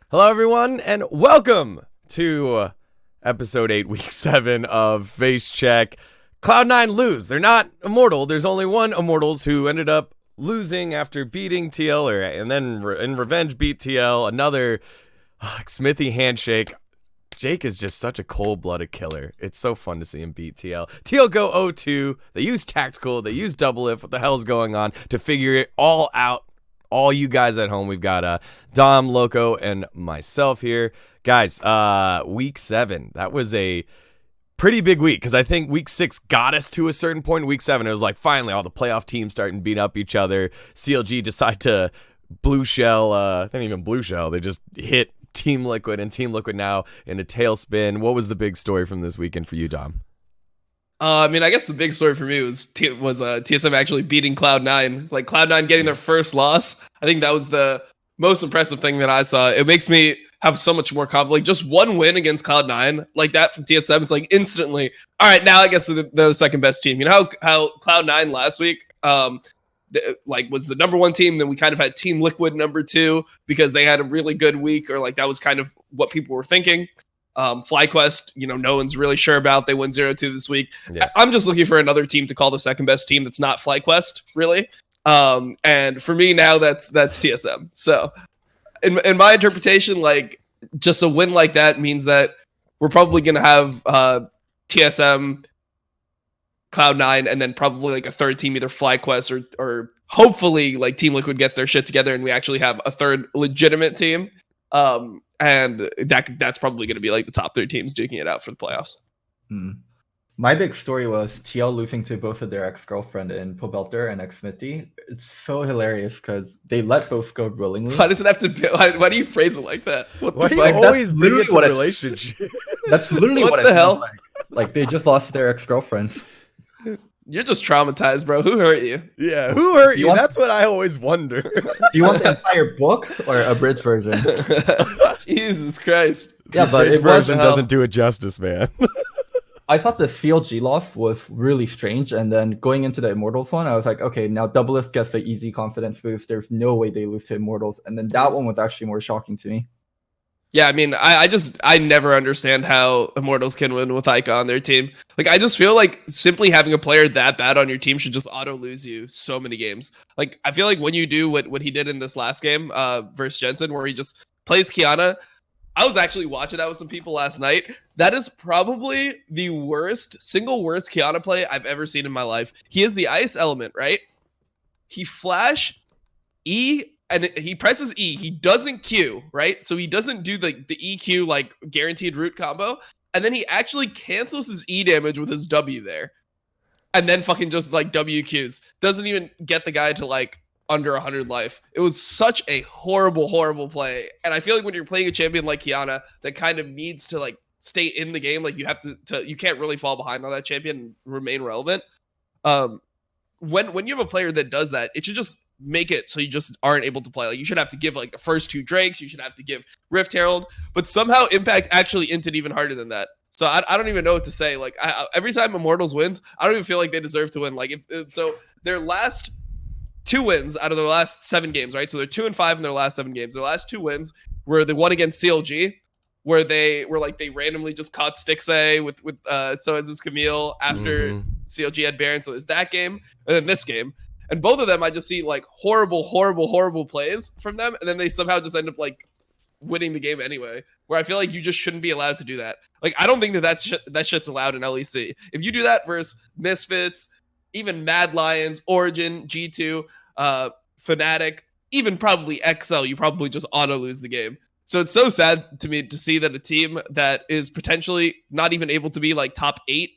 Hello, everyone, and welcome to episode 8, week 7 of Facecheck. Cloud9 lose. They're not immortal. There's only one Immortals who ended up losing after beating TL, and then in revenge beat TL. Another Smithy handshake. Jake is just such a cold-blooded killer. It's so fun to see him beat TL. TL go 0-2. They use tactical. They use double if. What the hell's going on to figure it all out? All you guys at home, we've got Dom, Loco, and myself here. Guys, week 7, that was a pretty big week because I think week 6 got us to a certain point. Week 7, it was like finally all the playoff teams starting to beat up each other. CLG decide to blue shell, they didn't even blue shell, they just hit Team Liquid, and Team Liquid now in a tailspin. What was the big story from this weekend for you, Dom? I guess the big story for me was TSM actually beating Cloud9. Like Cloud9 getting their first loss. I think that was the most impressive thing that I saw. It makes me have so much more confidence. Like just one win against Cloud9 like that from TSM, it's like instantly, all right, now I guess they're the second best team. You know how Cloud9 last week was the number 1 team, then we kind of had Team Liquid number 2 because they had a really good week, or like that was kind of what people were thinking. FlyQuest, no one's really sure about. They won 0-2 this week. Yeah. I'm just looking for another team to call the second best team that's not FlyQuest, really. And for me now, that's TSM. So in my interpretation, like just a win like that means that we're probably going to have TSM, Cloud9, and then probably like a third team, either FlyQuest or hopefully like Team Liquid gets their shit together and we actually have a third legitimate team. And that's probably going to be like the top 3 teams duking it out for the playoffs. My big story was TL losing to both of their ex-girlfriend in Pobelter and ex-Smithy. It's so hilarious because they let both go willingly. Why does it have to be? Why do you phrase it like that? Why do you always think it's a relationship? That's literally what the hell? Like they just lost their ex-girlfriends. You're just traumatized, bro. Who hurt you? Yeah, who hurt you? That's what I always wonder. Do you want the entire book or a bridge version? Jesus Christ. Yeah, but the version doesn't do it justice, man. I thought the CLG loss was really strange, and then going into the Immortals one, I was like, okay, now Doublelift gets the easy confidence boost. There's no way they lose to Immortals, and then that one was actually more shocking to me. Yeah, I never understand how Immortals can win with Ica on their team. Like, I just feel like simply having a player that bad on your team should just auto lose you so many games. Like, I feel like when you do what he did in this last game versus Jensen, where he just plays Kiana, I was actually watching that with some people last night. That is probably the single worst Kiana play I've ever seen in my life. He is the ice element, right? He flash E, and he presses E. He doesn't Q, right? So he doesn't do the EQ, like, guaranteed root combo. And then he actually cancels his E damage with his W there. And then fucking just, like, WQs. Doesn't even get the guy to, like, under 100 life. It was such a horrible, horrible play. And I feel like when you're playing a champion like Kiana that kind of needs to, like, stay in the game, like, you have to you can't really fall behind on that champion and remain relevant. When you have a player that does that, it should just make it so you just aren't able to play. Like, you should have to give like the first 2 Drakes, you should have to give Rift Herald, but somehow Impact actually inted even harder than that. So I don't even know what to say. Like, every time Immortals wins, I don't even feel like they deserve to win. Like, so their last 2 wins out of their last 7 games, right? So they're 2-5 in their last 7 games. Their last 2 wins were the one against CLG, where they randomly just caught Stixay with so as is Camille after CLG had Baron. So there's that game, and then this game. And both of them, I just see like horrible, horrible, horrible plays from them, and then they somehow just end up like winning the game anyway. Where I feel like you just shouldn't be allowed to do that. Like, I don't think that shit's allowed in LEC. If you do that versus Misfits, even Mad Lions, Origin, G2, Fnatic, even probably XL, you probably just auto lose the game. So it's so sad to me to see that a team that is potentially not even able to be like top 8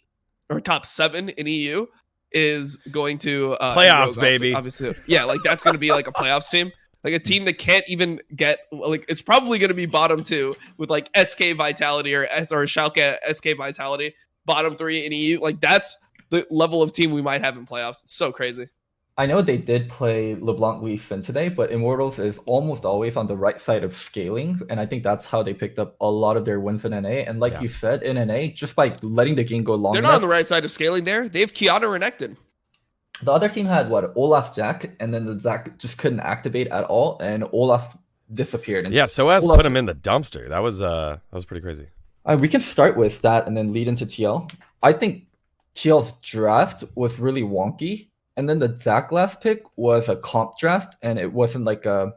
or top 7 in EU is going to playoffs, baby. Obviously, yeah, like that's going to be like a playoffs team, like a team that can't even get, like, it's probably going to be bottom 2 with like SK Vitality or Schalke SK Vitality, bottom 3 in EU. Like, that's the level of team we might have in playoffs. It's so crazy. I know they did play LeBlanc Lee Sin today, but Immortals is almost always on the right side of scaling, and I think that's how they picked up a lot of their wins in NA. And like you said, in NA, just by letting the game go long they're not on the right side of scaling there. They have Kiana Renekton. The other team had, what, Olaf Jack, and then the Zac just couldn't activate at all, and Olaf disappeared. And Yeah, Soaz Olaf- put him in the dumpster. That was pretty crazy. we can start with that and then lead into TL. I think TL's draft was really wonky, and then the Zach last pick was a comp draft, and it wasn't like a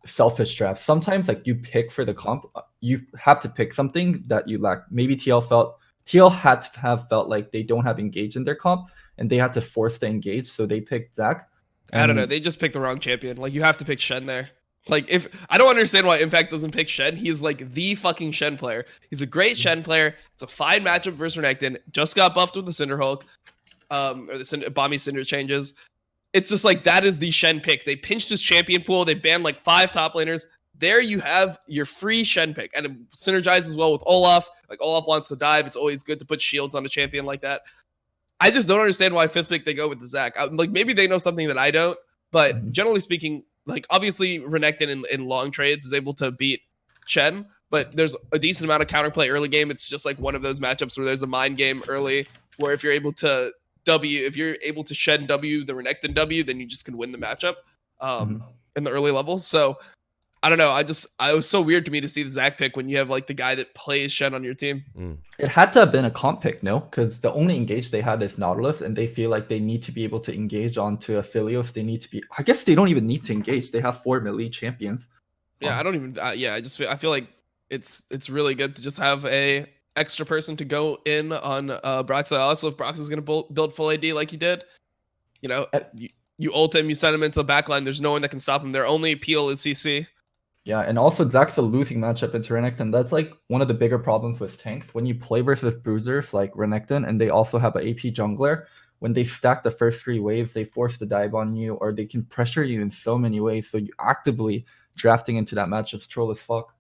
selfish draft. Sometimes like you pick for the comp, you have to pick something that you lack. Maybe TL had to have felt like they don't have engage in their comp, and they had to force the engage, so they picked Zach. I don't know. They just picked the wrong champion. Like, you have to pick Shen there. Like, if I don't understand why Impact doesn't pick Shen. He's like the fucking Shen player. He's a great Shen player. It's a fine matchup versus Renekton. Just got buffed with the Cinderhulk, or the Bomby Cinder changes. It's just like, that is the Shen pick. They pinched his champion pool. They banned like 5 top laners. There you have your free Shen pick, and it synergizes well with Olaf. Like, Olaf wants to dive. It's always good to put shields on a champion like that. I just don't understand why 5th pick they go with the Zach. Like, maybe they know something that I don't, but generally speaking, like, obviously Renekton in long trades is able to beat Shen, but there's a decent amount of counterplay early game. It's just like one of those matchups where there's a mind game early, where if you're able to Shen W the Renekton W, then you just can win the matchup in the early levels. So I don't know. I was so weird to me to see the Zach pick when you have like the guy that plays Shen on your team. It had to have been a comp pick, no? Because the only engage they had is Nautilus, and they feel like they need to be able to engage onto Aphelios. They need to be. I guess they don't even need to engage. They have 4 melee champions. Yeah, I don't even. I feel like it's really good to just have a extra person to go in on Brox. Also, if Brox is going to build full AD like he did, you know, you ult him, you send him into the backline. There's no one that can stop him. Their only appeal is CC. Yeah, and also Zach's a losing matchup into Renekton. That's like one of the bigger problems with tanks. When you play versus bruisers like Renekton, and they also have an AP jungler, when they stack the first 3 waves, they force the dive on you, or they can pressure you in so many ways. So you actively drafting into that matchup's troll as fuck.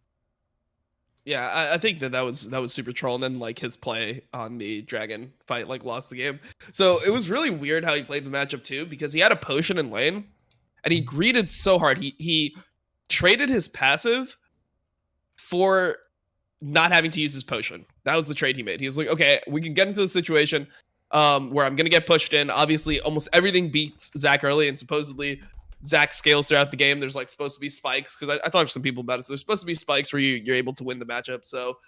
Yeah, I think that was super troll, and then like his play on the dragon fight like lost the game. So it was really weird how he played the matchup too, because he had a potion in lane, and he greeted so hard. He traded his passive for not having to use his potion. That was the trade he made. He was like, okay, we can get into the situation where I'm gonna get pushed in. Obviously, almost everything beats Zach early, and supposedly Zach scales throughout the game. There's like supposed to be spikes, because I talked to some people about it. So there's supposed to be spikes where you're able to win the matchup. So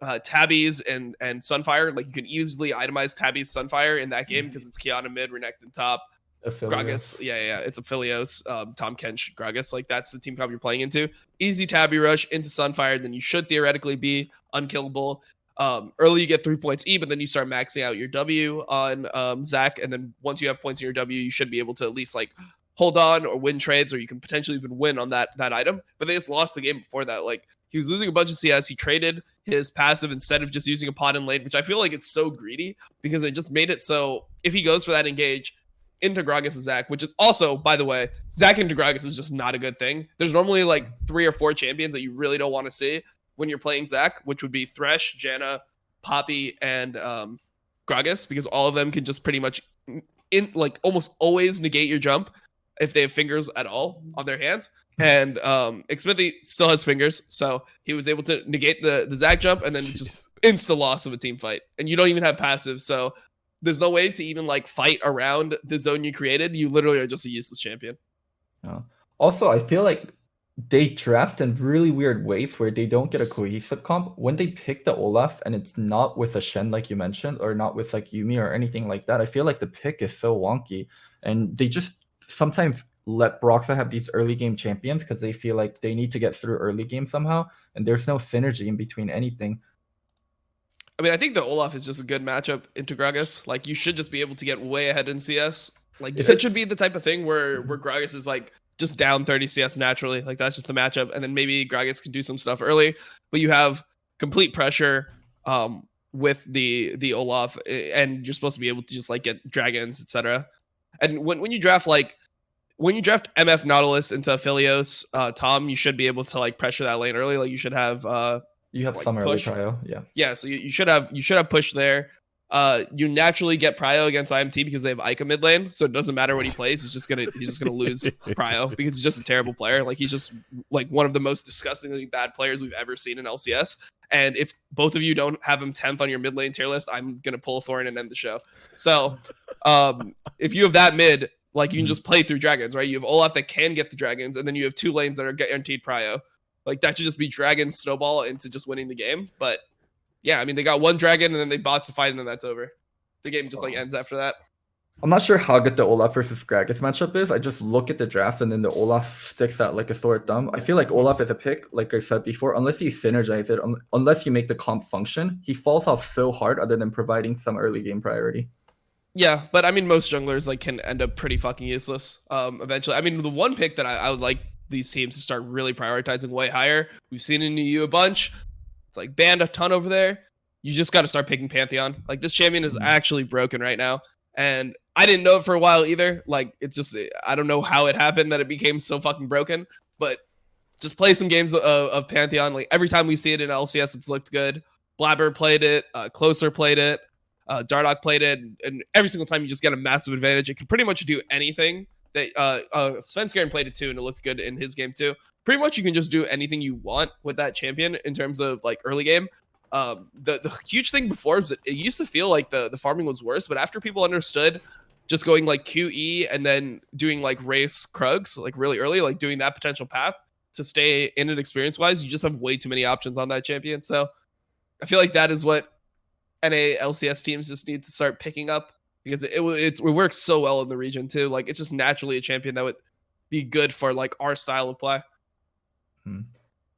Tabbies and Sunfire, like you can easily itemize Tabbies Sunfire in that game because it's Kiana mid, Renekton top, Gragas. Yeah, it's Aphelios, Tom Kench, Gragas. Like that's the team comp you're playing into. Easy Tabby rush into Sunfire, then you should theoretically be unkillable. Early you get 3 points E, but then you start maxing out your W on Zach, and then once you have points in your W, you should be able to at least like hold on or win trades, or you can potentially even win on that item. But they just lost the game before that. Like he was losing a bunch of CS. He traded his passive instead of just using a pod in lane, which I feel like it's so greedy, because it just made it so if he goes for that engage into Gragas and Zach, which is also, by the way, Zach into Gragas is just not a good thing. There's normally like 3 or 4 champions that you really don't want to see when you're playing Zach, which would be Thresh, Janna, Poppy, and Gragas, because all of them can just pretty much like almost always negate your jump if they have fingers at all on their hands. And Xmithie still has fingers, so he was able to negate the Zach jump, and then just insta loss of a team fight. And you don't even have passive, so there's no way to even like fight around the zone you created. You literally are just a useless champion. Also, I feel like they draft in really weird ways where they don't get a cohesive comp. When they pick the Olaf and it's not with a Shen like you mentioned, or not with like Yumi or anything like that, I feel like the pick is so wonky, and they just sometimes let Broxa have these early game champions because they feel like they need to get through early game somehow, and there's no synergy in between anything. I mean, I think the Olaf is just a good matchup into Gragas. Like, you should just be able to get way ahead in CS. Like, it should be the type of thing where Gragas is like just down 30 CS naturally. Like, that's just the matchup. And then maybe Gragas can do some stuff early, but you have complete pressure with the Olaf, and you're supposed to be able to just like get dragons, etc. And when you draft MF Nautilus into Aphelios, Tom, you should be able to like pressure that lane early. Like, you should have you have like some early push. prio, Yeah, so you should have push there. You naturally get prio against IMT because they have Ica mid lane, so it doesn't matter what he plays. He's just gonna lose prio because he's just a terrible player. Like, he's just like one of the most disgustingly bad players we've ever seen in LCS. And if both of you don't have him 10th on your mid lane tier list, I'm gonna pull Thorin and end the show. So if you have that mid, Like you can just play through dragons, right? You have Olaf that can get the dragons, and then you have 2 lanes that are guaranteed prio. Like that should just be dragon snowball into just winning the game. But yeah, I mean they got 1 dragon and then they bot to fight and then that's over. The game just like ends after that. I'm not sure how good the Olaf versus Gragas matchup is. I just look at the draft and then the Olaf sticks out like a sore thumb. I feel like Olaf is a pick, like I said before, unless you synergize it, unless you make the comp function, he falls off so hard other than providing some early game priority. Yeah, but I mean most junglers like can end up pretty fucking useless eventually. I mean the one pick that I would like these teams to start really prioritizing way higher. We've seen in EU a bunch. It's like banned a ton over there. You just got to start picking Pantheon. Like this champion is actually broken right now. And I didn't know it for a while either. Like, it's just, I don't know how it happened that it became so fucking broken. But just play some games of Pantheon. Like, every time we see it in LCS, it's looked good. Blabber played it. Closer played it. Dardoch played it. And every single time you just get a massive advantage. It can pretty much do anything. That Svenskeren played it too, and it looked good in his game too. Pretty much you can just do anything you want with that champion in terms of, like, early game. The huge thing before is that it used to feel like the farming was worse, but after people understood just going like QE and then doing like race Krugs like really early, like doing that potential path to stay in it experience wise, you just have way too many options on that champion. So I feel like that is what NA LCS teams just need to start picking up, because it works so well in the region too. Like it's just naturally a champion that would be good for like our style of play.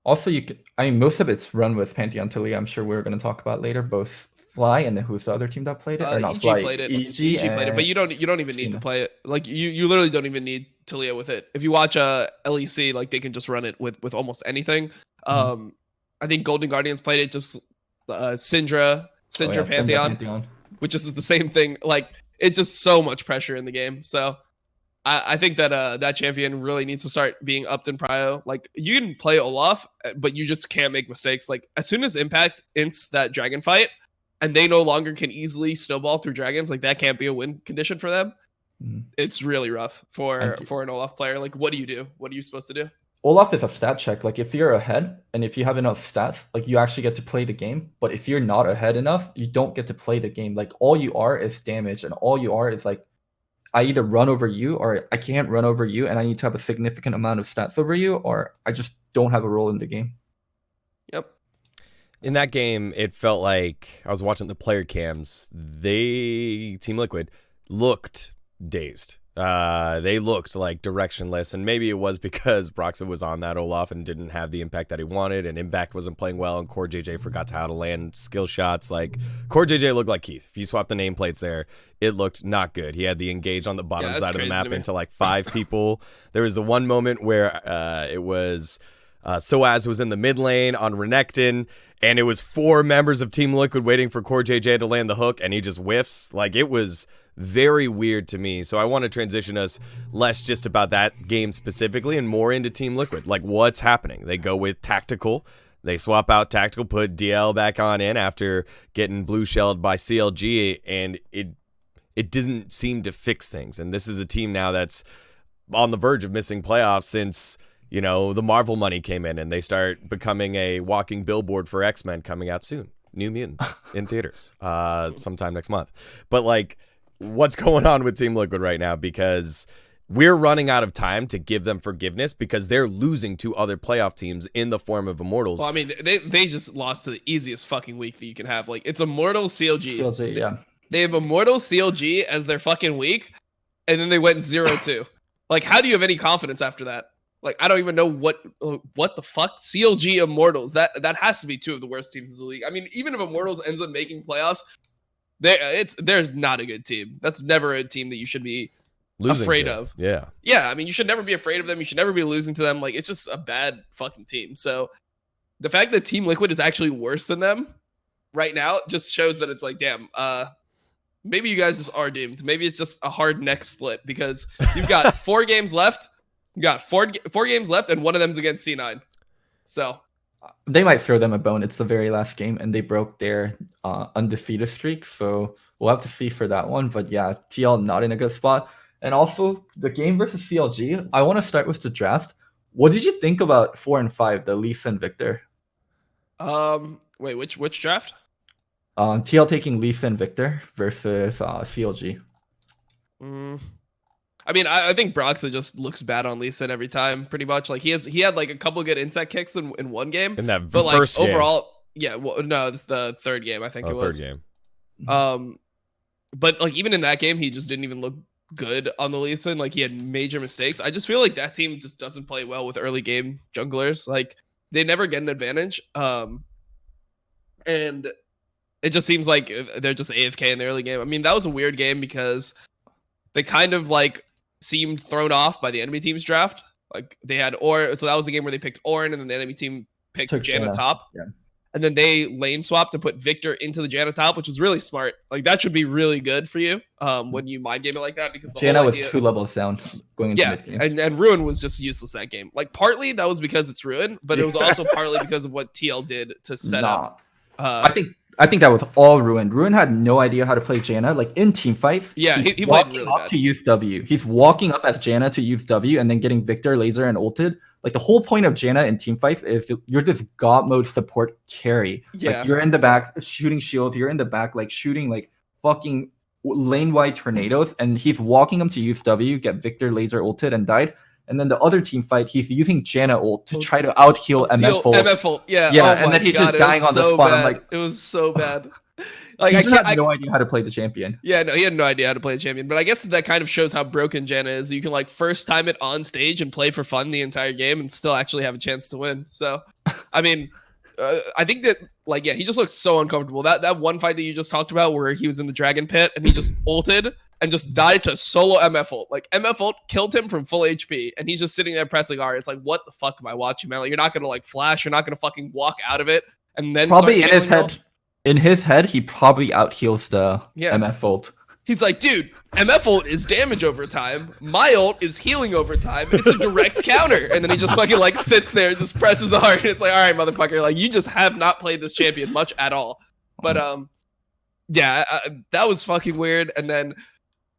Also, most of it's run with Pantheon Tilly. I'm sure we're going to talk about later. Both Fly and then who's the other team that played it? Or not EG Fly, played it. EG played it, but you don't even need to play it. Like you literally don't even need Talia with it. If you watch LEC, like they can just run it with almost anything. I think Golden Guardians played it. Just Syndra Pantheon, which is the same thing. Like it's just so much pressure in the game. So I think that that champion really needs to start being upped in prio. Like you can play Olaf, but you just can't make mistakes. Like as soon as Impact ints that dragon fight, and they no longer can easily snowball through dragons, like that can't be a win condition for them. It's really rough for an Olaf player. Like what do you do? What are you supposed to do? Olaf is a stat check. Like if you're ahead and if you have enough stats, like you actually get to play the game. But if you're not ahead enough, you don't get to play the game. Like all you are is damage, and all you are is like, I either run over you or I can't run over you, and I need to have a significant amount of stats over you, or I just don't have a role in the game. Yep. In that game, it felt like I was watching the player cams. Team Liquid looked dazed. They looked like directionless, and maybe it was because Broxah was on that Olaf and didn't have the impact that he wanted, and Impact wasn't playing well, and Core JJ forgot how to land skill shots. Like Core JJ looked like Keith. If you swap the nameplates there, it looked not good. He had the engage on the bottom side of the map into like 5 people. There was the one moment where it was Soaz was in the mid lane on Renekton, and it was 4 members of Team Liquid waiting for Core JJ to land the hook, and he just whiffs. Like it was very weird to me. So I want to transition us less just about that game specifically and more into Team Liquid. Like what's happening? They go with tactical. They swap out tactical, put DL back on in after getting blue shelled by CLG, and it didn't seem to fix things. And this is a team now that's on the verge of missing playoffs since, you know, the Marvel money came in, and they start becoming a walking billboard for X-Men coming out soon. New Mutant in theaters sometime next month. But like, what's going on with Team Liquid right now? Because we're running out of time to give them forgiveness because they're losing to other playoff teams in the form of Immortals. Well, I mean, they just lost to the easiest fucking week that you can have. Like, it's Immortals CLG. Yeah. They have Immortals CLG as their fucking week, and then they went 0-2. Like, how do you have any confidence after that? Like, I don't even know what the fuck. CLG Immortals. That has to be 2 of the worst teams in the league. I mean, even if Immortals ends up making playoffs, they're not a good team. That's never a team that you should be afraid of. Yeah. I mean, you should never be afraid of them. You should never be losing to them. Like, it's just a bad fucking team. So the fact that Team Liquid is actually worse than them right now just shows that it's like, damn, maybe you guys just are doomed. Maybe it's just a hard neck split, because you've got 4 games left. You got four games left, and one of them's against C9. So they might throw them a bone. It's the very last game, and they broke their undefeated streak. So we'll have to see for that one. But yeah, TL not in a good spot. And also the game versus CLG. I want to start with the draft. What did you think about 4 and 5, the Lisa and Victor? Wait, which draft? TL taking Lisa and Victor versus CLG. I I mean, I think Broxa just looks bad on Lee Sin every time, pretty much. Like he had like a couple good insect kicks in one game, In that but like first game. overall, yeah. Well, no, it's the third game. I think it was. Third game. But like even in that game, he just didn't even look good on the Lee Sin. Like he had major mistakes. I just feel like that team just doesn't play well with early game junglers. Like they never get an advantage. And it just seems like they're just AFK in the early game. I mean, that was a weird game because they kind of like seemed thrown off by the enemy team's draft. Like they had so that was the game where they picked Orin, and then the enemy team picked Janna top. Yeah. And then they lane swapped to put Victor into the Janna top, which was really smart. Like that should be really good for you when you mind game it like that, because the Janna whole was idea, 2 levels down going into mid game. and Ruin was just useless that game. Like partly that was because it's Ruin, but it was also partly because of what TL did to set up. I think that was all Ruin. Ruin had no idea how to play Janna. Like in team fights, yeah, he played walking really up bad. to use W. He's walking up as Janna to use W and then getting Victor, laser, and ulted. Like the whole point of Janna in team fights is you're this god mode support carry. Yeah. Like you're in the back shooting shields. You're in the back like shooting like fucking lane wide tornadoes, and he's walking him to use W, get Victor, laser, ulted, and died. And then the other team fight, he's using Janna ult to try to out heal MF ult. MF ult, yeah. Yeah, Oh and my then he's God, just dying on the so spot. bad. I'm like, it was so bad. Like he had no idea how to play the champion. Yeah, no, he had no idea how to play the champion. But I guess that kind of shows how broken Janna is. You can like first time it on stage and play for fun the entire game and still actually have a chance to win. So, I mean, I think that like, yeah, he just looks so uncomfortable. That one fight that you just talked about where he was in the dragon pit and he just ulted and just died to solo MF ult. Like MF ult killed him from full HP and he's just sitting there pressing R. It's like, what the fuck am I watching, man? Like, you're not going to like flash. You're not going to fucking walk out of it and then Probably start in his killing head. In his head, he probably out heals the MF ult. He's like, dude, MF ult is damage over time. My ult is healing over time. It's a direct counter. And then he just fucking like sits there and just presses hard. And it's like, all right, motherfucker, like you just have not played this champion much at all. But yeah, that was fucking weird. And then,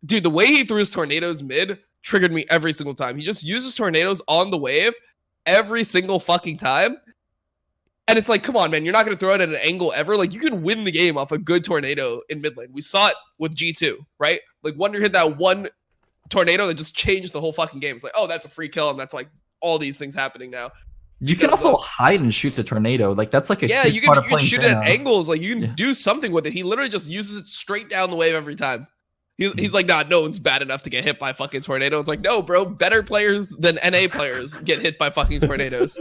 dude, the way he threw his tornadoes mid triggered me every single time. He just uses tornadoes on the wave every single fucking time. And it's like, come on, man, you're not going to throw it at an angle ever. Like, you can win the game off a good tornado in mid lane. We saw it with G2, right? Like, Wonder hit that one tornado that just changed the whole fucking game. It's like, oh, that's a free kill, and that's like all these things happening now. You can also hide and shoot the tornado. Like, that's like a yeah, huge you part can, of you can playing shoot it Janna. at angles. Like, you can do something with it. He literally just uses it straight down the wave every time. He's like, nah, no one's bad enough to get hit by a fucking tornado. It's like, no, bro, better players than NA players get hit by fucking tornadoes.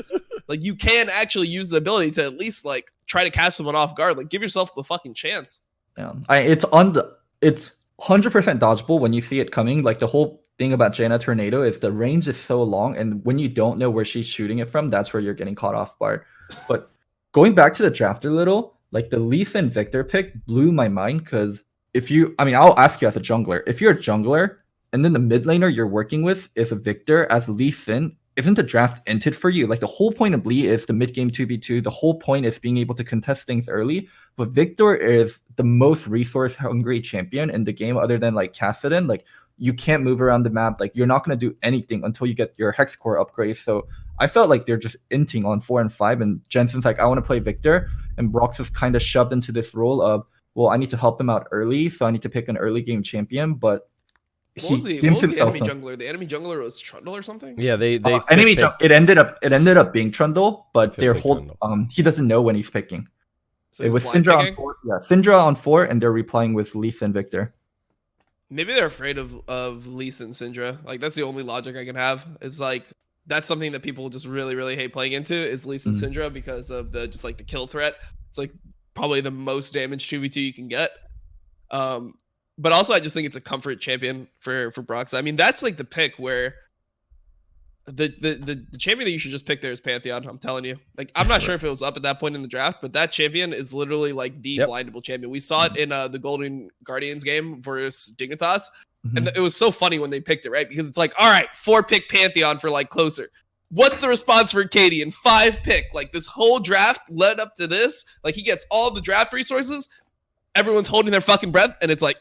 Like, you can actually use the ability to at least like try to catch someone off guard. Like, give yourself the fucking chance. Yeah, it's 100% dodgeable when you see it coming. Like the whole thing about Janna tornado is the range is so long, and when you don't know where she's shooting it from, that's where you're getting caught off guard. But going back to the draft a little, like the Lee Sin Victor pick blew my mind because I'll ask you as a jungler, if you're a jungler and then the mid laner you're working with is a Victor as Lee Sin, isn't the draft entered for you? Like the whole point of Lee is the mid game 2v2. The whole point is being able to contest things early. But Victor is the most resource hungry champion in the game other than like Kassadin. Like you can't move around the map. Like you're not going to do anything until you get your hex core upgrade. So I felt like they're just inting on 4 and 5. And Jensen's like, I want to play Victor. And Brox is kind of shoved into this role of, well, I need to help him out early, so I need to pick an early game champion. But What was the enemy jungler? The enemy jungler was Trundle or something? Yeah, they it ended up being Trundle, but they're he doesn't know when he's picking. So it was Syndra on 4. Yeah, Syndra on 4, and they're replying with Lee Sin Victor. Maybe they're afraid of Lee Sin Syndra. Like that's the only logic I can have. Is like that's something that people just really, really hate playing into is Lee Sin Syndra because of the kill threat. It's like probably the most damage 2v2 you can get. But also I just think it's a comfort champion for Brox. I mean, that's like the pick where the champion that you should just pick there is Pantheon. I'm telling you. Like, I'm not sure if it was up at that point in the draft, but that champion is literally like the blindable champion. We saw it in the Golden Guardians game versus Dignitas. And it was so funny when they picked it, right? Because it's like, all right, 4-pick Pantheon for like closer. What's the response for Katie in 5-pick? Like this whole draft led up to this. Like he gets all the draft resources. Everyone's holding their fucking breath. And it's like,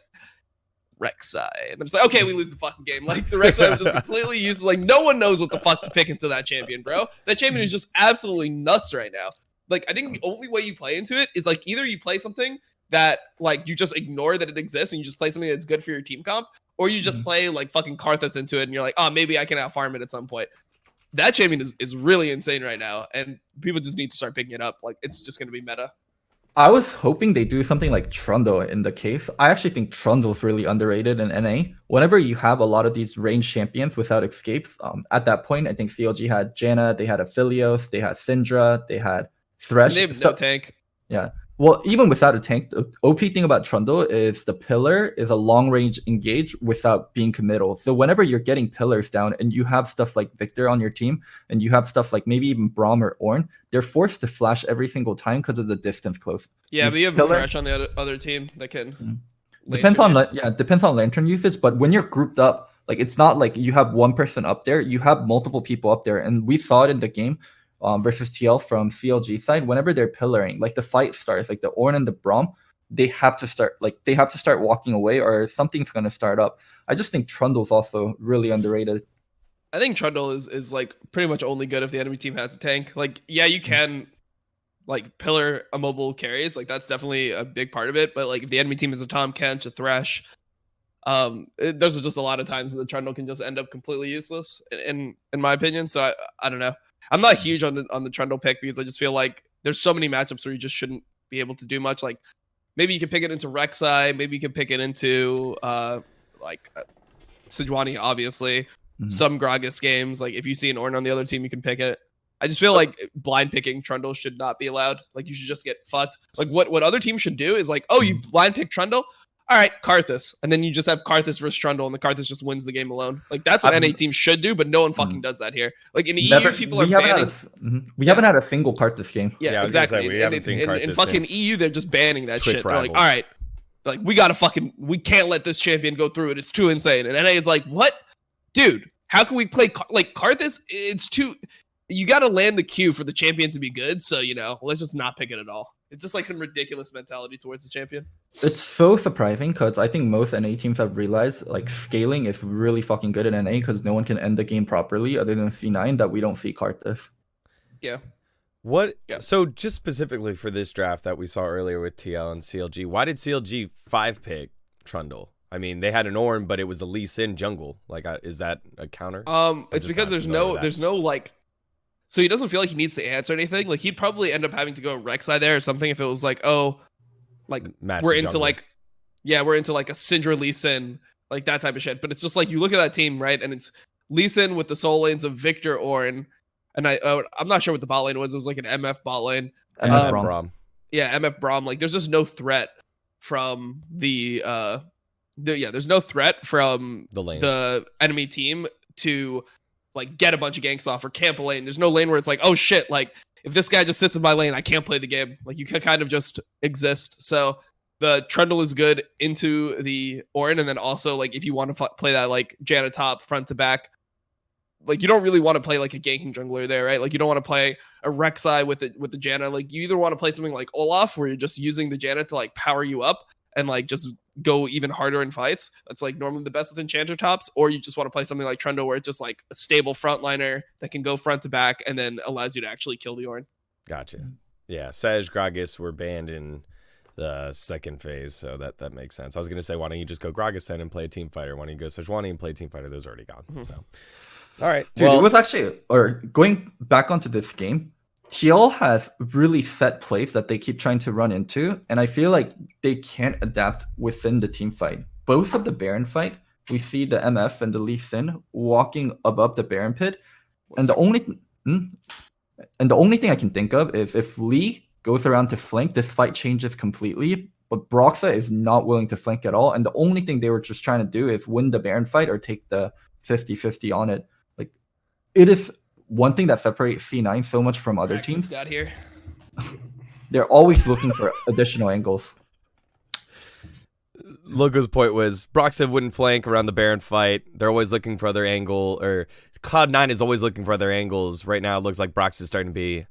Rek'Sai. And I'm just like, okay, we lose the fucking game. Like the Rek'Sai was just completely useless. Like no one knows what the fuck to pick into that champion, bro. That champion is just absolutely nuts right now. Like I think the only way you play into it is like either you play something that like you just ignore that it exists and you just play something that's good for your team comp, or you just play like fucking Karthus into it, and you're like, oh, maybe I can out farm it at some point. That champion is really insane right now, and people just need to start picking it up. Like, it's just gonna be meta. I was hoping they do something like Trundle in the case. I actually think Trundle's really underrated in NA. Whenever you have a lot of these range champions without escapes, at that point, I think CLG had Janna, they had Aphelios, they had Syndra, they had Thresh. And they have no tank. Yeah. Well, even without a tank, the OP thing about Trundle is the pillar is a long range engage without being committal. So whenever you're getting pillars down and you have stuff like Victor on your team and you have stuff like maybe even Braum or Ornn, they're forced to flash every single time because of the distance close. Yeah, but you have Thresh on the other team that can. Depends on lantern usage, but when you're grouped up, like it's not like you have one person up there, you have multiple people up there, and we saw it in the game. Versus TL from CLG side, whenever they're pillaring, like the fight starts, like the Ornn and the Braum, they have to start walking away or something's gonna start up. I just think Trundle's also really underrated. I think Trundle is like pretty much only good if the enemy team has a tank. Like, yeah, you can like pillar immobile carries, like that's definitely a big part of it. But like if the enemy team is a Tahm Kench, a Thresh, there's just a lot of times that the Trundle can just end up completely useless in my opinion. So I don't know. I'm not huge on the Trundle pick because I just feel like there's so many matchups where you just shouldn't be able to do much. Like maybe you can pick it into Rek'Sai, maybe you can pick it into Sejuani, obviously. Some Gragas games, like if you see an Ornn on the other team, you can pick it. I just feel like blind picking Trundle should not be allowed. Like you should just get fucked. Like what other teams should do is like, oh, you blind pick Trundle? All right, Karthus. And then you just have Karthus versus Trundle, and the Karthus just wins the game alone. Like, that's what NA teams should do, but no one fucking does that here. Like, in EU, people are banning... We haven't had a single Karthus game. Yeah, exactly. We haven't seen Karthus in fucking EU, they're just banning that Twitch shit. They're like, rivals. all right, like, we can't let this champion go through it. It's too insane. And NA is like, what? Dude, how can we play... Like, Karthus, it's too... You got to land the queue for the champion to be good, so, let's just not pick it at all. It's just like some ridiculous mentality towards the champion. It's so surprising because I think most NA teams have realized like scaling is really fucking good in NA because no one can end the game properly other than C9 that we don't see Karthus. Yeah. So just specifically for this draft that we saw earlier with TL and CLG, why did CLG 5-pick Trundle? I mean, they had an Ornn, but it was a Lee Sin jungle. Like, is that a counter? It's because there's no like... So he doesn't feel like he needs to answer anything. Like he'd probably end up having to go Rek'Sai there or something if it was like, oh, like we're into jungle. We're into like a Syndra Lee Sin, like that type of shit. But it's just like you look at that team, right? And it's Lee Sin with the soul lanes of Victor Ornn, and I'm not sure what the bot lane was. It was like an MF bot lane. MF Braum. Yeah, MF Braum. Like there's just no threat from there's no threat from the enemy team to like get a bunch of ganks off or camp a lane. There's no lane where it's like, oh shit, like if this guy just sits in my lane, I can't play the game. Like you can kind of just exist. So the Trundle is good into the Ornn, and then also like if you want to play that like Janna top front to back, like you don't really want to play like a ganking jungler there, right? Like you don't want to play a Rek'Sai with the Janna. Like you either want to play something like Olaf where you're just using the Janna to like power you up and like just go even harder in fights. That's like normally the best with enchanter tops, or you just want to play something like Trundle where it's just like a stable frontliner that can go front to back and then allows you to actually kill the Ornn. Gotcha. Yeah, Sej, Gragas were banned in the second phase, so that makes sense. I was gonna say, why don't you just go Gragas then and play a team fighter? Why don't you go Sejuani and play team fighter? Those are already gone. So, all right, dude. It was actually, or going back onto this game, TL has really set plays that they keep trying to run into, and I feel like they can't adapt within the team fight. Both of the Baron fight, we see the MF and the Lee Sin walking above the Baron pit, and the only thing I can think of is if Lee goes around to flank, this fight changes completely. But Broxah is not willing to flank at all, and the only thing they were just trying to do is win the Baron fight or take the 50-50 on it. Like it is. One thing that separates C9 so much from other teams, got here. They're always looking for additional angles. Logo's point was Broxah wouldn't flank around the Baron fight. They're always looking for other angle, or Cloud9 is always looking for other angles. Right now, it looks like Broxah is starting to be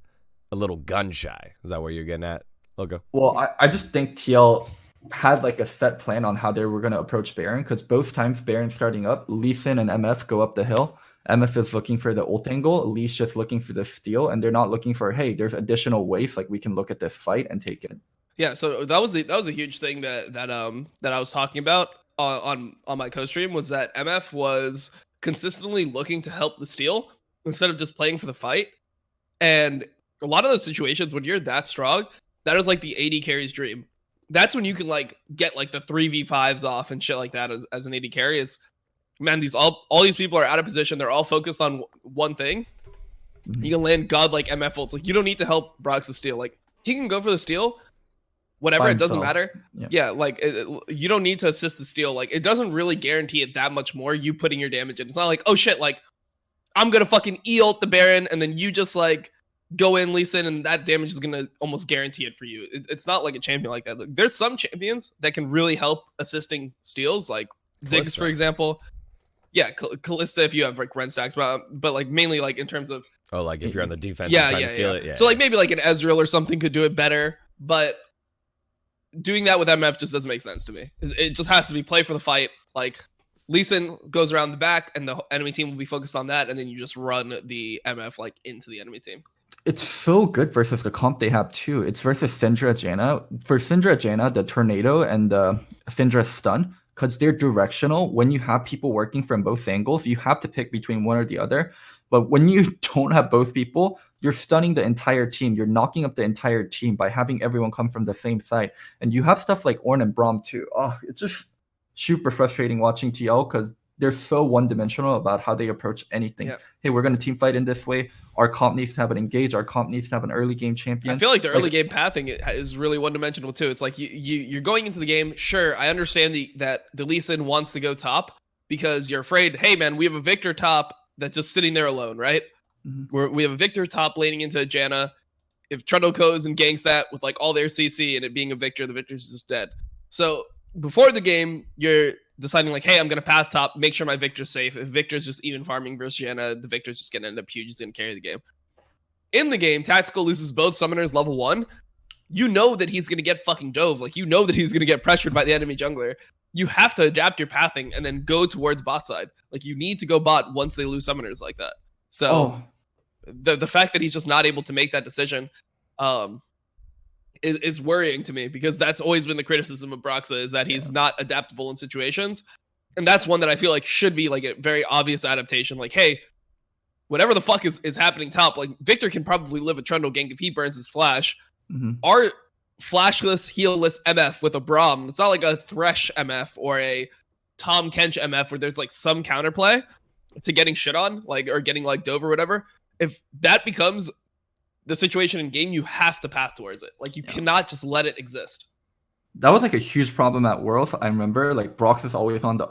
a little gun shy. Is that what you're getting at, Logo? Well, I just think TL had like a set plan on how they were going to approach Baron, because both times Baron starting up, Lee Sin and MF go up the hill. MF is looking for the ult angle, Lee's just looking for the steal, and they're not looking for, hey, there's additional ways, like we can look at this fight and take it. Yeah, so that was a huge thing that I was talking about. on my co-stream was that MF was consistently looking to help the steal instead of just playing for the fight. And a lot of those situations when you're that strong, that is like the AD carry's dream. That's when you can like get like the 3v5s off and shit like that as an AD carry. Is, man, all these people are out of position. They're all focused on one thing. You can land godlike MF ults. Like, you don't need to help Brox's steal. Like, he can go for the steal, whatever. By It doesn't himself. matter. Yeah. Yeah, like you don't need to assist the steal. Like, it doesn't really guarantee it that much more. You putting your damage in. It's not like, oh shit, like I'm gonna fucking ult the Baron and then you just like go in, Lee Sin, and that damage is gonna almost guarantee it for you. It's not like a champion like that. Like, there's some champions that can really help assisting steals, like Ziggs, for example. Yeah, Kalista if you have like Ren stacks, but like mainly like in terms of like if you're on the defense, yeah, trying to steal it. Yeah. So like maybe like an Ezreal or something could do it better, but doing that with MF just doesn't make sense to me. It just has to be play for the fight. Like Lee Sin goes around the back, and the enemy team will be focused on that, and then you just run the MF like into the enemy team. It's so good versus the comp they have too. It's versus Syndra Janna. For Syndra Janna, the Tornado and the Syndra Stun, because they're directional. When you have people working from both angles, you have to pick between one or the other. But when you don't have both people, you're stunning the entire team. You're knocking up the entire team by having everyone come from the same side. And you have stuff like Ornn and Braum too. Oh, it's just super frustrating watching TL because they're so one-dimensional about how they approach anything. Yep. Hey, we're going to team fight in this way. Our comp needs to have an engage. Our comp needs to have an early game champion. I feel like the early game pathing is really one-dimensional too. It's like you're going into the game. Sure, I understand that the Lee Sin wants to go top because you're afraid, hey man, we have a Victor top that's just sitting there alone, right? Mhm. We have a Victor top laning into Janna. If Trundle goes and ganks that with like all their CC and it being a Victor, the Victor's just dead. So before the game, you're deciding like, hey, I'm gonna path top, make sure my Victor's safe. If Victor's just even farming versus Janna, the Victor's just gonna end up huge. He's gonna carry the game. In the game, Tactical loses both summoners level 1. You know that he's gonna get fucking dove. Like, you know that he's gonna get pressured by the enemy jungler. You have to adapt your pathing and then go towards bot side. Like, you need to go bot once they lose summoners like that. So the fact that he's just not able to make that decision is worrying to me, because that's always been the criticism of Broxa, is that he's not adaptable in situations. And that's one that I feel like should be like a very obvious adaptation. Like, hey, whatever the fuck is happening top, like Victor can probably live a Trundle gank if he burns his flash. Our flashless, healless MF with a Braum, it's not like a Thresh MF or a Tom Kench MF where there's like some counterplay to getting shit on, like, or getting like dove or whatever. If that becomes the situation in game, you have to path towards it. Like, you cannot just let it exist. That was like a huge problem at Worlds. I remember like Brox is always on the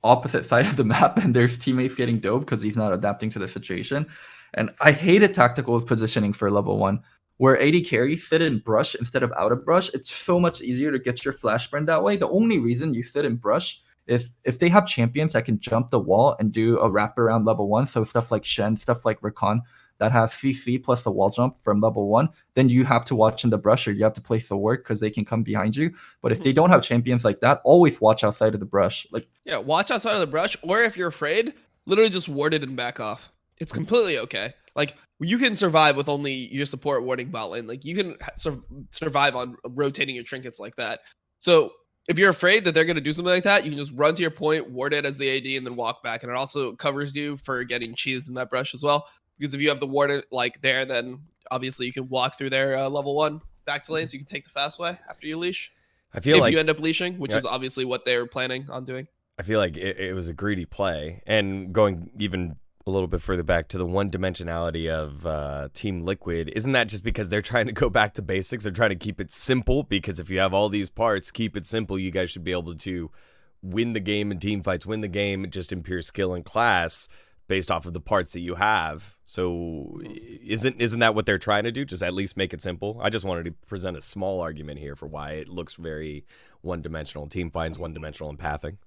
opposite side of the map, and there's teammates getting dope because he's not adapting to the situation. And I hated Tactical positioning for level 1, where AD carries sit in brush instead of out of brush. It's so much easier to get your flash burn that way. The only reason you sit in brush is if they have champions that can jump the wall and do a wraparound level 1, so stuff like Shen, stuff like Rakan, that has CC plus the wall jump from level 1, then you have to watch in the brush, or you have to place the work because they can come behind you. But if they don't have champions like that, always watch outside of the brush. Like, yeah, watch outside of the brush, or if you're afraid, literally just ward it and back off. It's completely okay. Like, you can survive with only your support warding bot lane. Like, you can survive on rotating your trinkets like that. So if you're afraid that they're going to do something like that, you can just run to your point, ward it as the AD, and then walk back. And it also covers you for getting cheese in that brush as well. Because if you have the ward like there, then obviously you can walk through their level 1 back to lane, so you can take the fast way after you leash. I feel like you end up leashing, which is obviously what they're planning on doing. I feel like it was a greedy play, and going even a little bit further back to the one-dimensionality of Team Liquid, isn't that just because they're trying to go back to basics? They're trying to keep it simple, because if you have all these parts, keep it simple, you guys should be able to win the game in team fights, win the game just in pure skill and class based off of the parts that you have. So isn't that what they're trying to do? Just at least make it simple? I just wanted to present a small argument here for why it looks very one-dimensional. Team fights one-dimensional in pathing.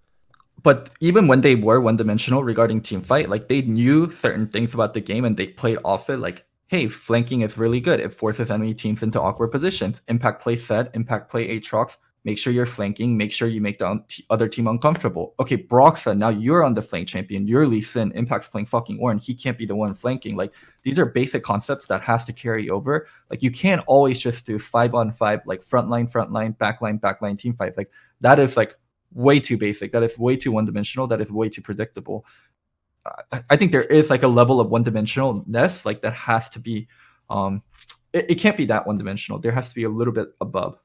but even when they were one-dimensional regarding team fight, like they knew certain things about the game and they played off it. Like, hey, flanking is really good. It forces enemy teams into awkward positions. Impact play set, impact play Aatrox. Make sure you're flanking. Make sure you make the other team uncomfortable. Okay, Broxa, now you're on the flank champion. You're Lee Sin. Impact's playing fucking Ornn. He can't be the one flanking. Like, these are basic concepts that has to carry over. Like, you can't always just do 5-on-5, like frontline, backline team fights. Like, that is like way too basic. That is way too one-dimensional. That is way too predictable. I think there is like a level of one-dimensionalness like that has to be. It can't be that one-dimensional. There has to be a little bit above.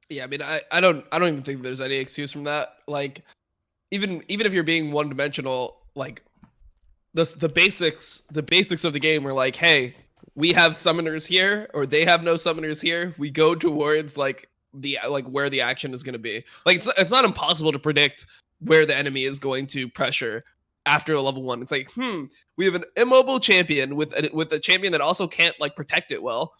Yeah, I mean, I don't even think there's any excuse from that. Like, even if you're being one-dimensional, like the basics of the game were like, hey, we have summoners here, or they have no summoners here. We go towards like where the action is going to be. Like, it's not impossible to predict where the enemy is going to pressure after a level 1. It's like, we have an immobile champion with a champion that also can't like protect it well.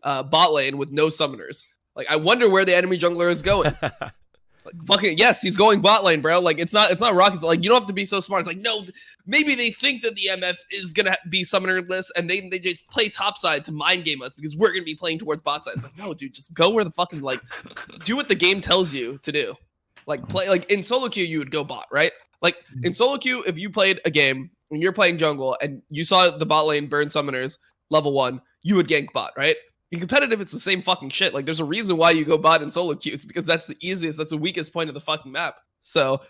Bot lane with no summoners. Like, I wonder where the enemy jungler is going. Like, fucking yes, he's going bot lane, bro. Like, it's not rockets. Like, you don't have to be so smart. It's like, no, maybe they think that the MF is gonna be summonerless, and they just play topside to mind game us because we're gonna be playing towards bot side. It's like, no, dude, just go where the fucking like, do what the game tells you to do. Like, play like in solo queue, you would go bot, right? Like in solo queue, if you played a game and you're playing jungle and you saw the bot lane burn summoners level 1, you would gank bot, right? In competitive, it's the same fucking shit. Like, there's a reason why you go bot in solo queue. It's because that's the easiest, that's the weakest point of the fucking map. So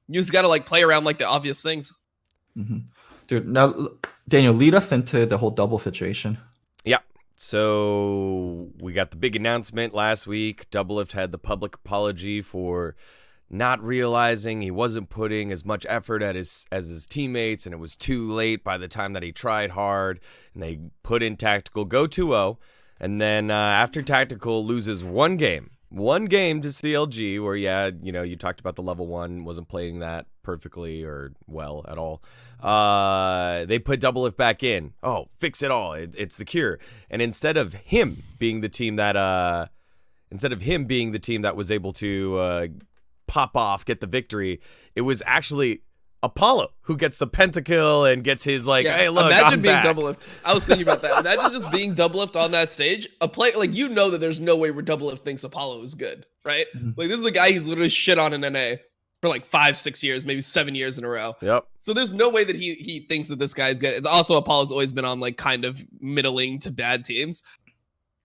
you just gotta like play around like the obvious things. Mm-hmm. Dude, now Daniel, lead us into the whole double situation. Yeah. So we got the big announcement last week. Doublelift had the public apology for not realizing he wasn't putting as much effort as his teammates, and it was too late by the time that he tried hard, and they put in Tactical, go 2-0, and then after Tactical loses one game to CLG, where, yeah, you know, you talked about the level 1 wasn't playing that perfectly or well at all. They put Doublelift back in. Oh, fix it all. It's the cure. And instead of him being the team that was able to pop off, get the victory, it was actually Apollo who gets the pentakill and gets his like, hey, look, imagine I'm being back. Doublelift. I was thinking about that. Imagine just being Doublelift on that stage. A play like, you know that there's no way where Doublelift thinks Apollo is good, right? Like, this is a guy he's literally shit on in NA for like 5-6 years, maybe 7 years in a row. Yep. So there's no way that he thinks that this guy is good. It's also, Apollo's always been on like kind of middling to bad teams.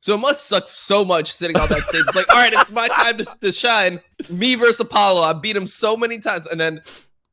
So it must suck so much sitting on that stage. It's like, all right, it's my time to shine. Me versus Apollo. I beat him so many times. And then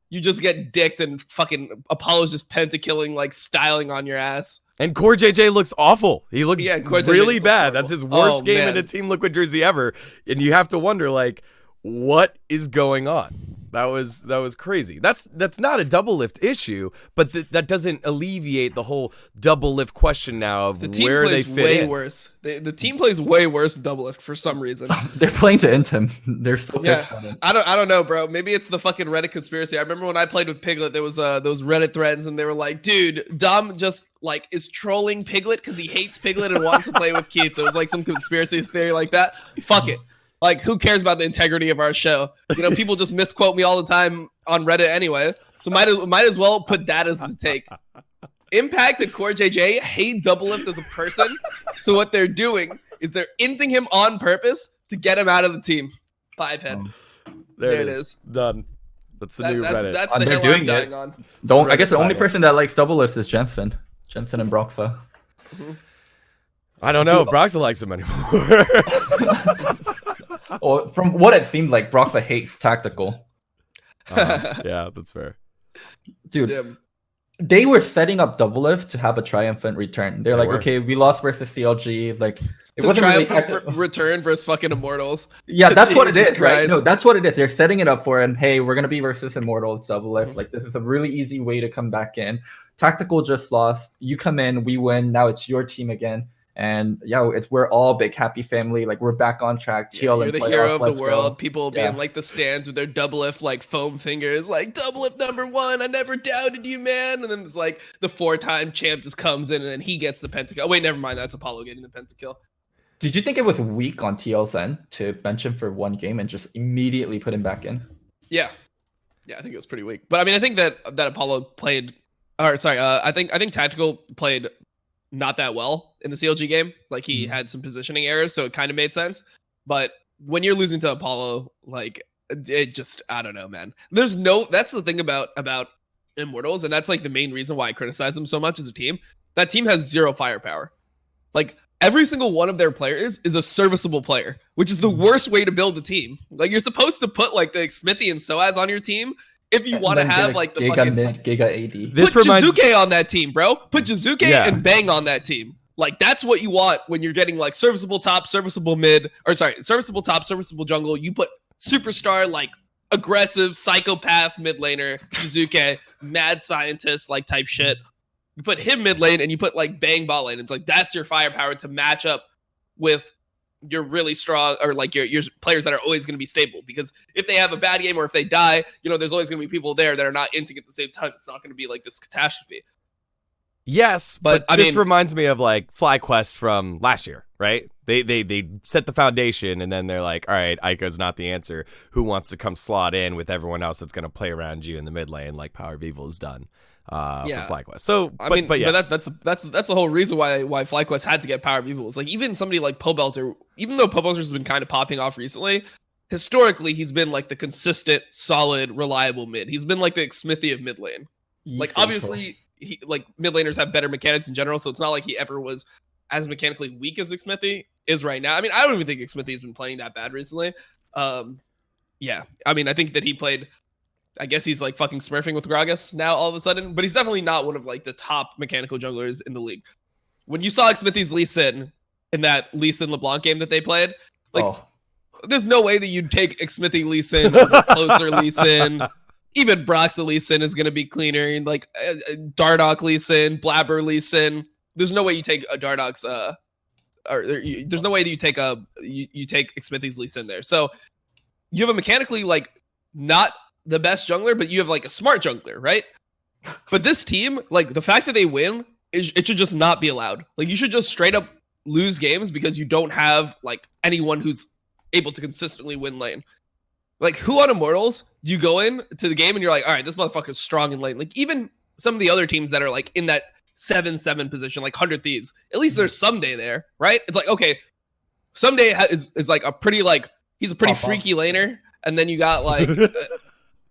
you just get dicked and fucking Apollo's just pentakilling, like styling on your ass. And Core JJ looks awful. He looks really bad. That's his worst game in a Team Liquid jersey ever. And you have to wonder, like, what is going on? That was crazy. That's not a Doublelift issue, but that doesn't alleviate the whole Doublelift question now of where they fit way in. Worse. The team plays way worse with Doublelift for some reason. They're playing to end him. They're so pissed on it. I don't know, bro. Maybe it's the fucking Reddit conspiracy. I remember when I played with Piglet, there was those Reddit threads, and they were like, dude, Dom just like is trolling Piglet because he hates Piglet and wants to play with Keith. There was like some conspiracy theory like that. Fuck it. Like, who cares about the integrity of our show? You know, people just misquote me all the time on Reddit anyway. So might as well put that as the take. Impact and Core JJ hate Doublelift as a person. So what they're doing is they're inting him on purpose to get him out of the team. 5-head. There it is. Done. That's the new Reddit. That's the hill I'm dying on. I guess the only person that likes Doublelift is Jensen. Jensen and Broxa. I don't know if Broxa likes him anymore. Well, from what it seemed like, Broxa hates Tactical. Yeah, that's fair. Dude, Damn. They were setting up Doublelift to have a triumphant return. They're They like, were. okay, we lost versus CLG. Like, it The wasn't really triumphant return versus fucking Immortals. Yeah, that's what it Jesus is, right? Christ. No, that's what it is. They're setting it up for, and hey, we're gonna be versus Immortals Doublelift. Like, this is a really easy way to come back in. Tactical just lost. You come in, we win. Now it's your team again. And we're all big happy family. Like, we're back on track. You're the hero of the world. Go. People being like the stands with their Doublelift like foam fingers, like Doublelift #1. I never doubted you, man. And then it's like the 4-time champ just comes in and then he gets the pentakill. Oh wait, never mind. That's Apollo getting the pentakill. Did you think it was weak on TL's end to bench him for one game and just immediately put him back in? Yeah, I think it was pretty weak. But I mean, I think that Apollo played. Or sorry, I think Tactical played not that well in the CLG game. Like, he had some positioning errors, so it kind of made sense. But when you're losing to Apollo, like, it just, I don't know, man. That's the thing about Immortals, and that's like the main reason why I criticize them so much as a team. That team has zero firepower. Like, every single one of their players is a serviceable player, which is the worst way to build a team. Like, you're supposed to put like the Smithy and Soaz on your team if you want to have like the Giga fucking mid, Giga AD. This put reminds Jizuke on that team, bro. Put Jizuke Yeah. and Bang on that team. Like, that's what you want when you're getting like serviceable top, serviceable mid, or sorry, serviceable top, serviceable jungle. You put superstar, like aggressive psychopath mid laner, Jizuke, mad scientist like type shit. You put him mid lane and you put like Bang bot lane. It's like, that's your firepower to match up with your really strong, or like your players that are always going to be stable. Because if they have a bad game or if they die, you know, there's always going to be people there that are not inting at the same time. It's not going to be like this catastrophe. Yes, but I this mean- reminds me of like FlyQuest from last year, right? They set the foundation, and then they're like, all right, Ico's not the answer. Who wants to come slot in with everyone else that's going to play around you in the mid lane, like Power of Evil has done for FlyQuest? So, but that's the whole reason why FlyQuest had to get Power of Evil. It's like, even somebody like Pobelter, even though Pobelter's been kind of popping off recently, historically he's been like the consistent, solid, reliable mid. He's been like the Smithy of mid lane. Like, obviously, like mid laners have better mechanics in general, so it's not like he ever was as mechanically weak as Smithy is right now. I mean, I don't even think Smithy's been playing that bad recently. Yeah, I mean, I think that he played, I guess he's like fucking smurfing with Gragas now all of a sudden, but he's definitely not one of like the top mechanical junglers in the league. When you saw Smithy's Lee Sin in that Lee Sin LeBlanc game that they played, like, there's no way that you'd take Smithy Lee Sin over closer Lee Sin. Even Brock's Lee Sin is going to be cleaner. And like Dardoch Lee Sin, Blabber Lee Sin. There's no way you take a Dardoch's there's no way that you take you take Smithy's Lee Sin there. So you have a mechanically like not the best jungler, but you have like a smart jungler, right? But this team, like, the fact that they win, it should just not be allowed. Like, you should just straight up lose games because you don't have like anyone who's able to consistently win lane. Like, who on Immortals do you go in to the game and you're like, all right, this motherfucker's strong in lane? Like, even some of the other teams that are like in that 7-7 position, like 100 Thieves, at least there's Someday there, right? It's like, okay, Someday is like a pretty, like, he's a pretty freaky laner. And then you got like,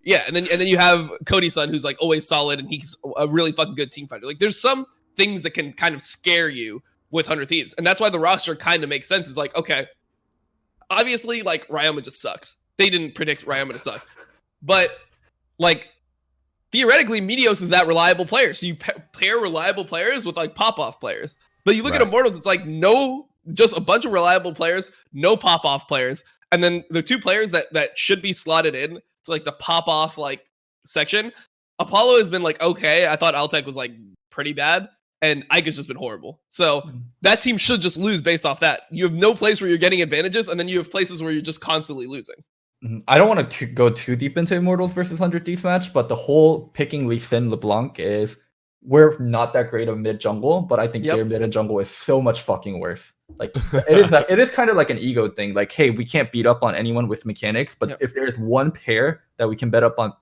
yeah, and then you have Cody Sun, who's like always solid and he's a really fucking good team fighter. Like, there's some things that can kind of scare you with 100 Thieves. And that's why the roster kind of makes sense. It's like, okay, obviously, like, Ryoma just sucks. They didn't predict Ryoma to suck. But, like, theoretically, Meteos is that reliable player. So you pair reliable players with, like, pop-off players. But you look at Immortals, it's like, no, just a bunch of reliable players, no pop-off players. And then the two players that should be slotted in to, like, the pop-off, like, section, Apollo has been, like, okay. I thought Altec was, like, pretty bad. And Ike has just been horrible. So that team should just lose based off that. You have no place where you're getting advantages, and then you have places where you're just constantly losing. I don't want to go too deep into Immortals versus 100 Thieves match, but the whole picking Lee Sin LeBlanc is, we're not that great of mid jungle, but I think their mid and jungle is so much fucking worse. Like, it is kind of like an ego thing. Like, hey, we can't beat up on anyone with mechanics, but if there's one pair that we can bet up on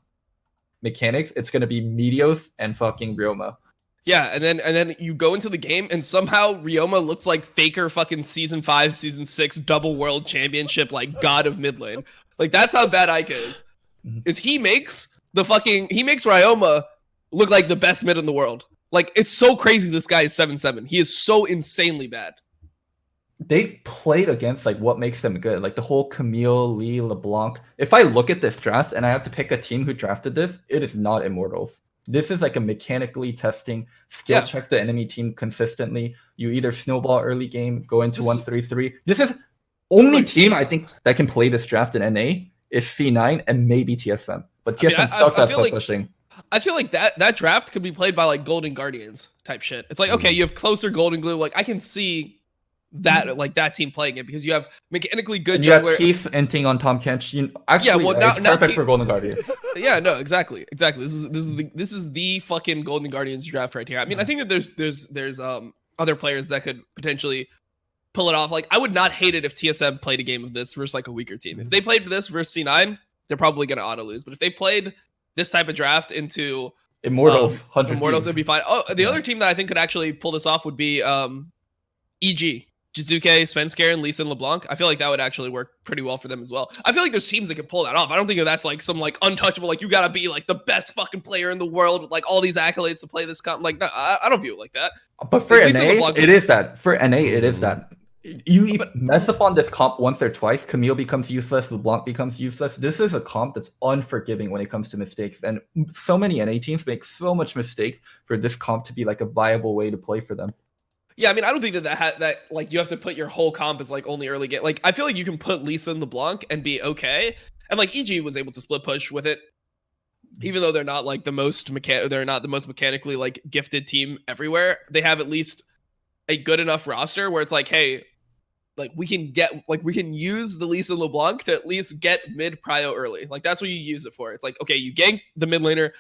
mechanics, it's gonna be Meteos and fucking Ryoma. Yeah, and then you go into the game and somehow Ryoma looks like Faker fucking season 5, season 6 double world championship, like god of mid lane. Like, that's how bad Ike is. Is he makes Ryoma look like the best mid in the world. Like, it's so crazy this guy is 7-7. He is so insanely bad. They played against like what makes them good. Like the whole Camille, Lee, LeBlanc. If I look at this draft and I have to pick a team who drafted this, it is not Immortals. This is like a mechanically testing, skill check the enemy team consistently. You either snowball early game, go into 1-3-3. This is only team I think that can play this draft in NA is C9 and maybe TSM. But TSM sucks at play pushing. I feel like that draft could be played by like Golden Guardians type shit. It's like, okay, you have closer Golden Glue. Like, I can see that like that team playing it because you have mechanically good and you jungler. have Keith inting on Tom Kench. Actually, it's perfect for Golden Guardians. Yeah, no, exactly. This is the fucking Golden Guardians draft right here. I mean, I think that there's other players that could potentially pull it off. Like, I would not hate it if TSM played a game of this versus like a weaker team. If they played this versus C9, they're probably gonna auto lose. But if they played this type of draft into Immortals, Immortals would be fine. Oh, the other team that I think could actually pull this off would be EG. Jizuke, Svenskeren, and Lee Sin LeBlanc. I feel like that would actually work pretty well for them as well. I feel like there's teams that can pull that off. I don't think that that's like some like untouchable, like you gotta be like the best fucking player in the world with like all these accolades to play this comp. Like, no, I don't view it like that. But for Lee Sin NA, LeBlanc it is that. For NA, it is that. You mess up on this comp once or twice, Camille becomes useless, LeBlanc becomes useless. This is a comp that's unforgiving when it comes to mistakes. And so many NA teams make so much mistakes for this comp to be like a viable way to play for them. Yeah, I mean, I don't think that like you have to put your whole comp as like only early game. Like, I feel like you can put Lee Sin LeBlanc and be okay. And like EG was able to split push with it, even though they're not like the most mechanically like gifted team everywhere. They have at least a good enough roster where it's like, hey, like we can use the Lee Sin LeBlanc to at least get mid prio early. Like that's what you use it for. It's like, okay, you gank the mid laner,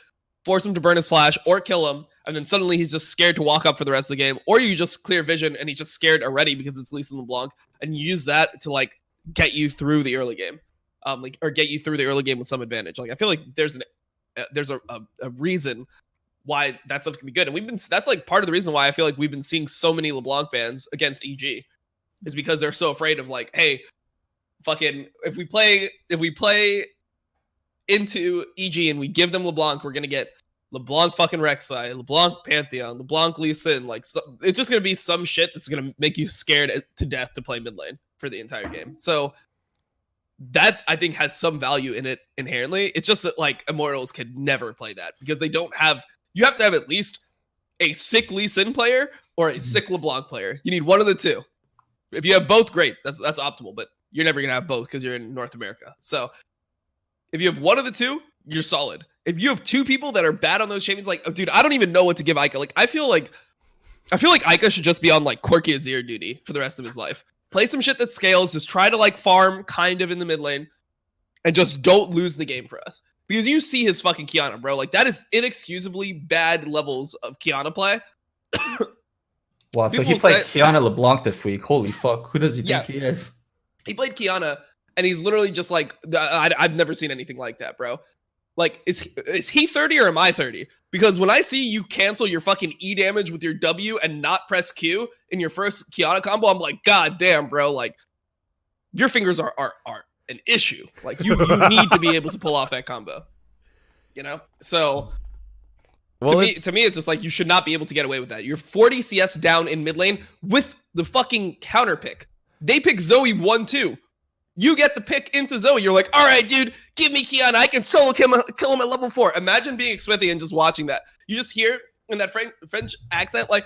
force him to burn his flash or kill him, and then suddenly he's just scared to walk up for the rest of the game, or you just clear vision and he's just scared already because it's Lee Sin LeBlanc, and you use that to like get you through the early game, or get you through the early game with some advantage. Like I feel like there's a reason why that stuff can be good, and that's like part of the reason why I feel like we've been seeing so many LeBlanc bans against EG, is because they're so afraid of like, hey, fucking if we play into EG and we give them LeBlanc, we're gonna get LeBlanc fucking Rek'Sai, LeBlanc Pantheon, LeBlanc Lee Sin. Like it's just gonna be some shit that's gonna make you scared to death to play mid lane for the entire game. So that I think has some value in it inherently. It's just that like Immortals could never play that because they don't have. You have to have at least a sick Lee Sin player or a sick LeBlanc player. You need one of the two. If you have both, great. That's optimal. But you're never gonna have both because you're in North America. So if you have one of the two, you're solid. If you have two people that are bad on those champions, like, oh, dude, I don't even know what to give Ica. Like, I feel like Ica should just be on like Quirky Azir duty for the rest of his life. Play some shit that scales. Just try to like farm kind of in the mid lane, and just don't lose the game for us. Because you see his fucking Kiana, bro. Like that is inexcusably bad levels of Kiana play. Wow, so he played Kiana LeBlanc this week. Holy fuck, who does he think he is? He played Kiana, and he's literally just like, I've never seen anything like that, bro. Like, is he 30 or am I 30? Because when I see you cancel your fucking E damage with your W and not press Q in your first Kiana combo, I'm like, god damn, bro. Like, your fingers are an issue. Like, you need to be able to pull off that combo. You know? So, well, to me, it's just like, you should not be able to get away with that. You're 40 CS down in mid lane with the fucking counter pick. They pick Zoe 1-2. You get the pick into Zoe. You're like, all right, dude, give me Kiana. I can solo kill him at level 4. Imagine being Xwithy and just watching that. You just hear in that French accent, like,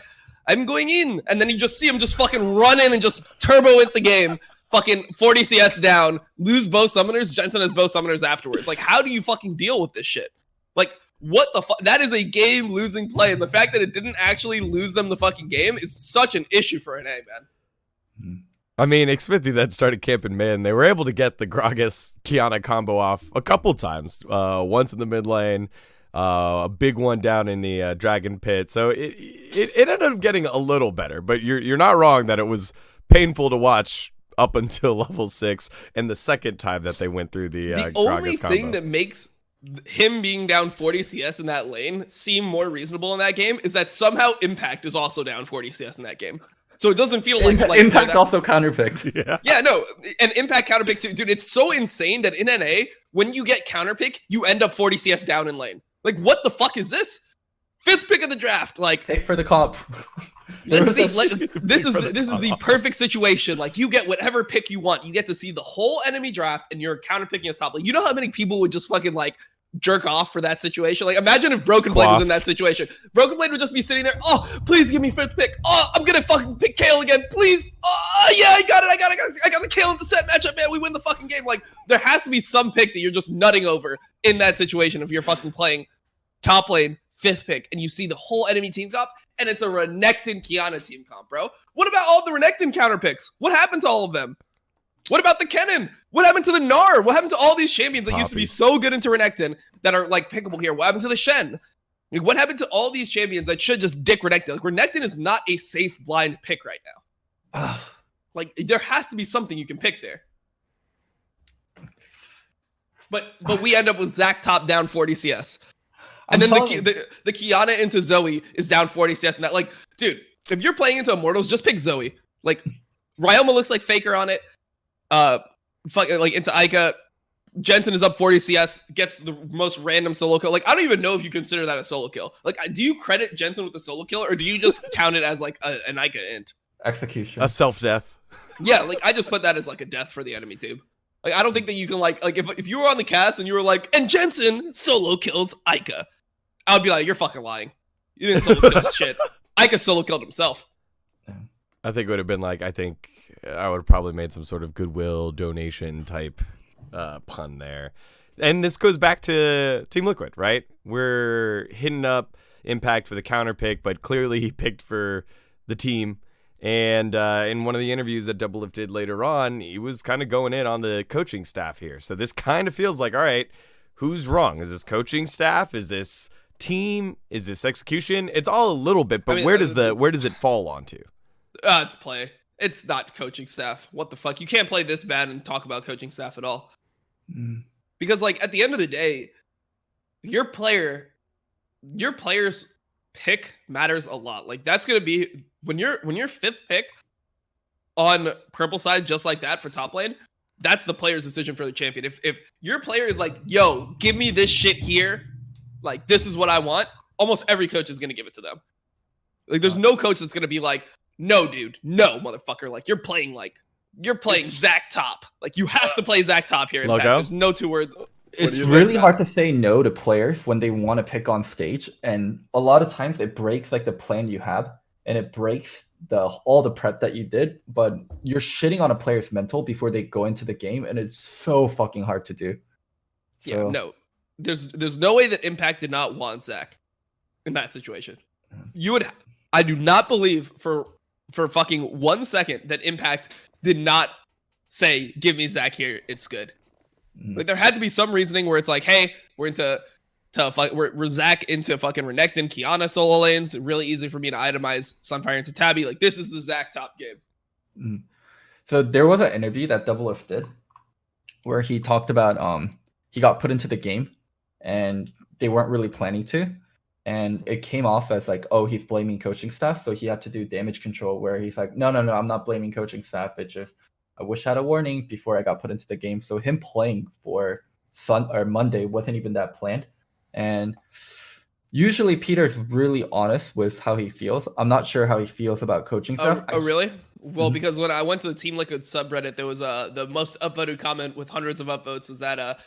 I'm going in. And then you just see him just fucking run in and just turbo into the game. Fucking 40 CS down. Lose both summoners. Jensen has both summoners afterwards. Like, how do you fucking deal with this shit? Like, what the fuck? That is a game-losing play. And the fact that it didn't actually lose them the fucking game is such an issue for NA, man. I mean, Xwithy that started camping mid, they were able to get the Gragas Kiana combo off a couple times. Once in the mid lane, a big one down in the Dragon Pit. So it ended up getting a little better, but you're not wrong that it was painful to watch up until level 6 and the second time that they went through the Gragas combo. The only thing that makes him being down 40 CS in that lane seem more reasonable in that game is that somehow Impact is also down 40 CS in that game. So it doesn't feel like Impact also counterpicked. Yeah, no, and Impact counterpick too. Dude, it's so insane that in NA, when you get counterpick, you end up 40 CS down in lane. Like, what the fuck is this? 5th pick of the draft. Like, pick for the comp. Let's see. This is the perfect situation. Like, you get whatever pick you want. You get to see the whole enemy draft, and you're counterpicking a top lane. You know how many people would just fucking like jerk off for that situation? Like, imagine if Broken Blade was in that situation. Broken Blade would just be sitting there, oh, please give me 5th pick. Oh, I'm gonna fucking pick Kale again, please. Oh, yeah, I got the Kale in the set matchup, man. We win the fucking game. Like, there has to be some pick that you're just nutting over in that situation if you're fucking playing top lane 5th pick and you see the whole enemy team comp and it's a Renekton Kiana team comp, bro. What about all the Renekton counter picks? What happened to all of them? What about the Kennen? What happened to the Gnar? What happened to all these champions that used to be so good into Renekton that are like pickable here? What happened to the Shen? Like, what happened to all these champions that should just dick Renekton? Like, Renekton is not a safe blind pick right now. Like, there has to be something you can pick there. But we end up with Zac top down 40 CS. And then the Kiana into Zoe is down 40 CS. And that, like, dude, if you're playing into Immortals, just pick Zoe. Like, Ryoma looks like Faker on it. Like into Ica. Jensen is up 40 CS, gets the most random solo kill. Like, I don't even know if you consider that a solo kill. Like, do you credit Jensen with the solo kill, or do you just count it as like an Ica int? Execution. A self-death. Yeah, like I just put that as like a death for the enemy team. Like, I don't think that you can like if you were on the cast and you were like, and Jensen solo kills Ica, I would be like, you're fucking lying. You didn't solo kill shit. Ica solo killed himself. I think it would have been like, I think I would have probably made some sort of goodwill donation type pun there. And this goes back to Team Liquid, right? We're hitting up Impact for the counter pick, but clearly he picked for the team. And in one of the interviews that Doublelift did later on, he was kind of going in on the coaching staff here. So this kind of feels like, all right, who's wrong? Is this coaching staff? Is this team? Is this execution? It's all a little bit, but I mean, where does it fall onto? It's play. It's not coaching staff. What the fuck? You can't play this bad and talk about coaching staff at all. Because like at the end of the day, your player's pick matters a lot. Like that's gonna be when you're fifth pick on purple side just like that for top lane, that's the player's decision for the champion. If your player is like, yo, give me this shit here, like this is what I want, almost every coach is gonna give it to them. Like there's no coach that's gonna be like, no dude, no motherfucker, like you're playing Zac top. Like you have to play Zac top here. In fact, there's no two words. It's really hard to say no to players when they want to pick on stage, and a lot of times it breaks like the plan you have, and it breaks all the prep that you did. But you're shitting on a player's mental before they go into the game, and it's so fucking hard to do. So, yeah, no, there's no way that Impact did not want Zac in that situation. I do not believe for fucking 1 second that Impact did not say, give me Zac here, it's good. Like there had to be some reasoning where it's like, hey, we're Zac into fucking Renekton, Kiana solo lanes. Really easy for me to itemize Sunfire into Tabby. Like this is the Zac top game. So there was an interview that Doublelift did where he talked about he got put into the game and they weren't really planning to. And it came off as like, oh, he's blaming coaching staff. So he had to do damage control where he's like, no, I'm not blaming coaching staff. It's just, I wish I had a warning before I got put into the game. So him playing for Monday wasn't even that planned. And usually Peter's really honest with how he feels. I'm not sure how he feels about coaching staff. Oh really? Well, because when I went to the Team Liquid subreddit, there was the most upvoted comment with hundreds of upvotes was that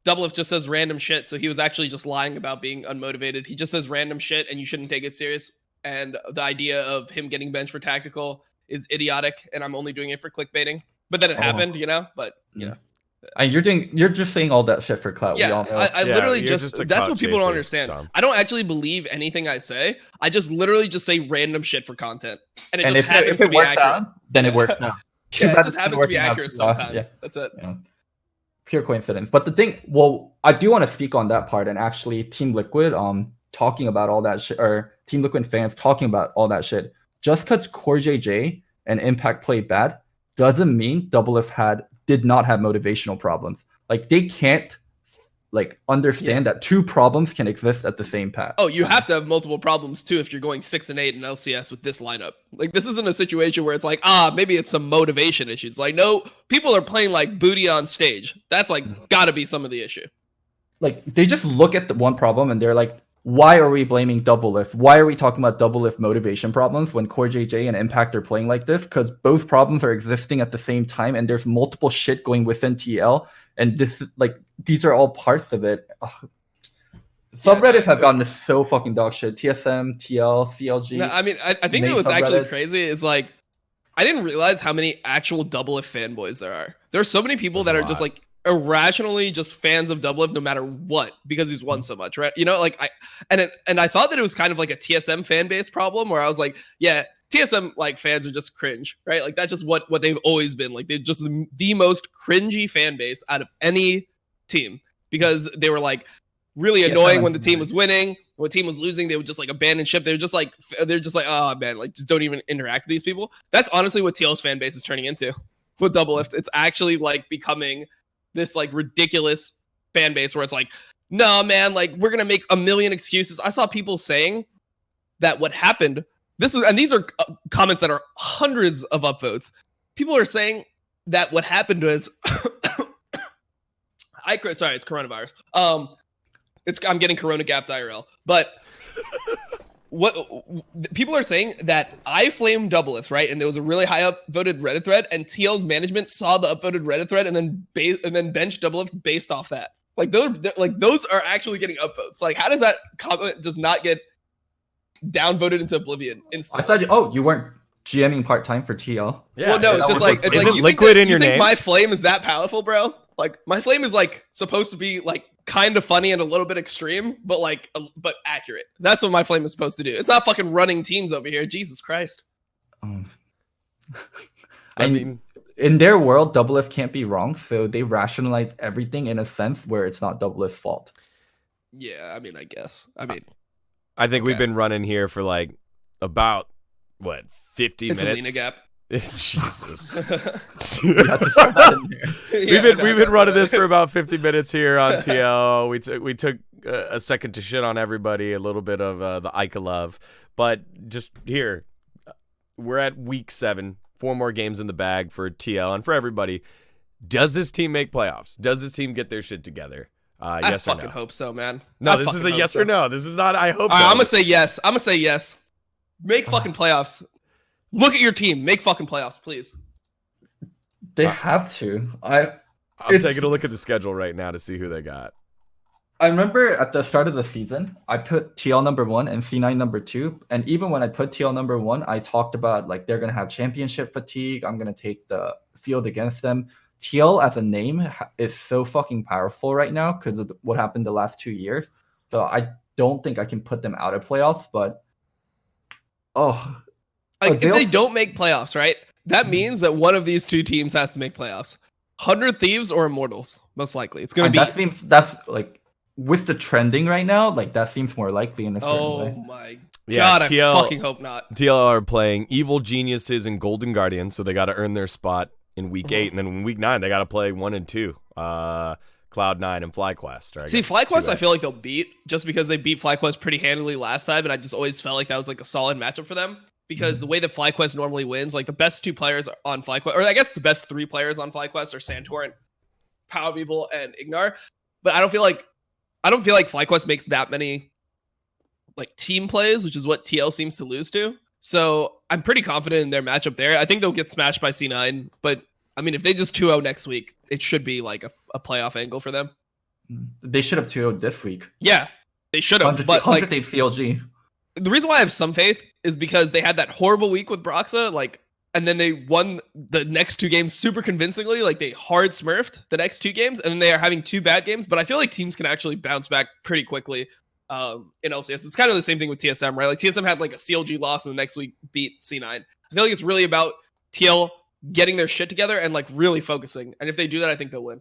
Doublelift just says random shit, so he was actually just lying about being unmotivated. He just says random shit, and you shouldn't take it serious. And the idea of him getting benched for tactical is idiotic, and I'm only doing it for clickbaiting. But then it happened, you know. But you know, and you're just saying all that shit for clout. Yeah, we all know. I literally just that's what people don't understand. Dumb. I don't actually believe anything I say. I just literally just say random shit for content, and if it works out, then it works out. Yeah, it just happens to be accurate sometimes. Yeah. That's it. Yeah. Pure coincidence. But the thing, well, I do want to speak on that part, and actually Team Liquid talking about all that shit, or Team Liquid fans talking about all that shit. Just because Core JJ and Impact played bad doesn't mean Doublelift did not have motivational problems. Like they can't understand that two problems can exist at the same path. Oh, you have to have multiple problems too if you're going 6-8 in LCS with this lineup. Like this isn't a situation where it's like, maybe it's some motivation issues. Like no, people are playing like booty on stage. That's like gotta be some of the issue. Like they just look at the one problem and they're like, why are we blaming Doublelift? Why are we talking about Doublelift motivation problems when Core JJ and Impact are playing like this? Because both problems are existing at the same time, and there's multiple shit going within TL, and these are all parts of it. Subreddits have gotten so fucking dog shit. TSM, TL, CLG. No, I mean, I think that was actually crazy. Is like, I didn't realize how many actual Doublelift fanboys there are. There's so many people that are just like irrationally just fans of Doublelift no matter what because he's won so much, right? You know, like I thought that it was kind of like a TSM fan base problem where I was like, yeah, TSM like fans are just cringe, right? Like that's just what they've always been. Like they're just the most cringy fan base out of any team because they were like really annoying when the team was winning. When the team was losing, they would just like abandon ship. They're just like, oh man, like just don't even interact with these people. That's honestly what TL's fan base is turning into with Doublelift. It's actually like becoming this like ridiculous fan base where it's like, no man, like we're gonna make a million excuses. I saw people saying that what happened. These are comments that are hundreds of upvotes. people are saying that what happened was, sorry, it's coronavirus. I'm getting Corona Gap IRL, but what people are saying that I flamed Doublelift, right? And there was a really high upvoted Reddit thread, and TL's management saw the upvoted Reddit thread and then benched Doublelift based off that. Like those are actually getting upvotes. Like, how does that comment just not get downvoted into oblivion instantly? I thought you weren't GMing part-time for TL. Yeah, well, no, it's just like it's isn't like liquid in your name. My flame is that powerful, bro? Like, my flame is like supposed to be like kind of funny and a little bit extreme, but but accurate. That's what my flame is supposed to do. It's not fucking running teams over here. Jesus Christ. I mean, in their world, Doublelift can't be wrong, so they rationalize everything in a sense where it's not Doublelift's fault. Yeah, I mean, I guess. I think we've been running here for like about 50 it's minutes. A Lena gap. Jesus. We've been running this for about 50 minutes here on TL. We took a second to shit on everybody, a little bit of the Ica love, but just here, we're at week 7, 4 more games in the bag for TL and for everybody. Does this team make playoffs? Does this team get their shit together? Yes or no? I fucking hope so, man. No, this is a yes or no. This is not I hope. I'm gonna say yes. Make fucking playoffs. Look at your team. Make fucking playoffs, please. They have to. I'm taking a look at the schedule right now to see who they got. I remember at the start of the season, I put TL number 1 and C9 number 2. And even when I put TL number 1, I talked about like they're going to have championship fatigue. I'm going to take the field against them. TL as a name is so fucking powerful right now because of what happened the last 2 years. So I don't think I can put them out of playoffs, but if they don't make playoffs, right? That means that one of these two teams has to make playoffs. 100 Thieves or Immortals, most likely. It's going to be. That's like with the trending right now. Like that seems more likely in a certain way. Oh my god! I fucking hope not. TL are playing Evil Geniuses and Golden Guardians, so they got to earn their spot in week 8, and then in week 9 they got to play 1 and 2. Cloud9 and FlyQuest. Right? See, FlyQuest, I feel like they'll beat just because they beat FlyQuest pretty handily last time, and I just always felt like that was like a solid matchup for them. Because the way that FlyQuest normally wins, like the best 2 players on FlyQuest, or I guess the best 3 players on FlyQuest are Santor and Power of Evil and Ignar. But I don't feel like FlyQuest makes that many like team plays, which is what TL seems to lose to. So I'm pretty confident in their matchup there. I think they'll get smashed by C9, but I mean, if they just 2-0 next week, it should be like a playoff angle for them. They should have 2-0 this week. Yeah, they should have. But like CLG. The reason why I have some faith is because they had that horrible week with Broxa, and then they won the next 2 games super convincingly. Like they hard smurfed the next 2 games, and then they are having 2 bad games. But I feel like teams can actually bounce back pretty quickly in LCS. It's kind of the same thing with TSM, right? Like TSM had like a CLG loss, and the next week beat C9. I feel like it's really about TL getting their shit together and like really focusing. And if they do that, I think they'll win.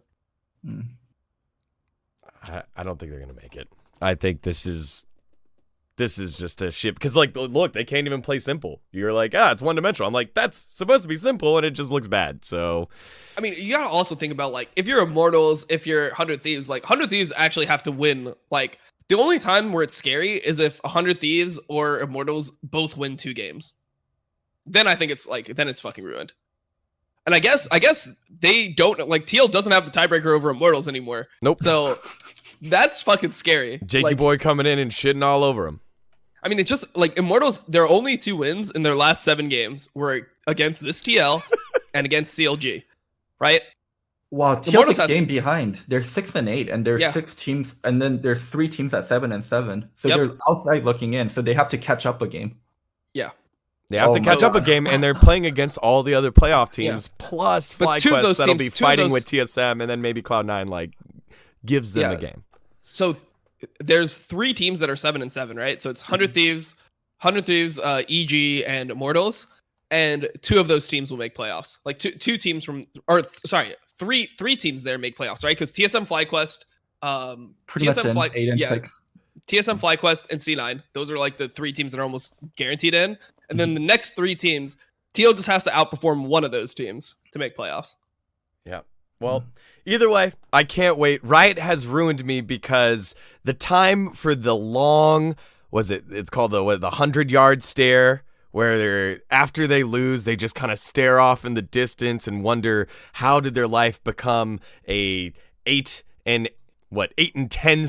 I don't think they're gonna make it. I think this is just a shit because like look, they can't even play simple. You're like, it's one-dimensional. I'm like, that's supposed to be simple and it just looks bad. So I mean, you gotta also think about like if you're Immortals, if you're 100 Thieves, like 100 Thieves actually have to win. Like the only time where it's scary is if 100 Thieves or Immortals both win 2 games. Then I think it's fucking ruined. And I guess they don't like TL doesn't have the tiebreaker over Immortals anymore. Nope. So that's fucking scary. Jakey boy coming in and shitting all over him. I mean, it's just like Immortals, their only 2 wins in their last 7 games were against this TL and against CLG, right? Wow, TL's a game behind. They're 6 and 8, and there's 6 teams, and then there's 3 teams at 7 and 7. So they're outside looking in, so they have to catch up a game. Yeah. They have to catch up a game, and they're playing against all the other playoff teams, plus FlyQuest that'll be fighting with TSM, and then maybe Cloud9 like gives them the game. So there's 3 teams that are 7 and 7, right? So it's 100 Thieves, EG, and Immortals, and 2 of those teams will make playoffs. Like two teams three teams there make playoffs, right? Because TSM, FlyQuest, TSM, FlyQuest, and C9. Those are like the 3 teams that are almost guaranteed in. And then the next 3 teams, TL just has to outperform one of those teams to make playoffs. Yeah. Well, either way, I can't wait. Riot has ruined me because the time for the long, it's called the 100-yard stare where after they lose, they just kind of stare off in the distance and wonder how did their life become a 8-10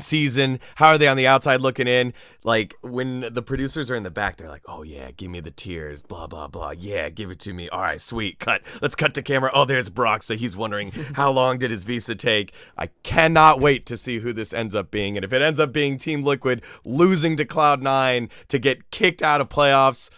season? How are they on the outside looking in? Like when the producers are in the back, they're like, "Oh yeah, give me the tears, blah blah blah. Yeah, give it to me. All right, sweet. Cut. Let's cut to camera. Oh, there's Brock. So he's wondering how long did his visa take. I cannot wait to see who this ends up being. And if it ends up being Team Liquid losing to Cloud9 to get kicked out of playoffs,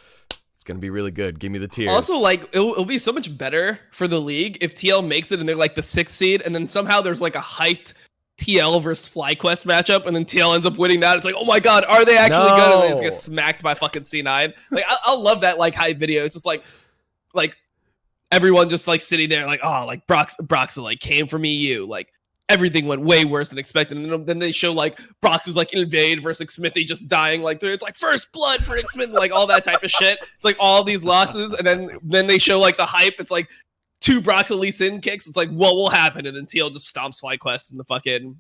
it's gonna be really good. Give me the tears. Also, like it'll be so much better for the league if TL makes it and they're like the 6th seed, and then somehow there's like a hyped TL versus FlyQuest matchup, and then TL ends up winning that. It's like, oh my god, are they actually good? And they just get smacked by fucking C9. Like, I'll love that like hype video. It's just like everyone just like sitting there, like, oh, like Brox like came for me, you like everything went way worse than expected. And then they show like Brox's like invade versus Smithy just dying. Like it's like first blood for Nick Smith, like all that type of shit. It's like all these losses, and then they show like the hype. It's like 2 Brox Elise in kicks. It's like, what will happen? And then TL just stomps FlyQuest in the fucking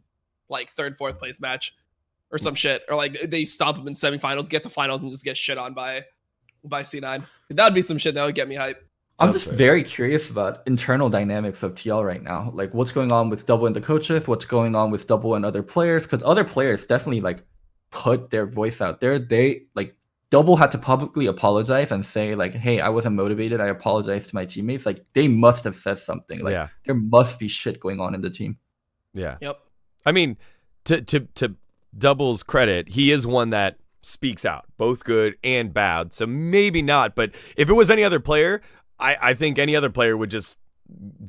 like 3rd, 4th place match or some shit. Or like they stomp him in semifinals, get to finals, and just get shit on by C9. That would be some shit that would get me hype. I'm just very curious about internal dynamics of TL right now. Like what's going on with Double and the coaches, what's going on with Double and other players, because other players definitely like put their voice out there. They like Double had to publicly apologize and say like, hey, I wasn't motivated. I apologize to my teammates. Like they must have said something. Like there must be shit going on in the team. Yeah. Yep. I mean, to Double's credit, he is one that speaks out, both good and bad. So maybe not. But if it was any other player, I think any other player would just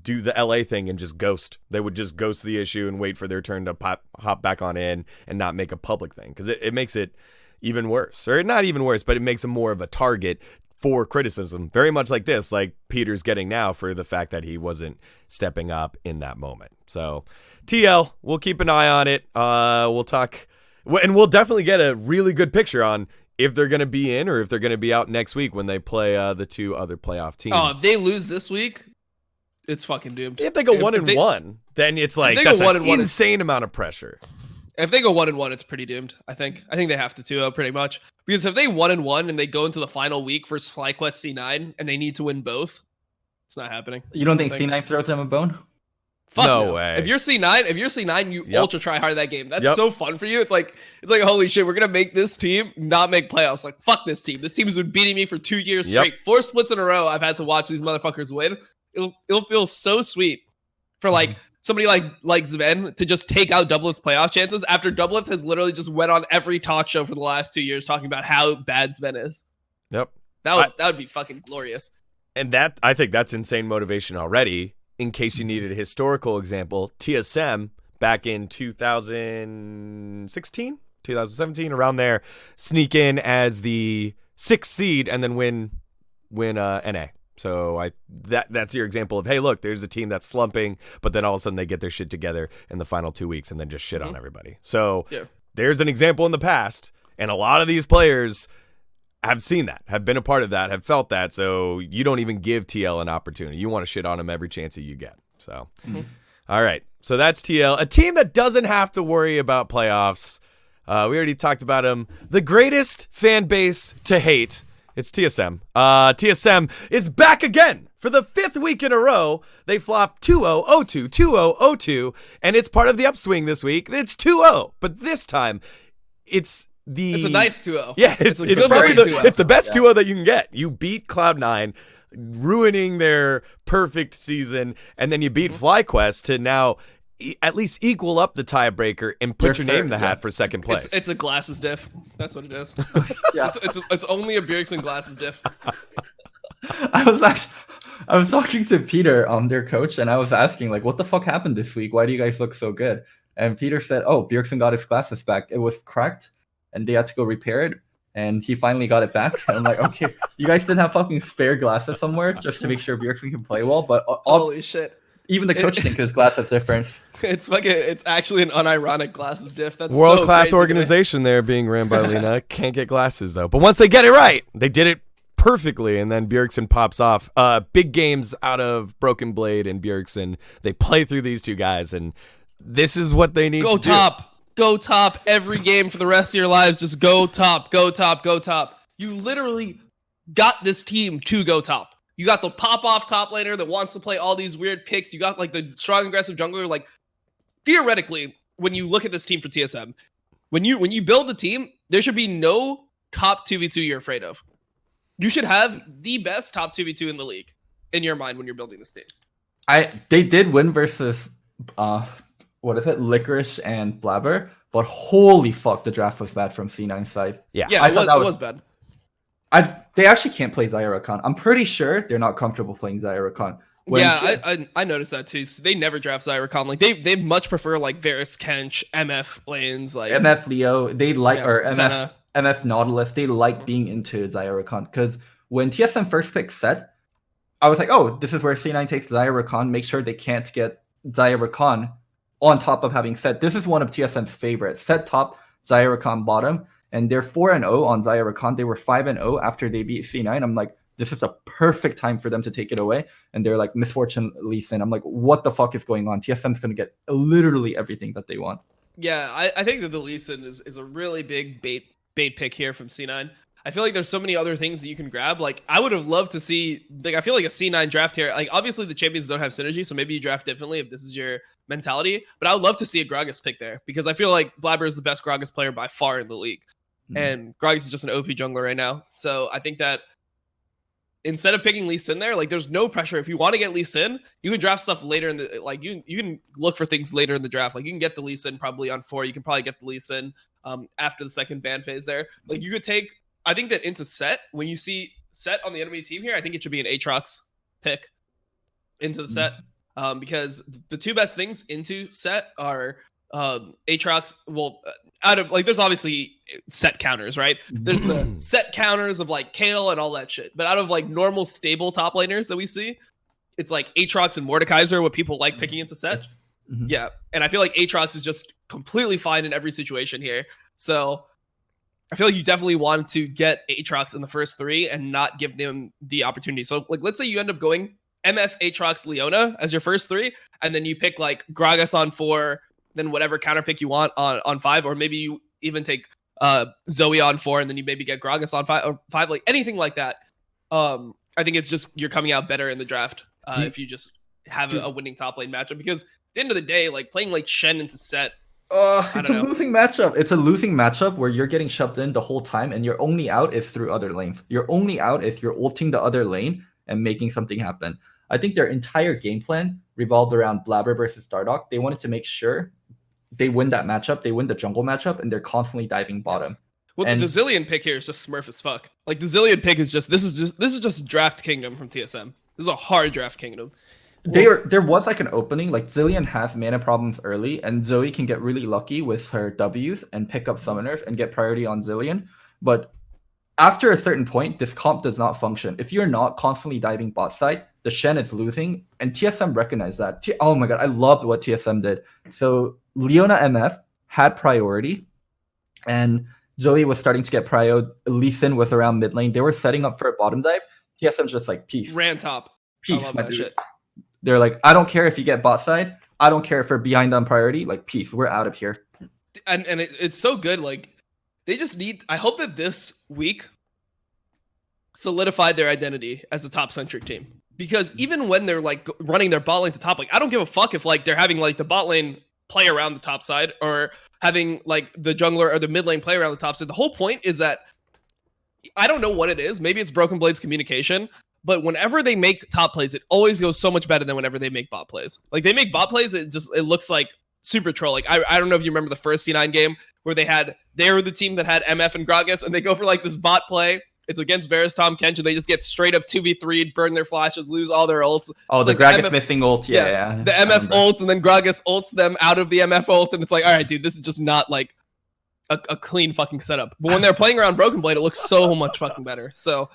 do the LA thing and just ghost. They would just ghost the issue and wait for their turn to hop back on in and not make a public thing, because it makes it even worse, or not even worse, but it makes him more of a target for criticism, very much like this, like Peter's getting now for the fact that he wasn't stepping up in that moment. So TL, we'll keep an eye on it. We'll talk, and we'll definitely get a really good picture on if they're going to be in or if they're going to be out next week when they play the 2 other playoff teams. Oh, if they lose this week, it's fucking doomed. If they go 1-1, then it's like that's an insane amount of pressure. If they go 1-1, it's pretty doomed. I think they have to 2-0 pretty much, because if they 1-1 and they go into the final week versus FlyQuest C9 and they need to win both, it's not happening. You don't think C9 throws them a bone? Fuck no way. If you're C9, you ultra try hard that game. That's so fun for you. It's like holy shit, we're gonna make this team not make playoffs. Like fuck this team. This team has been beating me for 2 years straight. 4 splits in a row. I've had to watch these motherfuckers win. It'll feel so sweet for like somebody like Sven to just take out Doublelift's playoff chances after Doublelift has literally just went on every talk show for the last 2 years talking about how bad Sven is. Yep. That would be fucking glorious. And I think that's insane motivation already. In case you needed a historical example, TSM back in 2016, 2017, around there, sneak in as the 6th seed and then win NA. So that's your example of, hey, look, there's a team that's slumping, but then all of a sudden they get their shit together in the final 2 weeks and then just shit on everybody. So there's an example in the past, and a lot of these players have seen that, have been a part of that, have felt that. So you don't even give TL an opportunity. You want to shit on him every chance that you get. So, all right. So that's TL, a team that doesn't have to worry about playoffs. We already talked about him. The greatest fan base to hate. It's TSM. TSM is back again for the 5th week in a row. They flop 2-0, 0-2, 2-0, 0-2, and it's part of the upswing this week. It's 2-0, but this time it's a nice 2-0. Yeah, it's probably the best 2-0 that you can get. You beat Cloud9, ruining their perfect season, and then you beat FlyQuest to now at least equal up the tiebreaker and put your name in the hat for 2nd place. It's a glasses diff. That's what it is. It's only a Bjergsen glasses diff. I was talking to Peter, their coach, and I was asking like, what the fuck happened this week? Why do you guys look so good? And Peter said, oh, Bjergsen got his glasses back. It was cracked, and they had to go repair it, and he finally got it back. And I'm like, okay, you guys didn't have fucking spare glasses somewhere just to make sure Bjergsen can play well, but holy shit. Even the coach thinks his glasses different. It's actually an unironic glasses diff. That's world-class organization there being ran by Lena. Can't get glasses though. But once they get it right, they did it perfectly, and then Bjergsen pops off. Big games out of Broken Blade and Bjergsen. They play through these two guys, and this is what they need to do. Go top every game for the rest of your lives. Just go top, go top, go top. You literally got this team to go top. You got the pop-off top laner that wants to play all these weird picks. You got like the strong aggressive jungler. Like theoretically, when you look at this team for TSM, when you build the team, there should be no top 2v2 you're afraid of. You should have the best top 2v2 in the league in your mind when you're building this team. They did win versus what is it, Licorice and Blabber, but holy fuck, the draft was bad from C9's side. Yeah, Yeah, it was bad. They actually can't play Zyrakan. I'm pretty sure they're not comfortable playing Zyrakan. I noticed that too. So they never draft Zyrakan. Like they much prefer like Varus, Kench, MF lanes, like MF Leo. They like or Senna. MF Nautilus. They like being into Zyrakan because when TSM first picked Set, I was like, oh, this is where C9 takes Zyrakan. Make sure they can't get Zyrakan on top of having Set. This is one of TSM's favorites. Set top, Zyrakan bottom. And they're 4-0 on Zyrakan. They were 5-0 after they beat C9. I'm like, this is a perfect time for them to take it away. And they're like, misfortune Lee Sin. I'm like, what the fuck is going on? TSM's going to get literally everything that they want. Yeah, I think that the Lee Sin is a really big bait pick here from C9. I feel like there's so many other things that you can grab. Like, I would have loved to see, like, I feel like a C9 draft here. Like, obviously the champions don't have synergy, so maybe you draft differently if this is your mentality. But I would love to see a Gragas pick there because I feel like Blabber is the best Gragas player by far in the league. And Gragas is just an OP jungler right now. So I think that instead of picking Lee Sin there, like there's no pressure. If you want to get Lee Sin, you can draft stuff later in the like you can look for things later in the draft. Like you can get the Lee Sin probably on 4. You can probably get the Lee Sin after the second ban phase there. Like you could take, I think that into Set, when you see Set on the enemy team here, I think it should be an Aatrox pick into the Set. Because the two best things into Set are Aatrox, well, out of like there's obviously Set counters, right? There's the Set counters of like Kale and all that shit. But out of like normal stable top laners that we see, it's like Aatrox and Mordekaiser, what people like picking into Set. Yeah. And I feel like Aatrox is just completely fine in every situation here. So I feel like you definitely want to get Aatrox in the first 3 and not give them the opportunity. So like let's say you end up going MF, Aatrox, Leona as your first 3, and then you pick like Gragas on 4, then whatever counter pick you want on 5, or maybe you even take Zoe on 4 and then you maybe get Gragas on 5, like anything like that. I think it's just you're coming out better in the draft if you just have a winning top lane matchup, because at the end of the day, like playing like Shen into Set, it's a losing matchup. It's a losing matchup where you're getting shoved in the whole time and your only out is through other lanes. Your only out is you're ulting the other lane and making something happen. I think their entire game plan revolved around Blabber versus Dardoch. They wanted to make sure they win that matchup, they win the jungle matchup, and they're constantly diving bottom. Well, the Zillion pick here is just smurf as fuck. Like the Zillion pick is just this is just draft kingdom from TSM. This is a hard draft kingdom. There was like an opening, like Zillion has mana problems early, and Zoe can get really lucky with her W's and pick up summoners and get priority on Zillion. But after a certain point, this comp does not function. If you're not constantly diving bot side, the Shen is losing, and TSM recognized that. Oh my god, I loved what TSM did. So Leona MF had priority, and Zoe was starting to get prio. Lee Sin was around mid lane. They were setting up for a bottom dive. TSM's just like, peace. Ran top. Peace, I love my that dude. shit. They're like, I don't care if you get bot side. I don't care if we're behind on priority. Like, peace. We're out of here. And it's so good. Like, they just need. I hope that this week solidified their identity as a top centric team. Because even when they're like running their bot lane to top, like I don't give a fuck if like they're having like the bot lane play around the top side or having like the jungler or the mid lane play around the top side. The whole point is that I don't know what it is. Maybe it's Broken Blade's communication. But whenever they make top plays, it always goes so much better than whenever they make bot plays. Like they make bot plays, it looks like super troll. Like I don't know if you remember the first C9 game where they were the team that had MF and Gragas, and they go for like this bot play. It's against Varus, Tom, Kench, and they just get straight up 2v3'd, burn their flashes, lose all their ults. Oh, it's the like Gragas missing ult. Yeah. The MF ults, and then Gragas ults them out of the MF ult, and it's like, all right, dude, this is just not like a clean fucking setup. But when they're playing around Broken Blade, it looks so much fucking better. So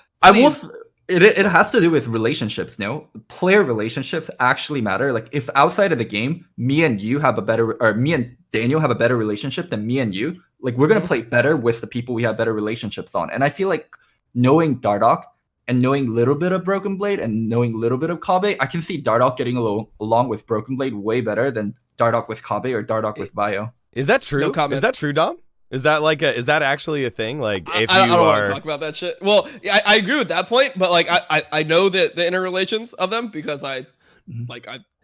it has to do with relationships, no? Player relationships actually matter. Like if outside of the game, me and Daniel have a better relationship than me and you, like we're gonna play better with the people we have better relationships on. And I feel like knowing Dardoch and knowing a little bit of Broken Blade and knowing a little bit of Kabe, I can see Dardoch getting along with Broken Blade way better than Dardoch with Kabe or Dardoch with Bio. Is that true? No comment. Is that true, Dom? Is that actually a thing? Like, if I you don't want are to talk about that shit. Well, yeah, I agree with that point, but like I know the interrelations of them because I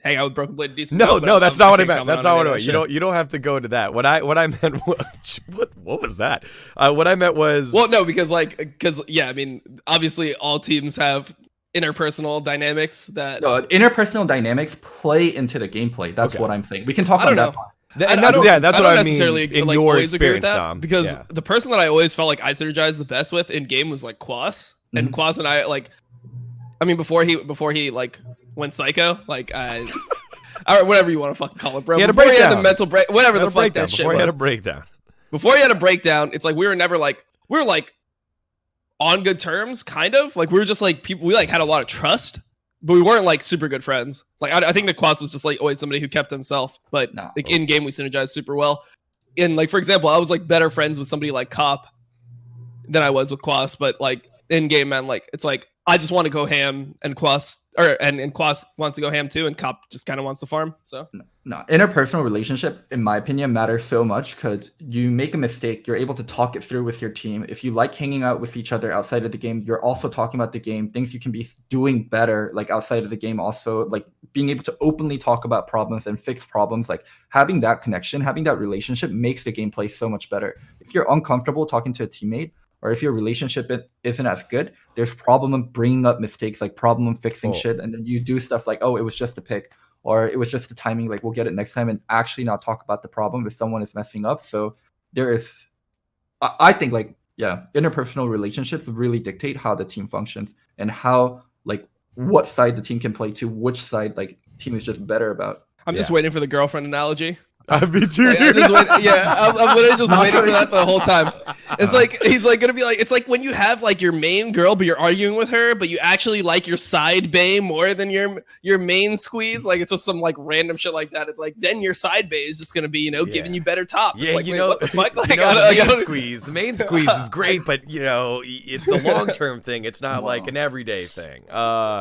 hang out with Broken Blade a decent amount, no, but that's I not what I can't meant. comment That's on not any what I of meant. that You don't have to go into that. What I meant was, what was that? What I meant was, Well, no, because I mean, obviously all teams have interpersonal dynamics that No, interpersonal dynamics play into the gameplay. That's Okay. what I'm saying. We can talk I don't on that know. part. and I that's don't- that's I what don't I mean necessarily, in like, your always agree with experience, that, Dom. because Yeah. the person that I always felt like I synergized the best with in game was like Quas, and Quas and I I mean before he like went psycho, or whatever you want to fucking call it, bro. He had a Before he had the breakdown. mental break, whatever Had the a fuck breakdown that shit before he was. had a breakdown. Before he had a breakdown, it's like we were never like we were like on good terms, kind of like we were just like people. We like had a lot of trust, but we weren't like super good friends. Like I think that Quas was just like always somebody who kept himself, but No. like in game we synergized super well. And like for example, I was like better friends with somebody like Cop than I was with Quas, but like in game, man, like it's like I just want to go ham, and Quas and Quas wants to go ham too, and Cop just kind of wants to farm. So No, interpersonal relationship, in my opinion, matters so much because you make a mistake, you're able to talk it through with your team. If you like hanging out with each other outside of the game, you're also talking about the game, things you can be doing better, like outside of the game. Also, like being able to openly talk about problems and fix problems, like having that connection, having that relationship makes the gameplay so much better. If you're uncomfortable talking to a teammate, or if your relationship isn't as good, there's problem in bringing up mistakes, like problem in fixing shit, and then you do stuff like, oh, it was just a pick, or it was just the timing, like we'll get it next time, and actually not talk about the problem if someone is messing up. So there is, I think, like, yeah, interpersonal relationships really dictate how the team functions and how, like, what side the team can play to, which side, like, team is just better about. I'm just waiting for the girlfriend analogy. Me too. I'm literally just waiting for that the whole time. It's like he's like gonna be like, it's like when you have like your main girl, but you're arguing with her, but you actually like your side bae more than your main squeeze. Like it's just some like random shit like that. It's like then your side bae is just gonna be giving you better top. Yeah, it's like, you wait, know, what the fuck? Like, the main squeeze is great, but it's the long term thing. It's not like an everyday thing.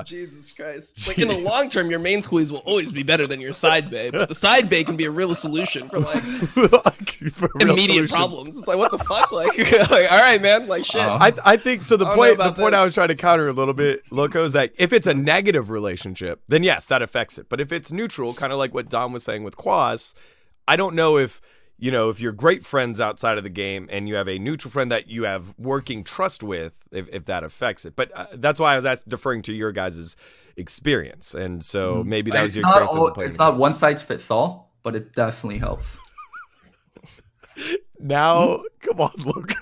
Jesus Christ! Like in the long term, your main squeeze will always be better than your side bae, but the side bae can be a real solution for like for real immediate solution. problems. It's like what the fuck? Like all right, man. Like shit. I think so. The I don't point know about I this. was trying to counter a little bit, Loco, is that if it's a negative relationship, then yes, that affects it. But if it's neutral, kind of like what Dom was saying with Quas, I don't know if you're great friends outside of the game and you have a neutral friend that you have working trust with, if that affects it. But that's why I was deferring to your guys' experience, and so maybe that was your experience as a player. It's not one size fits all, but it definitely helps. Now, come on, Loco.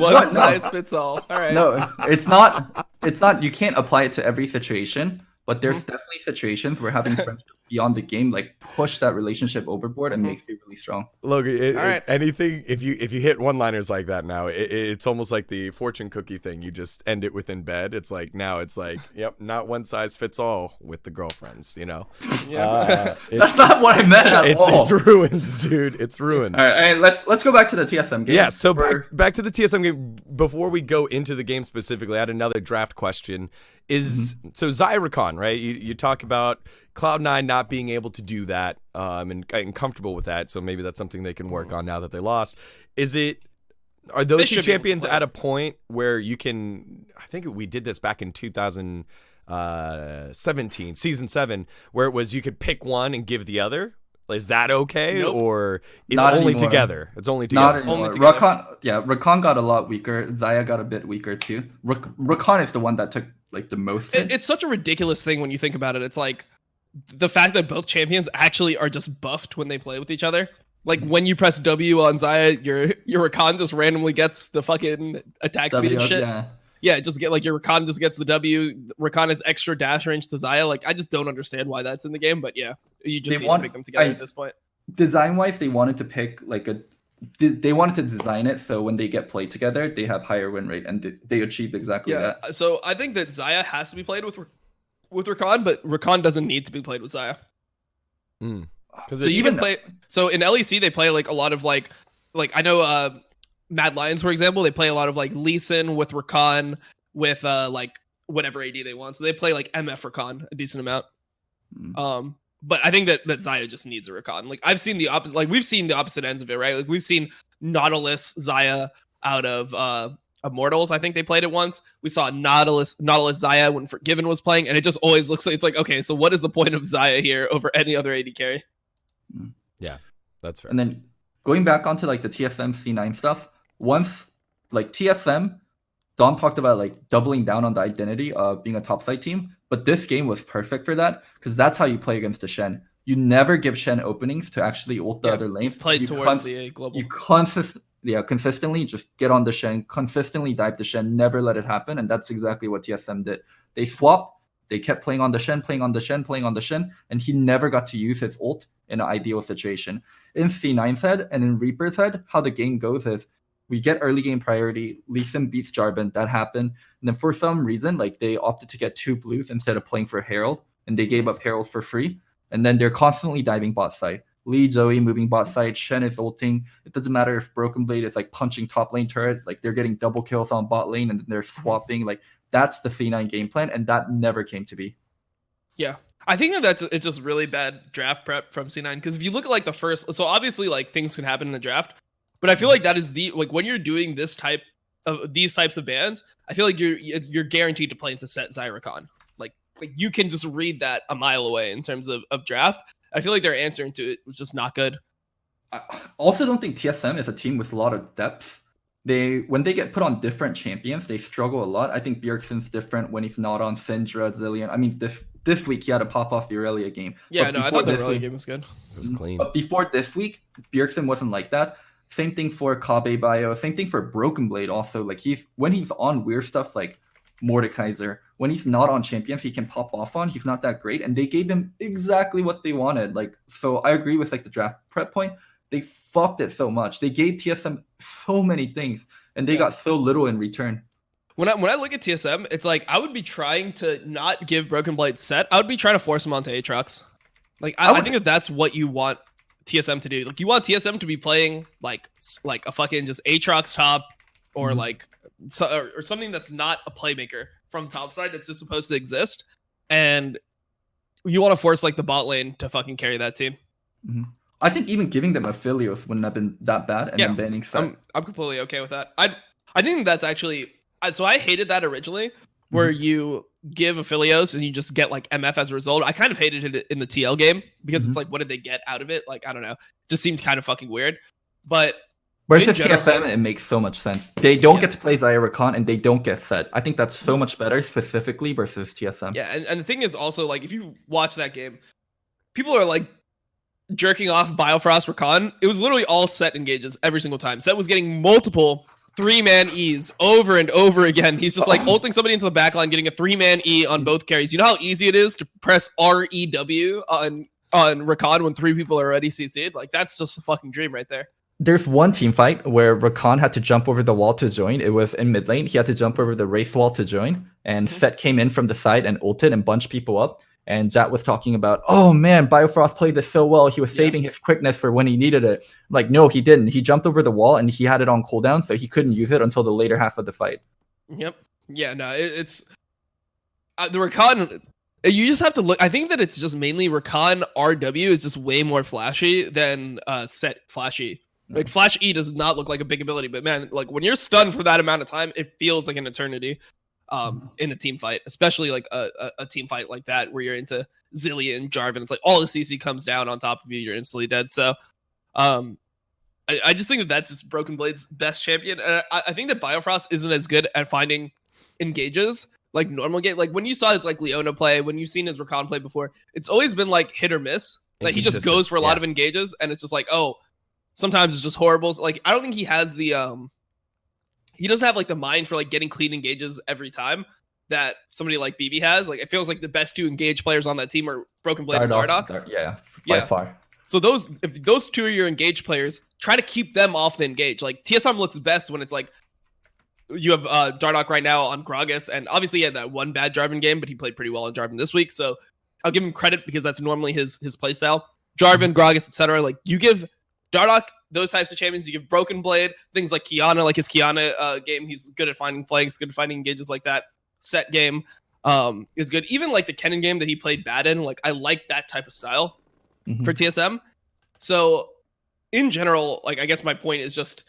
One size fits all. All right. No, it's not. It's not. You can't apply it to every situation, but there's definitely situations where having friendships beyond the game like push that relationship overboard and makes you really strong. Logan, All right. anything if you hit one-liners like that now, it's almost like the fortune cookie thing. You just end it within bed. It's like now it's like, yep, not one size fits all with the girlfriends. Yeah. That's not what I meant at all. It's ruined, dude. It's ruined. All right, let's go back to the TSM game. Yeah, so back to the TSM game. Before we go into the game specifically, I had another draft question. So Zyrakon, right? You talk about Cloud9 not being able to do that and comfortable with that, so maybe that's something they can work on now that they lost. Are those two champions at a point where you can, I think we did this back in 2017, season 7, where it was you could pick one and give the other? Is that okay? Nope. Or it's Not only anymore. together? It's only Not together. anymore. Only together. Rakan got a lot weaker. Zaya got a bit weaker too. Rakan is the one that took like the most hit. It's such a ridiculous thing when you think about it. It's like the fact that both champions actually are just buffed when they play with each other. Like when you press W on Zaya, your Rakan just randomly gets the fucking attack speed and shit. Yeah, just get like your Rakan just gets the W. Rakan has extra dash range to Zaya. Like I just don't understand why that's in the game, but yeah, you just need to pick them together at this point. Design wise, they wanted to pick like they wanted to design it so when they get played together, they have higher win rate, and they achieved exactly that. So I think that Zaya has to be played with Rakan, but Rakan doesn't need to be played with Zaya. So you can play. So in LEC they play like a lot of like I know Mad Lions, for example, they play a lot of like Lee Sin with Rakan with like whatever AD they want. So they play like MF Rakan a decent amount. But I think that Zaya just needs a Rakan. Like I've seen the opposite. Like we've seen the opposite ends of it, right? Like we've seen Nautilus Xayah out of Immortals. I think they played it once. We saw Nautilus Xayah when Forgiven was playing, and it just always looks like it's like, okay, so what is the point of Xayah here over any other AD carry? Yeah, that's fair. And then going back onto like the TSM C9 stuff, once like TSM, Dom talked about like doubling down on the identity of being a topside team, but this game was perfect for that because that's how you play against the Shen. You never give Shen openings to actually ult the other lanes. Played towards the global. You consistently just get on the Shen, consistently dive the Shen, never let it happen, and that's exactly what TSM did. They swapped, they kept playing on the Shen, and he never got to use his ult in an ideal situation. In C9's head and in Reaper's head, how the game goes is we get early game priority, Lee Sin beats Jarvan, that happened, and then for some reason, like they opted to get 2 blues instead of playing for Herald, and they gave up Herald for free, and then they're constantly diving bot side. Lee, Zoe moving bot side, Shen is ulting. It doesn't matter if Broken Blade is like punching top lane turret, like they're getting double kills on bot lane and they're swapping. Like that's the C9 game plan, and that never came to be. Yeah. I think it's just really bad draft prep from C9 because if you look at like the first, so obviously like things can happen in the draft, but I feel like that is the like when you're doing these types of bans, I feel like you're guaranteed to play into set Zyrakan. Like you can just read that a mile away in terms of draft. I feel like their answer to it was just not good. I also don't think TSM is a team with a lot of depth. When they get put on different champions, they struggle a lot. I think Bjergsen's different when he's not on Syndra, Zillion. I mean, this week he had to pop off the Aurelia game. Yeah, no, I thought the Aurelia game was good. It was clean. But before this week, Bjergsen wasn't like that. Same thing for Kabe Bio. Same thing for Broken Blade also. Like when he's on weird stuff like Mordekaiser, when he's not on champions he can pop off on, he's not that great, and they gave him exactly what they wanted. Like, so I agree with like the draft prep point. They fucked it so much. They gave TSM so many things and they got so little in return. When I look at TSM, it's like I would be trying to not give Broken Blade set. I would be trying to force him onto Aatrox. Like I think that's what you want TSM to do. Like you want TSM to be playing like a fucking just Aatrox top or like or something that's not a playmaker from top side that's just supposed to exist, and you want to force like the bot lane to fucking carry that team. I think even giving them Aphelios wouldn't have been that bad, and then banning set. I'm completely okay with that. I think that's actually so I hated that originally where you give Aphelios and you just get like MF as a result. I kind of hated it in the TL game because it's like, what did they get out of it? Like, I don't know, just seemed kind of fucking weird. But versus TSM, it makes so much sense. They don't get to play Zyrakan and they don't get fed. I think that's so much better specifically versus TSM. Yeah, and the thing is also, like, if you watch that game, people are, like, jerking off Biofrost Rakan. It was literally all set engages every single time. Set was getting multiple 3-man E's over and over again. He's just, like, ulting somebody into the backline, getting a 3-man E on both carries. You know how easy it is to press REW on Rakan when 3 people are already CC'd? Like, that's just a fucking dream right there. There's one team fight where Rakan had to jump over the wall to join. It was in mid lane. He had to jump over the race wall to join. And Set came in from the side and ulted and bunched people up. And Jat was talking about, oh man, Biofrost played this so well. He was saving his quickness for when he needed it. Like, no, he didn't. He jumped over the wall and he had it on cooldown, so he couldn't use it until the later half of the fight. Yep. Yeah, no, it's the Rakan. You just have to look. I think that it's just mainly Rakan RW is just way more flashy than Set flashy. Like Flash E does not look like a big ability, but man, like when you're stunned for that amount of time, it feels like an eternity in a team fight, especially like a team fight like that where you're into Zillion, Jarvan. It's like all the CC comes down on top of you, you're instantly dead. So I just think that that's just Broken Blade's best champion. And I think that Biofrost isn't as good at finding engages like normal game. Like when you saw his like Leona play, when you've seen his Rakan play before, it's always been like hit or miss. Like he just goes for a lot of engages and it's just like, oh, sometimes it's just horrible. Like I don't think he has the he doesn't have like the mind for like getting clean engages every time that somebody like BB has. Like it feels like the best 2 engage players on that team are Broken Blade and Dardoch. By far. So if those 2 are your engage players, try to keep them off the engage. Like TSM looks best when it's like you have Dardoch right now on Gragas, and obviously he had that one bad Jarvan game, but he played pretty well on Jarvan this week. So I'll give him credit because that's normally his playstyle. Jarvan, Gragas, etc. Like you give Dardoch those types of champions, you give Broken Blade, things like Kiana, like his Kiana game, he's good at finding flanks, good at finding engages like that. Set game is good. Even like the Kennen game that he played bad in, like I like that type of style for TSM. So in general, like I guess my point is just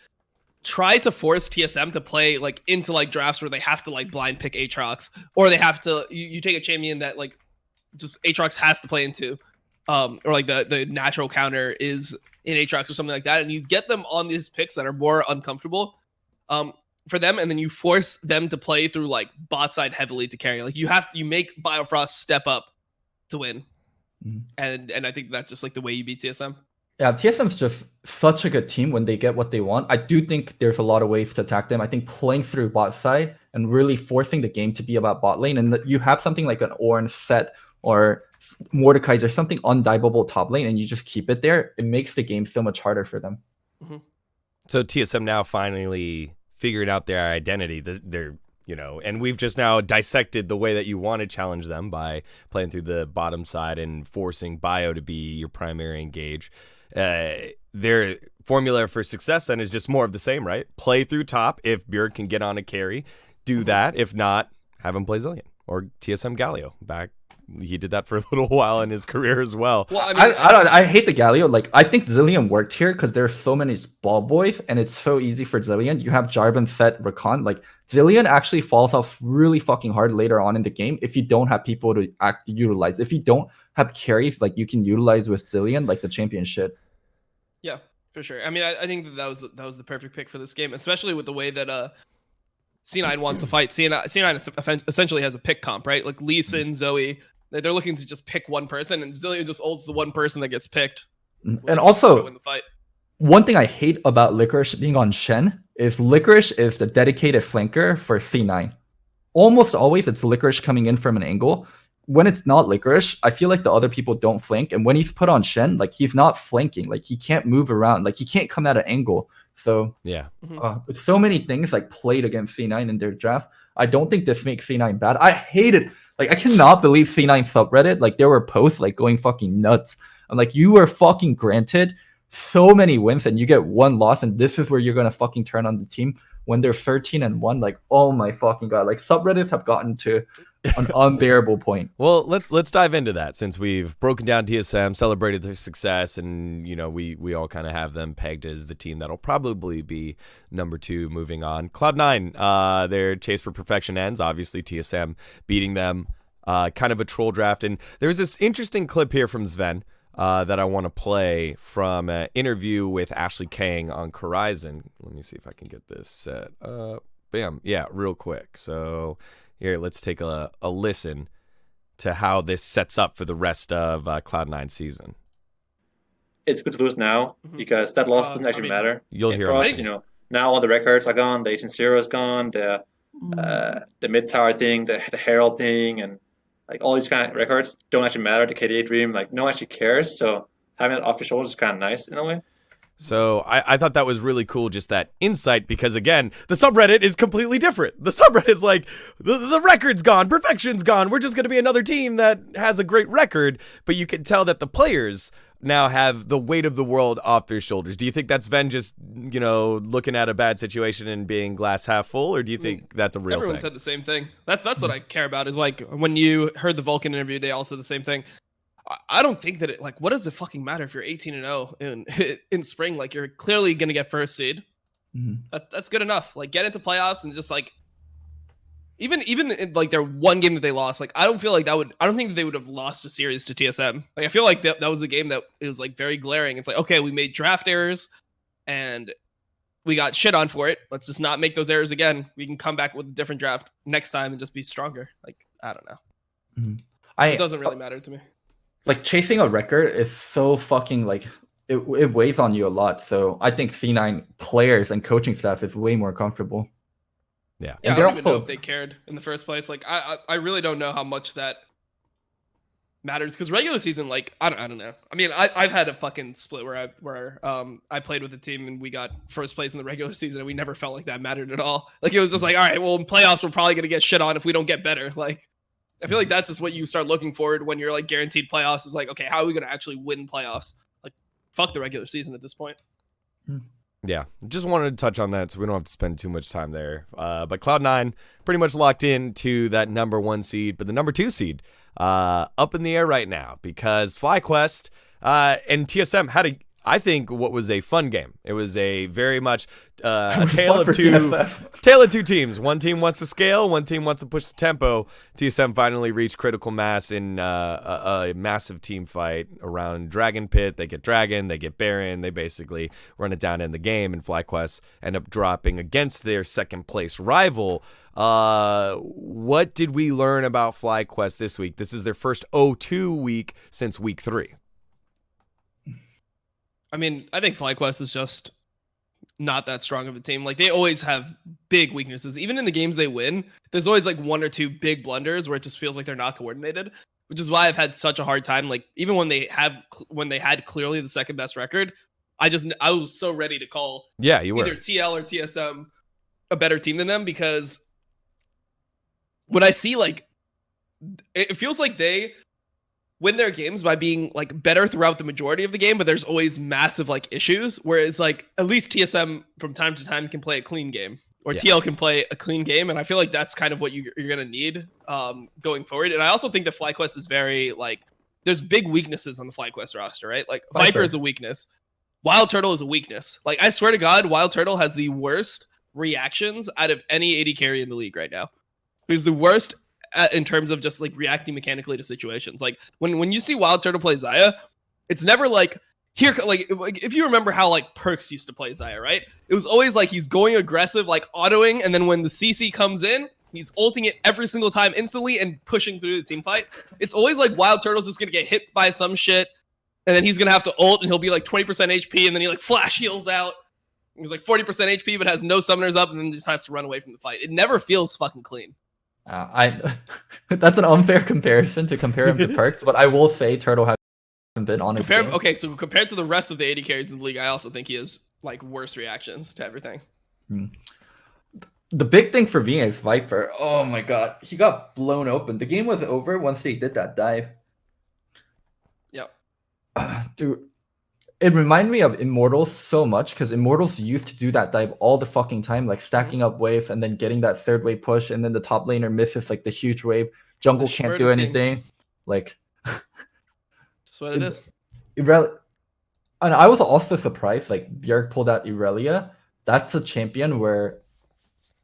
try to force TSM to play like into like drafts where they have to like blind pick Aatrox, or they have to you take a champion that like just Aatrox has to play into, or like the natural counter is in Aatrox or something like that, and you get them on these picks that are more uncomfortable for them, and then you force them to play through like bot side heavily to carry. Like you make Biofrost step up to win, and I think that's just like the way you beat TSM. Yeah, TSM's just such a good team when they get what they want. I do think there's a lot of ways to attack them. I think playing through bot side and really forcing the game to be about bot lane, and you have something like an Ornn Set or Mordekaiser or something undiveable top lane, and you just keep it there, it makes the game so much harder for them. So TSM now finally figuring out their identity. They're, you know, and we've just now dissected the way that you want to challenge them by playing through the bottom side and forcing Bio to be your primary engage. Their formula for success then is just more of the same, right? Play through top if Bjerg can get on a carry, do that. If not, have him play Zillion or TSM Galio. He did that for a little while in his career as well. Well, I mean, I hate the Galio. Like, I think Zillion worked here because there's so many ball boys, and it's so easy for Zillion. You have Jarvan, Set, Rakan. Like, Zillion actually falls off really fucking hard later on in the game if you don't have people to utilize. If you don't have carries like you can utilize with Zillion, like the champion should. Yeah, for sure. I mean, I think that was the perfect pick for this game, especially with the way that C9 wants to fight. C9 essentially has a pick comp, right? Like Lee Sin, Zoe. They're looking to just pick one person, and Zillion just ults the one person that gets picked. And also, win the fight. One thing I hate about Licorice being on Shen is Licorice is the dedicated flanker for C9. Almost always it's Licorice coming in from an angle. When it's not Licorice, I feel like the other people don't flank. And when he's put on Shen, like he's not flanking. Like he can't move around. Like he can't come at an angle. So yeah, so many things like played against C9 in their draft. I don't think this makes C9 bad. I hate it. Like I cannot believe C9 subreddit. Like there were posts like going fucking nuts. I'm like, you were fucking granted so many wins and you get one loss, and this is where you're gonna fucking turn on the team when they're 13-1. Like, oh my fucking god! Like subreddits have gotten to an unbearable point. Well, let's dive into that since we've broken down TSM, celebrated their success, and you know we all kind of have them pegged as the team that'll probably be number 2 moving on. Cloud9, their chase for perfection ends. Obviously, TSM beating them, kind of a troll draft, and there's this interesting clip here from Sven. That I want to play from an interview with Ashley Kang on Horizon. Let me see if I can get this set up. Bam. Yeah, real quick. So here, let's take a listen to how this sets up for the rest of Cloud9 season. It's good to lose now because that loss doesn't actually matter. You'll hear for us. us, you know, now all the records are gone. The Asian Zero is gone. The mid tower thing, the Herald thing, and like all these kind of records don't actually matter. The KDA Dream, like no one actually cares. So having it off your shoulders is kind of nice in a way. So I thought that was really cool, just that insight, because again, the subreddit is completely different. The subreddit is like, the record's gone, perfection's gone, we're just going to be another team that has a great record, but you can tell that the players now have the weight of the world off their shoulders. Do you think that's Sven just, you know, looking at a bad situation and being glass half full, or do you think that's a real Everyone thing? said the same thing. That's what I care about, is like when you heard the Vulcan interview, they all said the same thing. I don't think that what does it fucking matter if you're 18-0 in spring? Like you're clearly going to get first seed. That's good enough. Like get into playoffs and just like, even in, like their one game that they lost, like I don't think that they would have lost a series to TSM. Like I feel like that was a game that it was like very glaring. It's like, okay, we made draft errors and we got shit on for it. Let's just not make those errors again. We can come back with a different draft next time and just be stronger. Like, I don't know. It doesn't really matter to me. Like chasing a record is so fucking like it weighs on you a lot. So I think C9 players and coaching staff is way more comfortable. Yeah. I don't even know if they cared in the first place. Like I really don't know how much that matters, because regular season, like I don't know. I mean, I've had a fucking split where I played with a team and we got first place in the regular season and we never felt like that mattered at all. Like it was just like, all right, well in playoffs we're probably gonna get shit on if we don't get better. Like I feel like that's just what you start looking forward when you're like guaranteed playoffs, is like, okay, how are we gonna actually win playoffs? Like fuck the regular season at this point. Yeah, just wanted to touch on that so we don't have to spend too much time there. But Cloud9 pretty much locked into that number 1 seed, but the number 2 seed up in the air right now because FlyQuest and TSM had I think what was a fun game. It was a very much a was tale fun of for two TSM. tale of two teams. One team wants to scale, one team wants to push the tempo. TSM finally reached critical mass in a massive team fight around Dragon Pit. They get Dragon, they get Baron, they basically run it down in the game, and FlyQuest end up dropping against their second place rival. What did we learn about FlyQuest this week? This is their first 0-2 week since week 3. I mean, I think FlyQuest is just not that strong of a team. Like, they always have big weaknesses. Even in the games they win, there's always like 1 or 2 big blunders where it just feels like they're not coordinated, which is why I've had such a hard time. Like, even when they had clearly the second best record, I was so ready to call You were. either TL or TSM a better team than them, because when I see, like, it feels like they win their games by being like better throughout the majority of the game, but there's always massive like issues. Whereas like at least TSM from time to time can play a clean game, or Yes. TL can play a clean game, and I feel like that's kind of what you're gonna need going forward. And I also think that FlyQuest is very like, there's big weaknesses on the FlyQuest roster, right? Like Viper is a weakness, Wild Turtle is a weakness. Like, I swear to God, Wild Turtle has the worst reactions out of any AD carry in the league right now. He's the worst in terms of just like reacting mechanically to situations. Like when you see Wild Turtle play Xayah, it's never like here, like if you remember how like Perks used to play Xayah, right? It was always like he's going aggressive, like autoing, and then when the CC comes in, he's ulting it every single time instantly and pushing through the team fight. It's always like Wild Turtle's just gonna get hit by some shit, and then he's gonna have to ult, and he'll be like 20% HP, and then he like flash heals out. He's like 40% HP, but has no summoners up, and then just has to run away from the fight. It never feels fucking clean. That's an unfair comparison to compare him to Perks, but I will say Turtle hasn't been on his game. Okay, so compared to the rest of the AD carries in the league, I also think he has like worse reactions to everything. The big thing for me is Viper. Oh my god, he got blown open. The game was over once they did that dive. Yep. Dude, it reminded me of Immortals so much, because Immortals used to do that dive all the fucking time, like stacking up waves and then getting that third wave push, and then the top laner misses like the huge wave. Jungle can't do anything. Like, that's what it is. And I was also surprised, like Bjerg pulled out Irelia. That's a champion where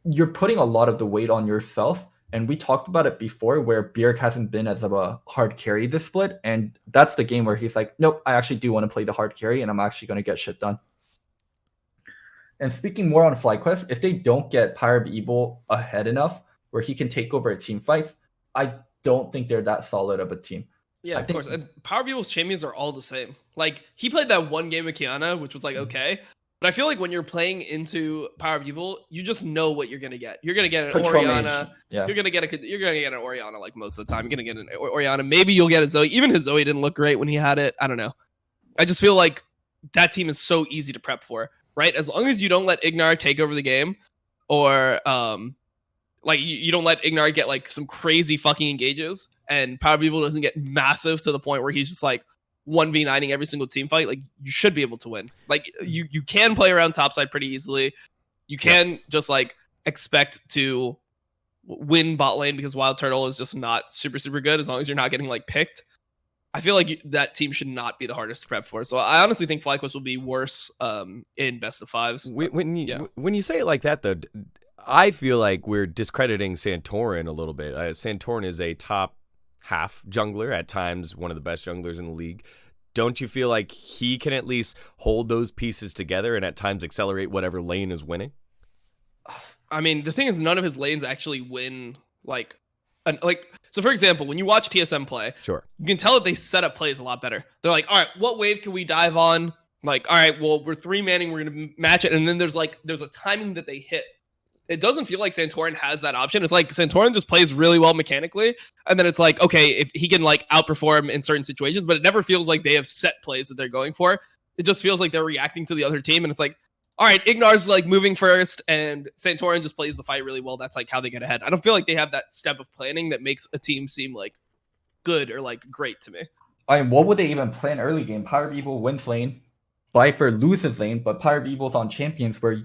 you're putting a lot of the weight on yourself. And we talked about it before, where Bjerg hasn't been as of a hard carry this split. And that's the game where he's like, nope, I actually do want to play the hard carry, and I'm actually going to get shit done. And speaking more on FlyQuest, if they don't get Pyre of Evil ahead enough where he can take over a team fight, I don't think they're that solid of a team. Yeah, of course. And Power of Evil's champions are all the same. Like, he played that one game with Kiana, which was like, okay. But I feel like when you're playing into Power of Evil, you just know what you're gonna get. You're gonna get an Orianna. Yeah. You're gonna get an Orianna like most of the time. You're gonna get an Orianna. Maybe you'll get a Zoe. Even his Zoe didn't look great when he had it. I don't know. I just feel like that team is so easy to prep for, right? As long as you don't let Ignar take over the game, or like you don't let Ignar get like some crazy fucking engages, and Power of Evil doesn't get massive to the point where he's just like 1v9ing every single team fight, like you should be able to win. Like you can play around topside pretty easily. You can just like expect to win bot lane, because Wild Turtle is just not super good as long as you're not getting like picked. I feel like that team should not be the hardest to prep for. So I honestly think FlyQuest will be worse in best of fives. When you say it like that, though, I feel like we're discrediting Santorin a little bit. Santorin is a top half jungler, at times one of the best junglers in the league. Don't you feel like he can at least hold those pieces together and at times accelerate whatever lane is winning? I mean, the thing is, none of his lanes actually win. So for example, when you watch TSM play, sure, you can tell that they set up plays a lot better. They're like, all right, what wave can we dive on? Like, all right, well, we're 3-manning, we're gonna match it, and then there's a timing that they hit. It doesn't feel like Santorin has that option. It's like Santorin just plays really well mechanically, and then it's like, okay, if he can like outperform in certain situations, but it never feels like they have set plays that they're going for. It just feels like they're reacting to the other team, and it's like, all right, Ignar's like moving first, and Santorin just plays the fight really well. That's like how they get ahead. I don't feel like they have that step of planning that makes a team seem like good or like great to me. I mean, what would they even plan early game? Power of Evil wins lane, Viper loses lane, but Power of Evil's on champions where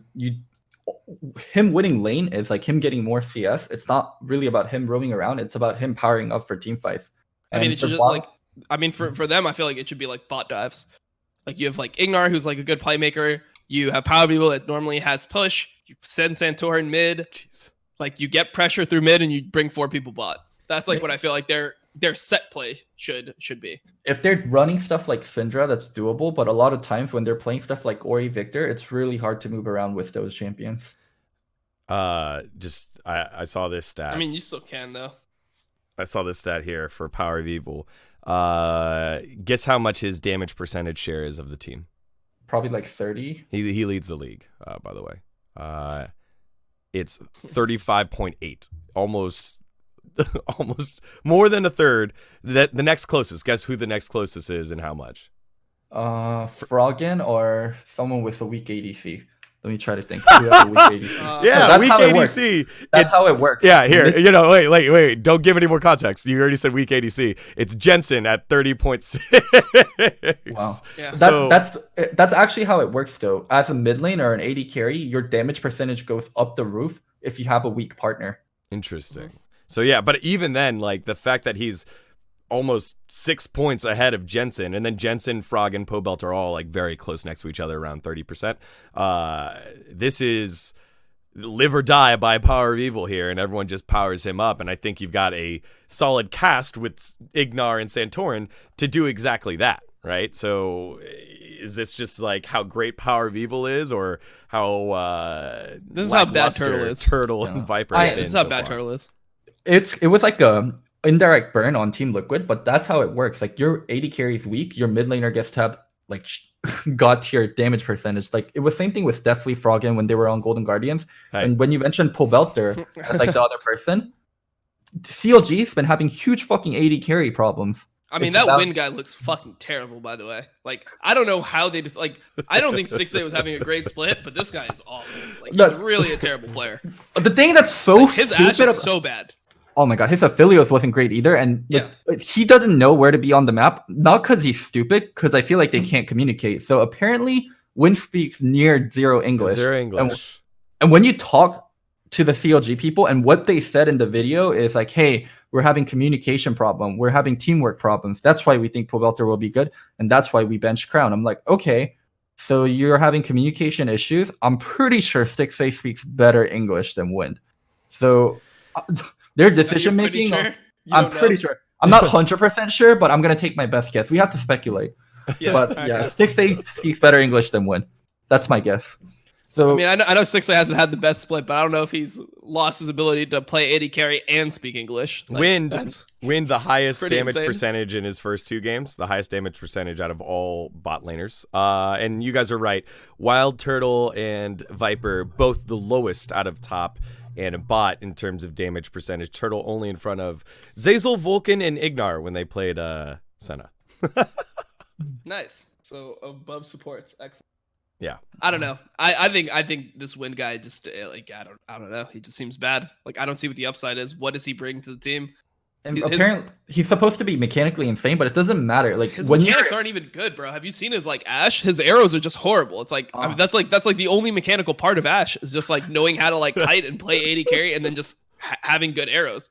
him winning lane is like him getting more CS. It's not really about him roaming around. It's about him powering up for team fights. I mean, it should just for them, I feel like it should be like bot dives. Like you have like Ignar, who's like a good playmaker. You have Power Evil that normally has push. You send Santorin mid. Jeez. Like you get pressure through mid and you bring 4 people bot. That's like what I feel like their set play should be. If they're running stuff like Syndra, that's doable. But a lot of times when they're playing stuff like Ori Victor, it's really hard to move around with those champions. I saw this stat. I mean, you still can though. I saw this stat here for Power of Evil. Guess how much his damage percentage share is of the team? Probably like 30. He leads the league, by the way. It's 35.8, almost more than a third. The next closest. Guess who the next closest is and how much? Froggen or someone with a weak ADC. Let me try to think. Who has a weak ADC? Yeah, weak ADC. That's how it works. Yeah, here. Wait. Don't give any more context. You already said weak ADC. It's Jensen at 30.6. Wow. Yeah. That's actually how it works though. As a mid lane or an AD carry, your damage percentage goes up the roof if you have a weak partner. Interesting. So yeah, but even then, like the fact that he's almost 6 points ahead of Jensen, and then Jensen, Frog, and Pobelt are all like very close next to each other, around 30%. This is live or die by Power of Evil here, and everyone just powers him up. And I think you've got a solid cast with Ignar and Santorin to do exactly that, right? So is this just like how great Power of Evil is, or how this is how bad Turtle is? Turtle and Viper. This is how bad Turtle is. It was like a indirect burn on Team Liquid, but that's how it works. Like your AD carry is weak, your mid laner gets to have like god tier damage percentage. Like it was same thing with Deathly Froggen when they were on Golden Guardians. Right. And when you mentioned Pobelter as like the other person, CLG's been having huge fucking AD carry problems. I mean, that Win guy looks fucking terrible, by the way. Like, I don't know how they just, like, I don't think Stixay was having a great split, but this guy is awful. Like, he's really a terrible player. The thing that's so like, his Ashe stupid is so bad. Oh my god, his Aphelios wasn't great either, and he doesn't know where to be on the map. Not because he's stupid, because I feel like they can't communicate. So apparently, Win speaks near zero English. And when you talk to the CLG people, and what they said in the video is like, "Hey, we're having communication problem. We're having teamwork problems. That's why we think Pobelter will be good, and that's why we bench Crown." I'm like, okay, so you're having communication issues. I'm pretty sure Stixay speaks better English than Wind. So. Their decision making, I'm pretty sure. I'm not 100% sure, but I'm gonna take my best guess. We have to speculate. Stixay speaks better English than Win. That's my guess. So I mean, I know Stixay hasn't had the best split, but I don't know if he's lost his ability to play AD carry and speak English. Like, Wind the highest damage insane. percentage in his first 2 games, the highest damage percentage out of all bot laners. And you guys are right. Wild Turtle and Viper both the lowest out of top. And a bot in terms of damage percentage. Turtle only in front of Zazel, Vulcan, and Ignar when they played Senna. Nice. So above supports. Excellent. Yeah. I don't know. I think this Win guy just like I don't know. He just seems bad. Like I don't see what the upside is. What does he bring to the team? And apparently he's supposed to be mechanically insane, but it doesn't matter. Like his mechanics aren't even good, bro. Have you seen his like Ashe? His arrows are just horrible. It's like I mean, that's like the only mechanical part of Ashe is just like knowing how to like kite and play AD carry and then just having good arrows.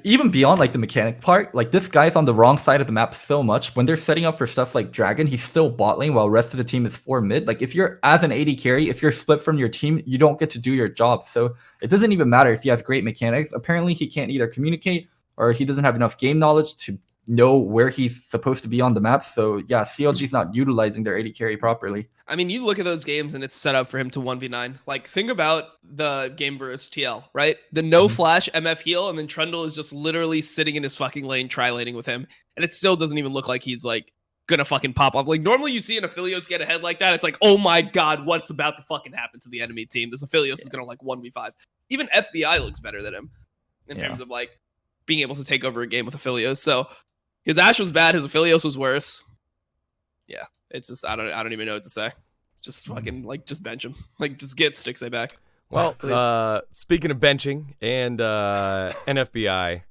Even beyond like the mechanic part, like this guy's on the wrong side of the map so much. When they're setting up for stuff like Dragon, he's still bot lane while the rest of the team is 4 mid. Like if you're as an AD carry, if you're split from your team, you don't get to do your job. So it doesn't even matter if he has great mechanics. Apparently he can't either communicate or he doesn't have enough game knowledge to know where he's supposed to be on the map. So yeah, CLG's not utilizing their AD carry properly. I mean, you look at those games and it's set up for him to 1v9. Like, think about the game versus TL, right? The no flash MF heal, and then Trundle is just literally sitting in his fucking lane, tri-laning with him. And it still doesn't even look like he's like gonna fucking pop off. Like, normally you see an Aphelios get ahead like that. It's like, oh my god, what's about to fucking happen to the enemy team? This Aphelios is gonna like 1v5. Even FBI looks better than him in terms of like being able to take over a game with Aphelios. So his Ashe was bad, his Aphelios was worse. Yeah, it's just I don't even know what to say. It's just fucking like just bench him. Like just get Stixay back. Well, speaking of benching and FBI,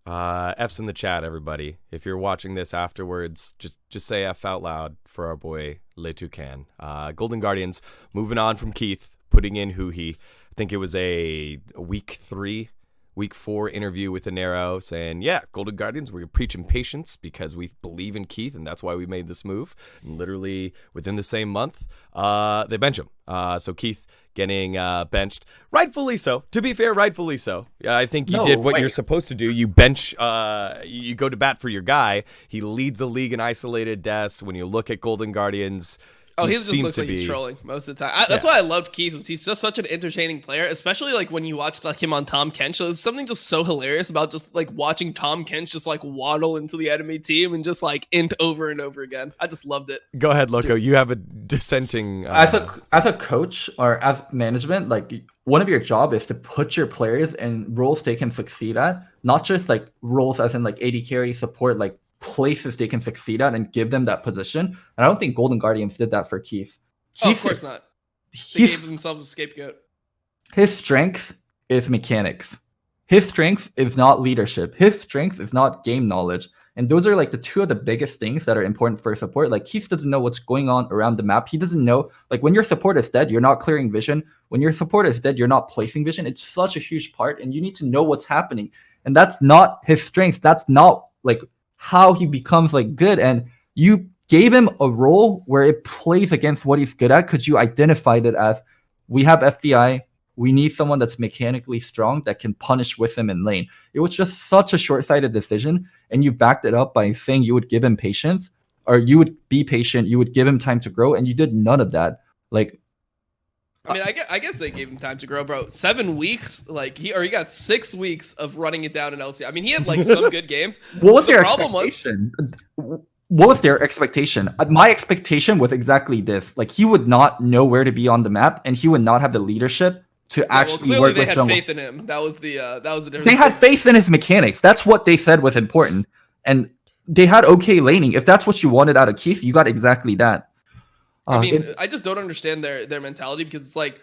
F's in the chat, everybody. If you're watching this afterwards, just say F out loud for our boy Le Toucan. Golden Guardians moving on from Keith, putting in Huhi. I think it was a week 3 week 4 interview with Anero saying, yeah, Golden Guardians, we're preaching patience because we believe in Keith, and that's why we made this move. And literally within the same month, they bench him. So Keith getting benched, rightfully so. To be fair, rightfully so. I think you did what you're supposed to do. You bench, you go to bat for your guy. He leads the league in isolated deaths. When you look at Golden Guardians, he just looks like he's trolling most of the time. That's why I loved Keith. He's just such an entertaining player, especially like when you watched like him on Tom Kench. So there's something just so hilarious about just like watching Tom Kench just like waddle into the enemy team and just like int over and over again. I just loved it. Go ahead, Loco. You have a dissenting. As a coach or as management, like one of your job is to put your players in roles they can succeed at, not just like roles as in like AD carry support, like places they can succeed at and give them that position. And I don't think Golden Guardians did that for Keith. Of course not. They gave themselves a scapegoat. His strength is mechanics. His strength is not leadership. His strength is not game knowledge. And those are like the two of the biggest things that are important for support. Like Keith doesn't know what's going on around the map. He doesn't know, like when your support is dead, you're not clearing vision. When your support is dead, you're not placing vision. It's such a huge part and you need to know what's happening. And that's not his strength. That's not like how he becomes like good. And you gave him a role where it plays against what he's good at because you identified it as, we have FBI, we need someone that's mechanically strong that can punish with him in lane. It was just such a short-sighted decision, and you backed it up by saying you would give him patience, or you would be patient, you would give him time to grow, and you did none of that. Like, I mean, I guess they gave him time to grow, bro. 7 weeks, like he got 6 weeks of running it down in LC. I mean, he had like some good games. What was their expectation? What was their expectation? My expectation was exactly this: like he would not know where to be on the map, and he would not have the leadership to actually work with jungle. They had faith in him. That was the difference. They had faith in his mechanics. That's what they said was important, and they had okay laning. If that's what you wanted out of Keith, you got exactly that. I mean, I just don't understand their mentality because it's like,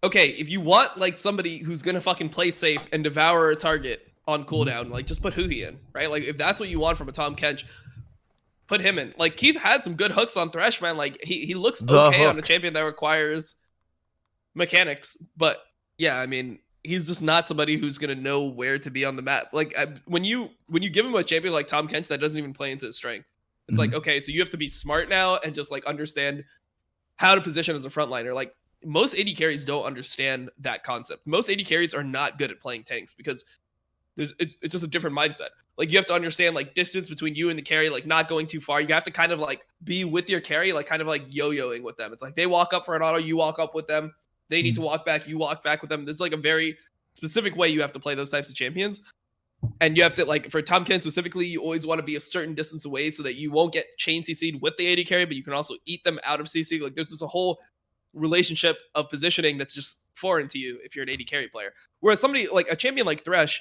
okay, if you want like somebody who's gonna fucking play safe and devour a target on cooldown, like just put Huhi in, right? Like if that's what you want from a Tom Kench, put him in. Like Keith had some good hooks on Thresh, man. Like he looks okay on a champion that requires mechanics, but yeah, I mean, he's just not somebody who's gonna know where to be on the map. Like when you give him a champion like Tom Kench that doesn't even play into his strength. It's like, okay, so you have to be smart now and just like understand how to position as a frontliner. Like most AD carries don't understand that concept. Most AD carries are not good at playing tanks because it's just a different mindset. Like you have to understand like distance between you and the carry, like not going too far. You have to kind of like be with your carry, like kind of like yo-yoing with them. It's like they walk up for an auto, you walk up with them. They need to walk back, you walk back with them. There's like a very specific way you have to play those types of champions. And you have to, like, for Tom Kench specifically, you always want to be a certain distance away so that you won't get chain CC'd with the AD carry, but you can also eat them out of CC. Like, there's just a whole relationship of positioning that's just foreign to you if you're an AD carry player. Whereas somebody, like, a champion like Thresh,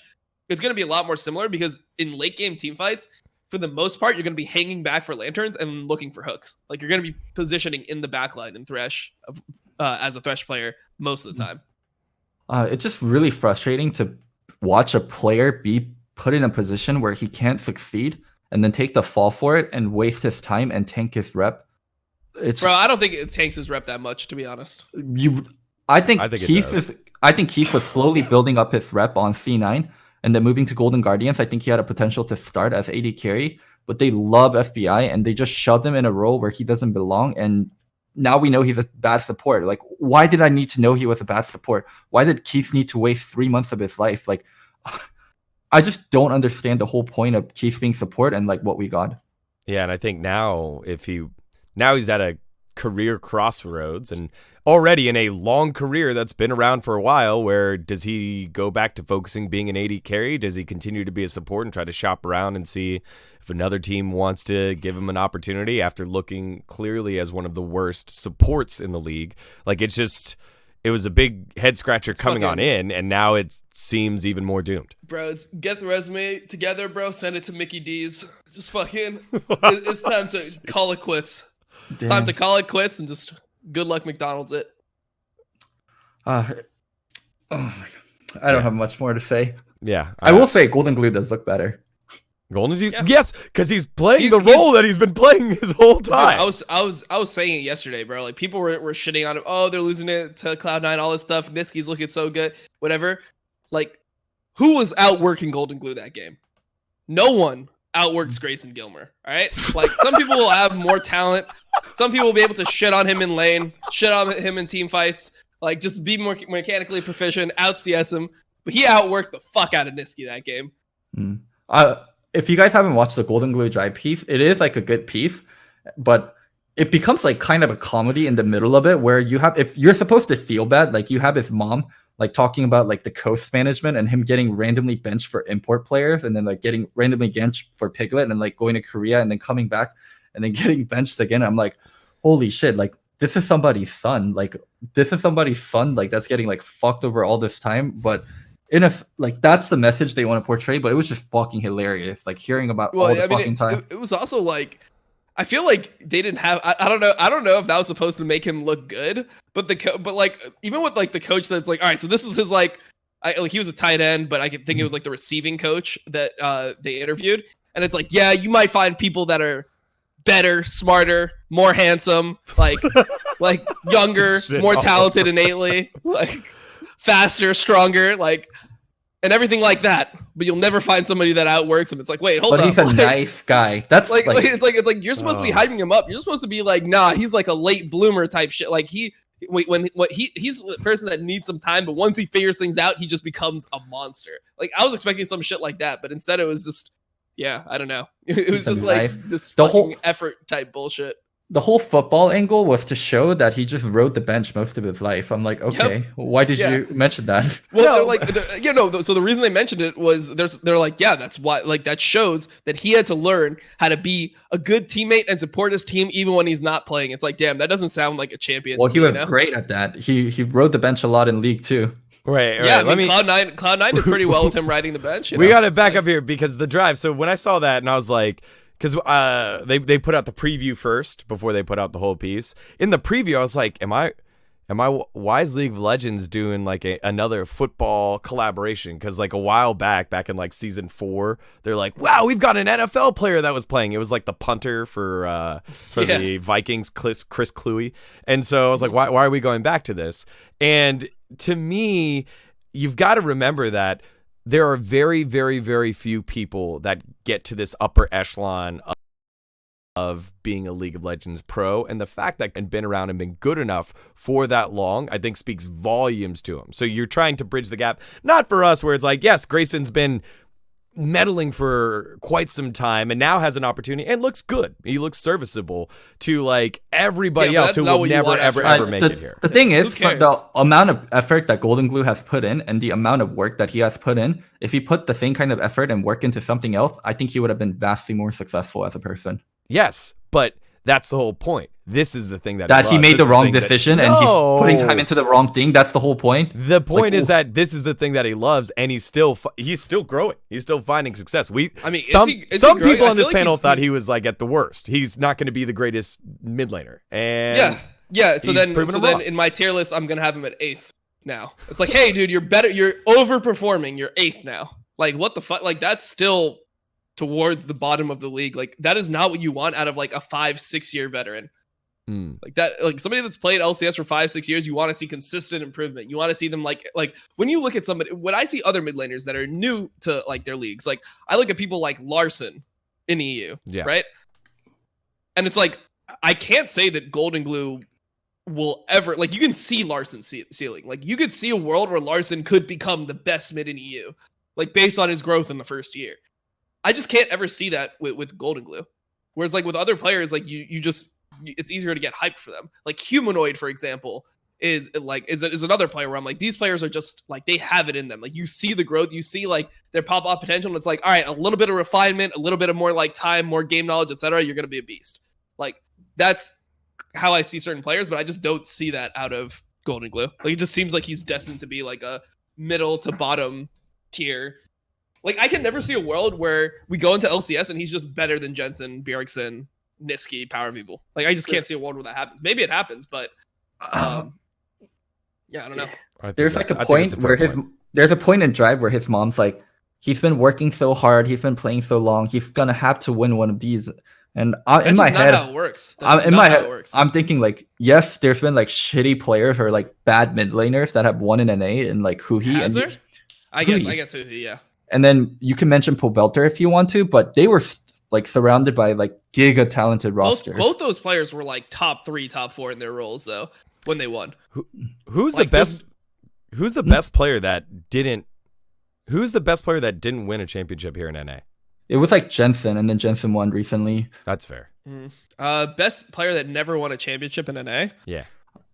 is going to be a lot more similar because in late game team fights, for the most part, you're going to be hanging back for lanterns and looking for hooks. Like, you're going to be positioning in the backline in Thresh as a Thresh player most of the time. It's just really frustrating to watch a player be put in a position where he can't succeed and then take the fall for it and waste his time and tank his rep. Bro, I don't think it tanks his rep that much, to be honest. I think Keith was slowly building up his rep on C9 and then moving to Golden Guardians. I think he had a potential to start as AD carry, but they love FBI and they just shoved him in a role where he doesn't belong. And now we know he's a bad support. Like, why did I need to know he was a bad support? Why did Keith need to waste 3 months of his life? Like, I just don't understand the whole point of Keith being support and like what we got. Yeah, and I think now he's at a career crossroads and already in a long career that's been around for a while. Where does he go back to focusing being an AD carry? Does he continue to be a support and try to shop around and see if another team wants to give him an opportunity after looking clearly as one of the worst supports in the league? Like it was a big head scratcher coming on in, and now it seems even more doomed. Bro, get the resume together, bro. Send it to Mickey D's. Just fucking, it's time to call it quits. It's time to call it quits and just good luck McDonald's it. Oh my God. I don't have much more to say. Yeah. I will say Golden Glue does look better. Golden Glue? Yeah. Yes, because he's playing the role that he's been playing his whole time. Dude, I was saying it yesterday, bro. Like people were shitting on him. Oh, they're losing it to Cloud9, all this stuff. Niski's looking so good, whatever. Like who was outworking Golden Glue that game? No one outworks Grayson Gilmer. All right, like some people will have more talent. Some people will be able to shit on him in lane, shit on him in team fights, like just be more mechanically proficient, out CS him. But he outworked the fuck out of Niski that game. If you guys haven't watched the Golden Glue Drive piece, it is like a good piece, but it becomes like kind of a comedy in the middle of it, where if you're supposed to feel bad, like you have his mom like talking about like the coast management and him getting randomly benched for import players, and then like getting randomly benched for Piglet, and like going to Korea and then coming back and then getting benched again. I'm like, holy shit, like this is somebody's son. Like that's getting like fucked over all this time. But like that's the message they want to portray, but it was just fucking hilarious. Like hearing about all the fucking time. It was also like, I feel like they didn't have. I don't know. I don't know if that was supposed to make him look good, but like even with like the coach that's like, all right, so this is his like he was a tight end, but I could think it was like the receiving coach that they interviewed, and it's like, yeah, you might find people that are better, smarter, more handsome, like younger, more talented innately, like faster, stronger, like. And everything like that, but you'll never find somebody that outworks him. It's like, wait, hold on. But he's a nice guy. That's like it's like you're supposed to be hyping him up. You're supposed to be like, nah, he's like a late bloomer type shit. Like he's the person that needs some time, but once he figures things out, he just becomes a monster. Like I was expecting some shit like that, but instead it was just, yeah, I don't know. It was just like this fucking effort type bullshit. The whole football angle was to show that he just rode the bench most of his life. I'm like, okay, why did you mention that? Well, so the reason they mentioned it was they're like, yeah, that's why, like that shows that he had to learn how to be a good teammate and support his team even when he's not playing. It's like, damn, that doesn't sound like a champion. Well, he was great at that. He rode the bench a lot in League too. Right. Yeah, I mean, Cloud9 did pretty well with him riding the bench. We got to back up here because the drive. So when I saw that and I was like, because they put out the preview first before they put out the whole piece. In the preview, I was like, why is League of Legends doing like another football collaboration? Because like a while back in like season 4, they're like, wow, we've got an NFL player that was playing. It was like the punter for the Vikings, Chris Cluey. And so I was like, why are we going back to this? And to me, you've got to remember that there are very, very, very few people that get to this upper echelon of being a League of Legends pro, and the fact that and been around and been good enough for that long, I think speaks volumes to him. So you're trying to bridge the gap, not for us where it's like, yes, Grayson's been meddling for quite some time and now has an opportunity and looks good. He looks serviceable to like everybody else who will never, ever make it here. The thing is, the amount of effort that Golden Glue has put in and the amount of work that he has put in, if he put the same kind of effort and work into something else, I think he would have been vastly more successful as a person. Yes, but that's the whole point. This is the thing that he made the wrong decision and he's putting time into the wrong thing. That's the whole point. The point is that this is the thing that he loves, and he's still growing. He's still finding success. Some people on this panel thought he was like at the worst. He's not going to be the greatest mid laner. And yeah. So then in my tier list, I'm gonna have him at 8th now. It's like, hey, dude, you're better. You're overperforming. You're 8th now. Like, what the fuck? Like, that's still towards the bottom of the league. Like, that is not what you want out of like a 5-6 year veteran. Like that, like somebody that's played LCS for 5-6 years, you want to see consistent improvement. You want to see them like when you look at somebody, when I see other mid laners that are new to like their leagues, like I look at people like Larson in EU, right? And it's like, I can't say that Golden Glue will ever, like, you can see Larson's ceiling. Like, you could see a world where Larson could become the best mid in EU, like based on his growth in the first year. I just can't ever see that with Golden Glue. Whereas like with other players, like you just, it's easier to get hyped for them. Like Humanoid, for example, is another player where I'm like, these players are just like, they have it in them. Like, you see the growth, you see like their pop-off potential, and it's like, all right, a little bit of refinement, a little bit of more like time, more game knowledge, etc. You're gonna be a beast. Like, that's how I see certain players, but I just don't see that out of Golden Glue. Like, it just seems like he's destined to be like a middle to bottom tier. Like, I can never see a world where we go into LCS and he's just better than Jensen, Bjergsen, Niski, Power of Evil. Like, I just can't see a world where that happens. Maybe it happens, but yeah, I don't know. There's like a point where there's a point in Drive where his mom's like, he's been working so hard, he's been playing so long, he's gonna have to win one of these. And in my head, how it works. I'm thinking like, yes, there's been like shitty players or like bad mid laners that have won in NA and like Huhi. I guess yeah. And then you can mention Pobelter if you want to, but they were like surrounded by like giga talented rosters. Both those players were like top 3, top 4 in their roles though when they won. Who's Like, the best? Who's the best player that didn't? Who's the best player that didn't win a championship here in NA? It was like Jensen, and then Jensen won recently. That's fair. Best player that never won a championship in NA. Yeah.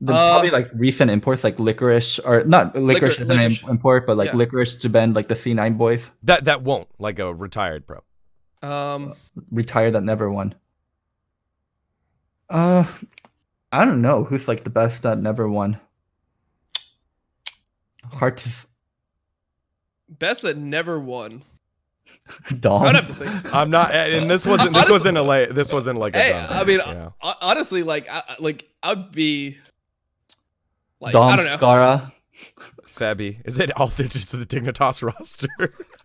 Probably like recent imports like Licorice, or not Licorice is an import, but like Licorice to bend like the C9 boys. That won't, like a retired pro. Retired that never won. I don't know who's like the best that never won. Hard to. Best that never won. Dom. I'd have to think. I'm not, and this wasn't. This wasn't a lay. This wasn't like a. Hey, dumb I mean, thing, you know? honestly, I'd be. Like, Dom I don't know. Scara. Fabi, is it all just the Dignitas roster?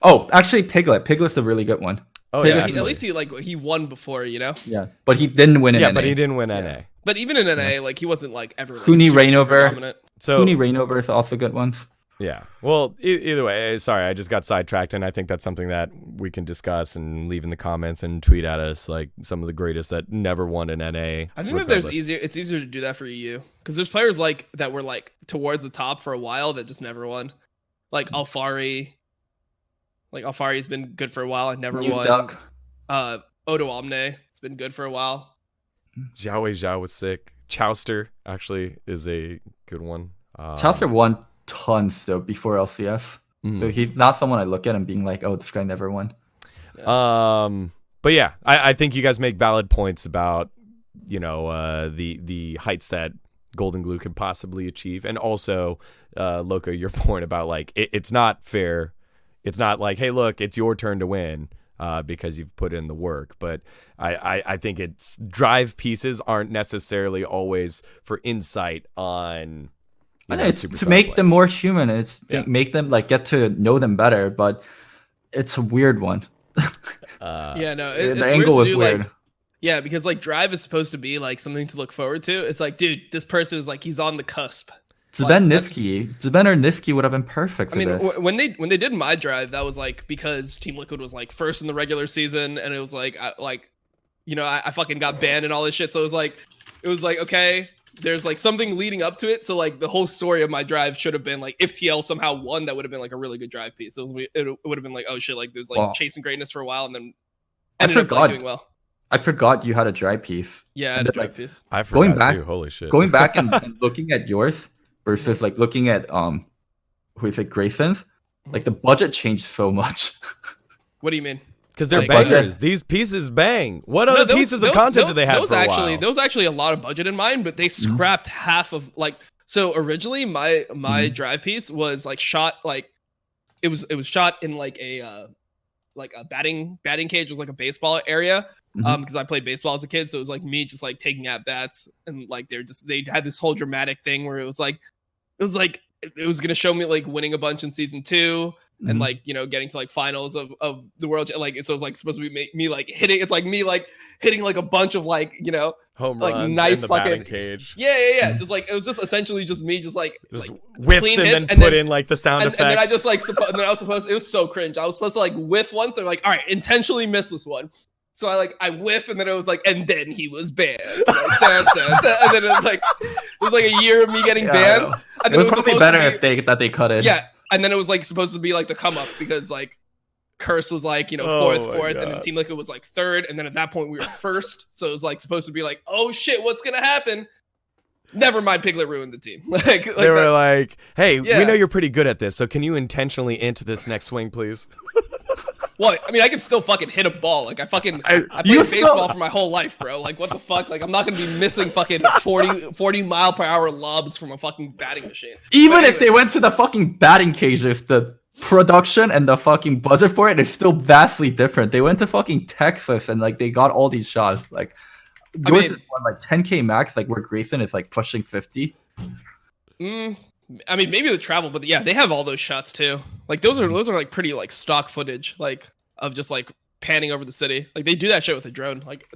Oh, actually, Piglet. Piglet's a really good one. Oh Piglet, yeah, At least he won before, you know. Yeah, but he didn't win in yeah, NA. but he didn't win NA. But even in NA, like he wasn't like ever. Like, Huni super Rainover. dominant. So Huni Rainover is also good ones. yeah. Well, either way, sorry, I just got sidetracked, and I think that's something that we can discuss and leave in the comments and tweet at us, like some of the greatest that never won in NA. I think that it's easier to do that for EU because there's players like that were like towards the top for a while that just never won, like Alfari. Like Alfari's been good for a while and never won. Duck. IWDominate, it's been good for a while. Zhao was sick. Chowster actually is a good one. Chowster won tons though before LCS, so he's not someone I look at and being like, "Oh, this guy never won." But yeah, I think you guys make valid points about the heights that Golden Glue could possibly achieve, and also Loco, your point about like it's not fair. It's not like, hey, look, it's your turn to win because you've put in the work. But I think it's drive pieces aren't necessarily always for insight on. It's to make them more human, and it's to make them like get to know them better. But it's a weird one. It's the angle is weird. Like, yeah, because like drive is supposed to be like something to look forward to. It's like, dude, this person is like he's on the cusp. Zben or Niski would have been perfect for this. When they did my drive, that was like because Team Liquid was like first in the regular season, and it was like I fucking got banned and all this shit. So it was like okay, there's like something leading up to it. So like the whole story of my drive should have been like if TL somehow won, that would have been like a really good drive piece. It would have been like, oh shit, like there's like chasing greatness for a while and then ended up like, doing well. I forgot you had a drive piece. Yeah, I had a drive piece. I forgot too. Holy shit. Going back and looking at yours versus like looking at who is it, Grayson's, like the budget changed so much. What do you mean? Because they're bangers. These pieces bang. What other pieces of content do they have for a while? There was actually a lot of budget in mine, but they scrapped half of like. So originally, my drive piece was like shot like it was shot in like a batting cage. It was like a baseball area because I played baseball as a kid, so it was like me just like taking at bats and like they had this whole dramatic thing where it was gonna show me like winning a bunch in season 2. And like getting to like finals of the world, like so it's like supposed to be me like hitting. It's like me like hitting like a bunch of like home like runs nice in the fucking batting cage. Yeah. Just like it was just essentially just me just whiffs and then put in like the sound effect. And then I just like and then I was supposed. It was so cringe. I was supposed to like whiff once. They're like, all right, intentionally miss this one. So I whiff and then it was like, and then he was banned. Like, and then it was like a year of me getting banned. And then it was probably better if they cut it. Yeah. And then it was like supposed to be like the come up because like Curse was like, fourth, and then Team Liquid was like third, and then at that point we were first. So it was like supposed to be like, oh shit, what's gonna happen? Never mind, Piglet ruined the team. Like they were like, hey, we know you're pretty good at this, so can you intentionally int this next swing, please? Well, I mean, I can still fucking hit a ball. Like I played baseball for my whole life, bro. Like what the fuck? Like I'm not gonna be missing fucking 40 mile per hour lobs from a fucking batting machine. Even if they went to the fucking batting cages, the production and the fucking budget for it is still vastly different. They went to fucking Texas and like they got all these shots. Like yours is like 10K max, like where Grayson is like pushing 50. I mean, maybe the travel, but yeah, they have all those shots too. Like those are like pretty like stock footage, like of just like panning over the city. Like they do that shit with a drone. Like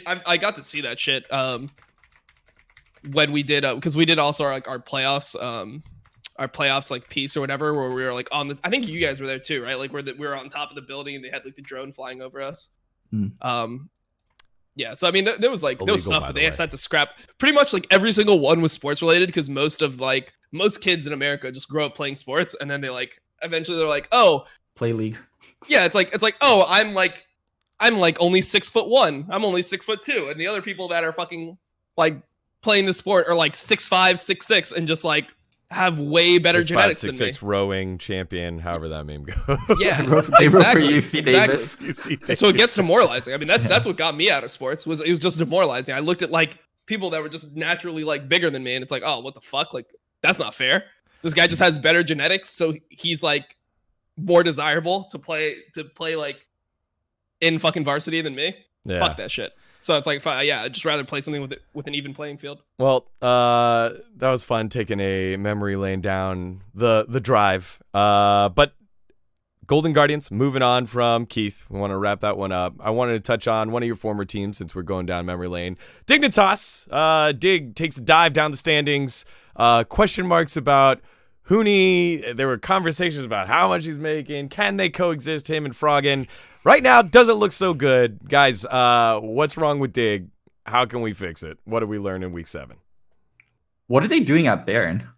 I got to see that shit when we did because we did also our playoffs playoffs like piece or whatever, where we were like on the. I think you guys were there too, right? Like we were on top of the building and they had like the drone flying over us. Yeah. So I mean, there was like there was stuff, but they had to scrap pretty much like every single one was sports related because most kids in America just grow up playing sports and then they like eventually they're like, oh, Play League. yeah, it's like oh, I'm like only 6'1", I'm only 6'2", and the other people that are fucking like playing the sport are like 6'5", 6'6", and just like have way better 6'5", genetics than me. 6'6" rowing champion, however that meme goes. Yeah, They wrote for exactly. UC Davis. UC Davis. So it gets demoralizing. I mean, that's what got me out of sports. It was just demoralizing. I looked at like people that were just naturally like bigger than me, and it's like, oh, what the fuck? Like that's not fair. This guy just has better genetics, so he's like more desirable to play like in fucking varsity than me. Yeah. Fuck that shit. So it's like, yeah, I'd just rather play something with an even playing field. Well, that was fun taking a memory lane down the drive. But Golden Guardians, moving on from Keith. We want to wrap that one up. I wanted to touch on one of your former teams since we're going down memory lane. Dignitas. Dig takes a dive down the standings. Question marks about Huni. There were conversations about how much he's making. Can they coexist, him and Froggen? Right now, doesn't look so good. Guys, what's wrong with Dig? How can we fix it? What did we learn in week 7? What are they doing at Baron?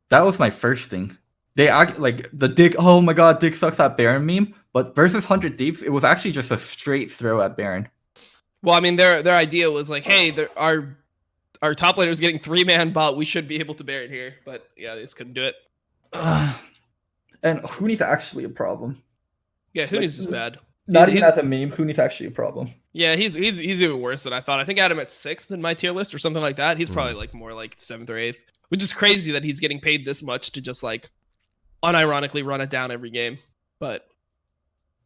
That was my first thing. They act like the Dig, oh my god, Dig sucks at Baron meme, but versus 100 Thieves, it was actually just a straight throw at Baron. Well, I mean, their idea was like, hey, our top laner is getting 3-man bot. We should be able to bear it here. But yeah, they just couldn't do it. And Huni's actually a problem. Yeah, Huni's just bad. Not even as a meme, Huni's actually a problem. Yeah, he's even worse than I thought. I think I had him at 6th in my tier list or something like that. He's probably like more like 7th or 8th, which is crazy that he's getting paid this much to just like unironically run it down every game. But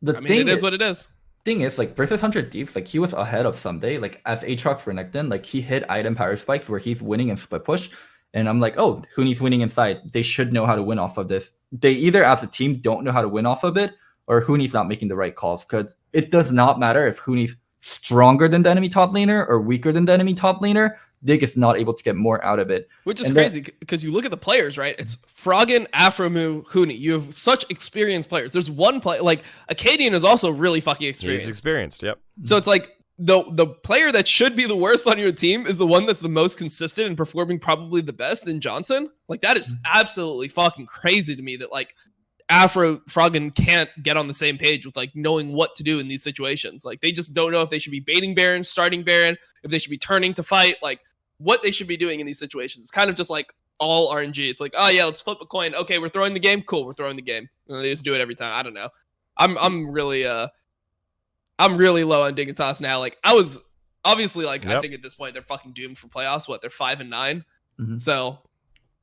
I mean, it is what it is. Thing is, like versus 100 Thieves, like he was ahead of Someday. Like as Aatrox Renekton, like he hit item power spikes where he's winning in split push. And I'm like, oh, Huni's winning inside. They should know how to win off of this. They either as a team don't know how to win off of it, or Huni's not making the right calls. Because it does not matter if Huni's stronger than the enemy top laner or weaker than the enemy top laner. Dig is not able to get more out of it. Which is crazy because you look at the players, right? It's Froggen, Afromu, Huni. You have such experienced players. There's one player, like Acadian is also really fucking experienced. He's experienced, yep. So it's like the player that should be the worst on your team is the one that's the most consistent and performing probably the best in Johnson. Like that is absolutely fucking crazy to me that like Froggen can't get on the same page with like knowing what to do in these situations. Like they just don't know if they should be baiting Baron, starting Baron, if they should be turning to fight, like what they should be doing in these situations. It's kind of just like all RNG. It's like, oh yeah, let's flip a coin. Okay, we're throwing the game. Cool, we're throwing the game. And they just do it every time. I don't know. I'm really low on Dignitas now. Like I was obviously like I think at this point they're fucking doomed for playoffs. What, they're 5-9. Mm-hmm. So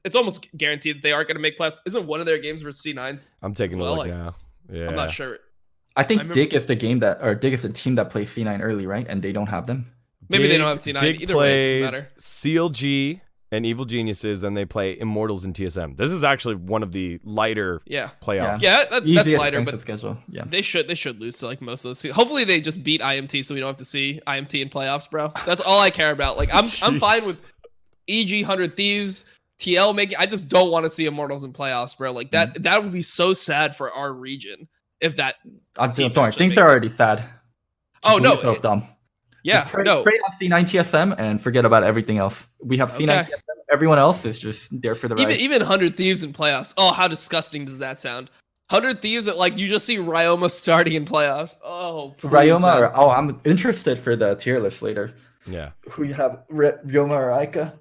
it's almost guaranteed that they aren't going to make playoffs. Isn't one of their games versus C9? I'm taking a look now. Yeah, I'm not sure. I think Dig is the team that plays C9 early, right? And they don't have them. Maybe they don't have C9. Dig Either way, it doesn't matter. CLG and Evil Geniuses, and they play Immortals and TSM. This is actually one of the lighter playoffs. Yeah, that's lighter, but schedule. Yeah, they should lose to like most of those. Hopefully, they just beat IMT, so we don't have to see IMT in playoffs, bro. That's all I care about. Like I'm fine with EG 100 Thieves, TL making. I just don't want to see Immortals in playoffs, bro. Like that would be so sad for our region if that. Don't worry, things are already sad. Oh no, so dumb. Yeah, pray on C9 TSM and forget about everything else. We have C9 TSM. Everyone else is just there for the ride. Even 100 Thieves in playoffs. Oh, how disgusting does that sound? 100 Thieves that like you just see Ryoma starting in playoffs. Oh, please, Ryoma. I'm interested for the tier list later. Yeah. We have Ryoma or Aika.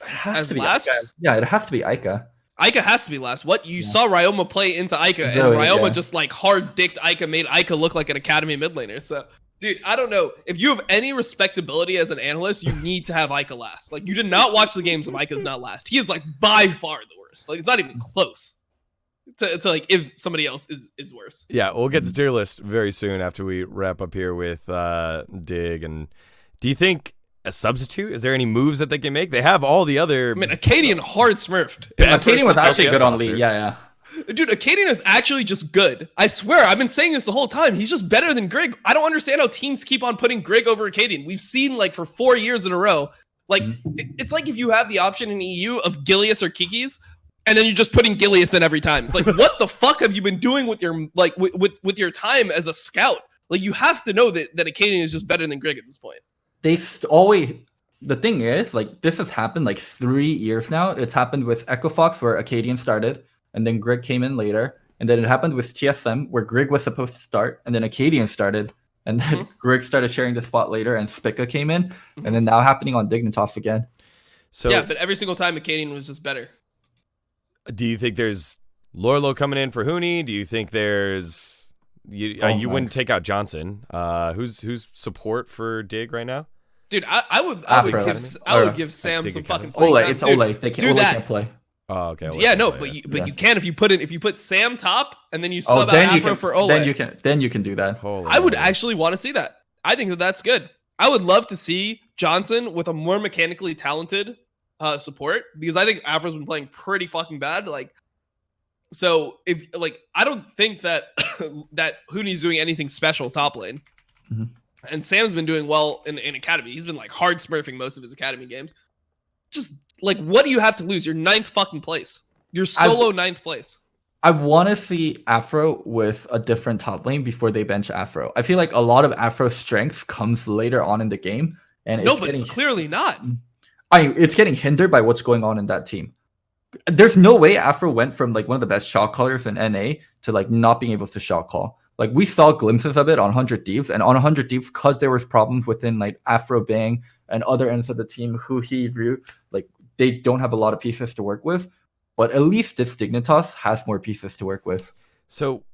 It has to be last? Aika. Yeah, it has to be Aika. Aika has to be last. What? You saw Ryoma play into Aika, and Ryoma just like hard-dicked Aika, made Aika look like an academy mid laner. So, dude, I don't know. If you have any respectability as an analyst, you need to have Aika last. Like, you did not watch the games if Aika's not last. He is like by far the worst. Like, it's not even close to like if somebody else is worse. Yeah, we'll get to tier list very soon after we wrap up here with Dig. And do you think a substitute? Is there any moves that they can make? They have all the other. I mean, Acadian hard smurfed. Acadian was actually good on lead. Yeah. Dude, Acadian is actually just good. I swear, I've been saying this the whole time. He's just better than Grig. I don't understand how teams keep on putting Grig over Acadian. We've seen like for 4 years in a row. Like it's like if you have the option in EU of Gilius or Kikis, and then you're just putting Gilius in every time. It's like, what the fuck have you been doing with your like with your time as a scout? Like, you have to know that Acadian is just better than Grig at this point. Always. The thing is, like, this has happened like 3 years now. It's happened with Echo Fox where Acadian started, and then Grig came in later, and then it happened with TSM where Grig was supposed to start, and then Acadian started, and then Grig started sharing the spot later, and Spica came in, and then now happening on Dignitas again. So yeah, but every single time Acadian was just better. do you think there's Lorlo coming in for Huni? Do you think there's you wouldn't take out Johnson? Who's support for Dig right now? Dude, I would give Sam some fucking Ole. playing It's time. Ole. Dude, They do Ole that. can't play. Oh, okay. Yeah, no, play, but you can if you put Sam top and then you Oh, sub out then you Afro can. for Ole. Then you can do that. Holy I would moly. actually want to see that. I think that's good. I would love to see Johnson with a more mechanically talented support, because I think Afro's been playing pretty fucking bad. Like, so if like I don't think that that Huni's doing anything special top lane, and Sam's been doing well in academy. He's been like hard smurfing most of his academy games. Just like, what do you have to lose? You're 9th fucking place. You're solo 9th place. I want to see Afro with a different top lane before they bench Afro. I feel like a lot of Afro's strength comes later on in the game, and No, it's but getting clearly not. it's getting hindered by what's going on in that team. There's no way Afro went from like one of the best shot callers in NA to like not being able to shot call. Like, we saw glimpses of it on 100 Thieves, and on 100 Thieves, because there was problems within like Afro Bang and other ends of the team who he drew, like, they don't have a lot of pieces to work with. But at least this Dignitas has more pieces to work with. So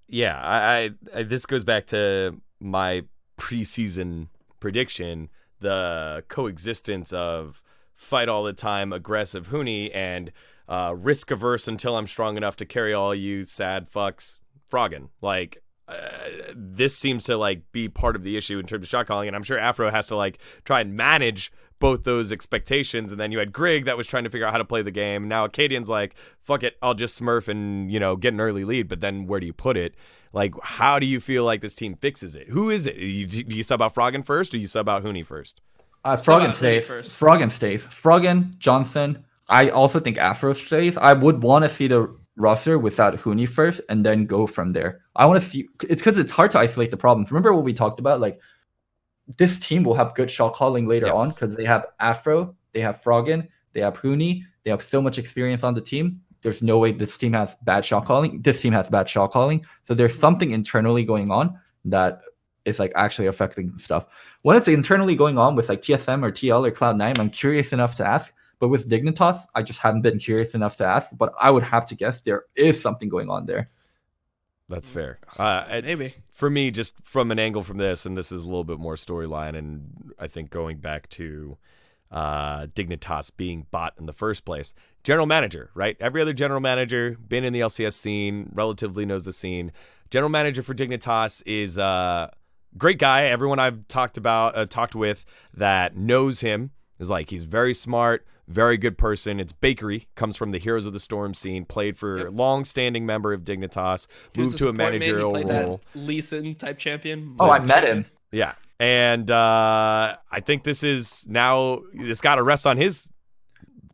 yeah, I this goes back to my preseason prediction: the coexistence of fight all the time, aggressive Huni, and risk averse until I'm strong enough to carry all you sad fucks Froggen. Like, this seems to like be part of the issue in terms of shot calling, and I'm sure Afro has to like try and manage both those expectations. And then you had Grig that was trying to figure out how to play the game. Now Acadian's like, fuck it, I'll just smurf and, get an early lead. But then where do you put it? Like, how do you feel like this team fixes it? Who is it? Do you sub out Froggen first, or you sub out Huni first? Froggen stays. Froggen stays. Froggen, Johnson. I also think Afro stays. I would want to see the roster without Huni first, and then go from there. I want to see. It's because it's hard to isolate the problems. Remember what we talked about? Like, this team will have good shot calling later on because they have Afro, they have Froggen, they have Huni, they have so much experience on the team. There's no way this team has bad shot calling. This team has bad shot calling. So there's something internally going on that is like actually affecting stuff. When it's internally going on with like TSM or TL or Cloud9, I'm curious enough to ask. But with Dignitas, I just haven't been curious enough to ask. But I would have to guess there is something going on there. That's fair. Maybe. For me, just from an angle from this, and this is a little bit more storyline, and I think going back to Dignitas being bought in the first place. General manager, right? Every other general manager, been in the LCS scene, relatively knows the scene. General manager for Dignitas is a great guy. Everyone I've talked with that knows him is like, he's very smart, very good person. It's Bakery, comes from the Heroes of the Storm scene, played for long-standing member of Dignitas, moved to a managerial role. Lee Sin type champion. Oh, I met him. Yeah. And I think this got to rest on his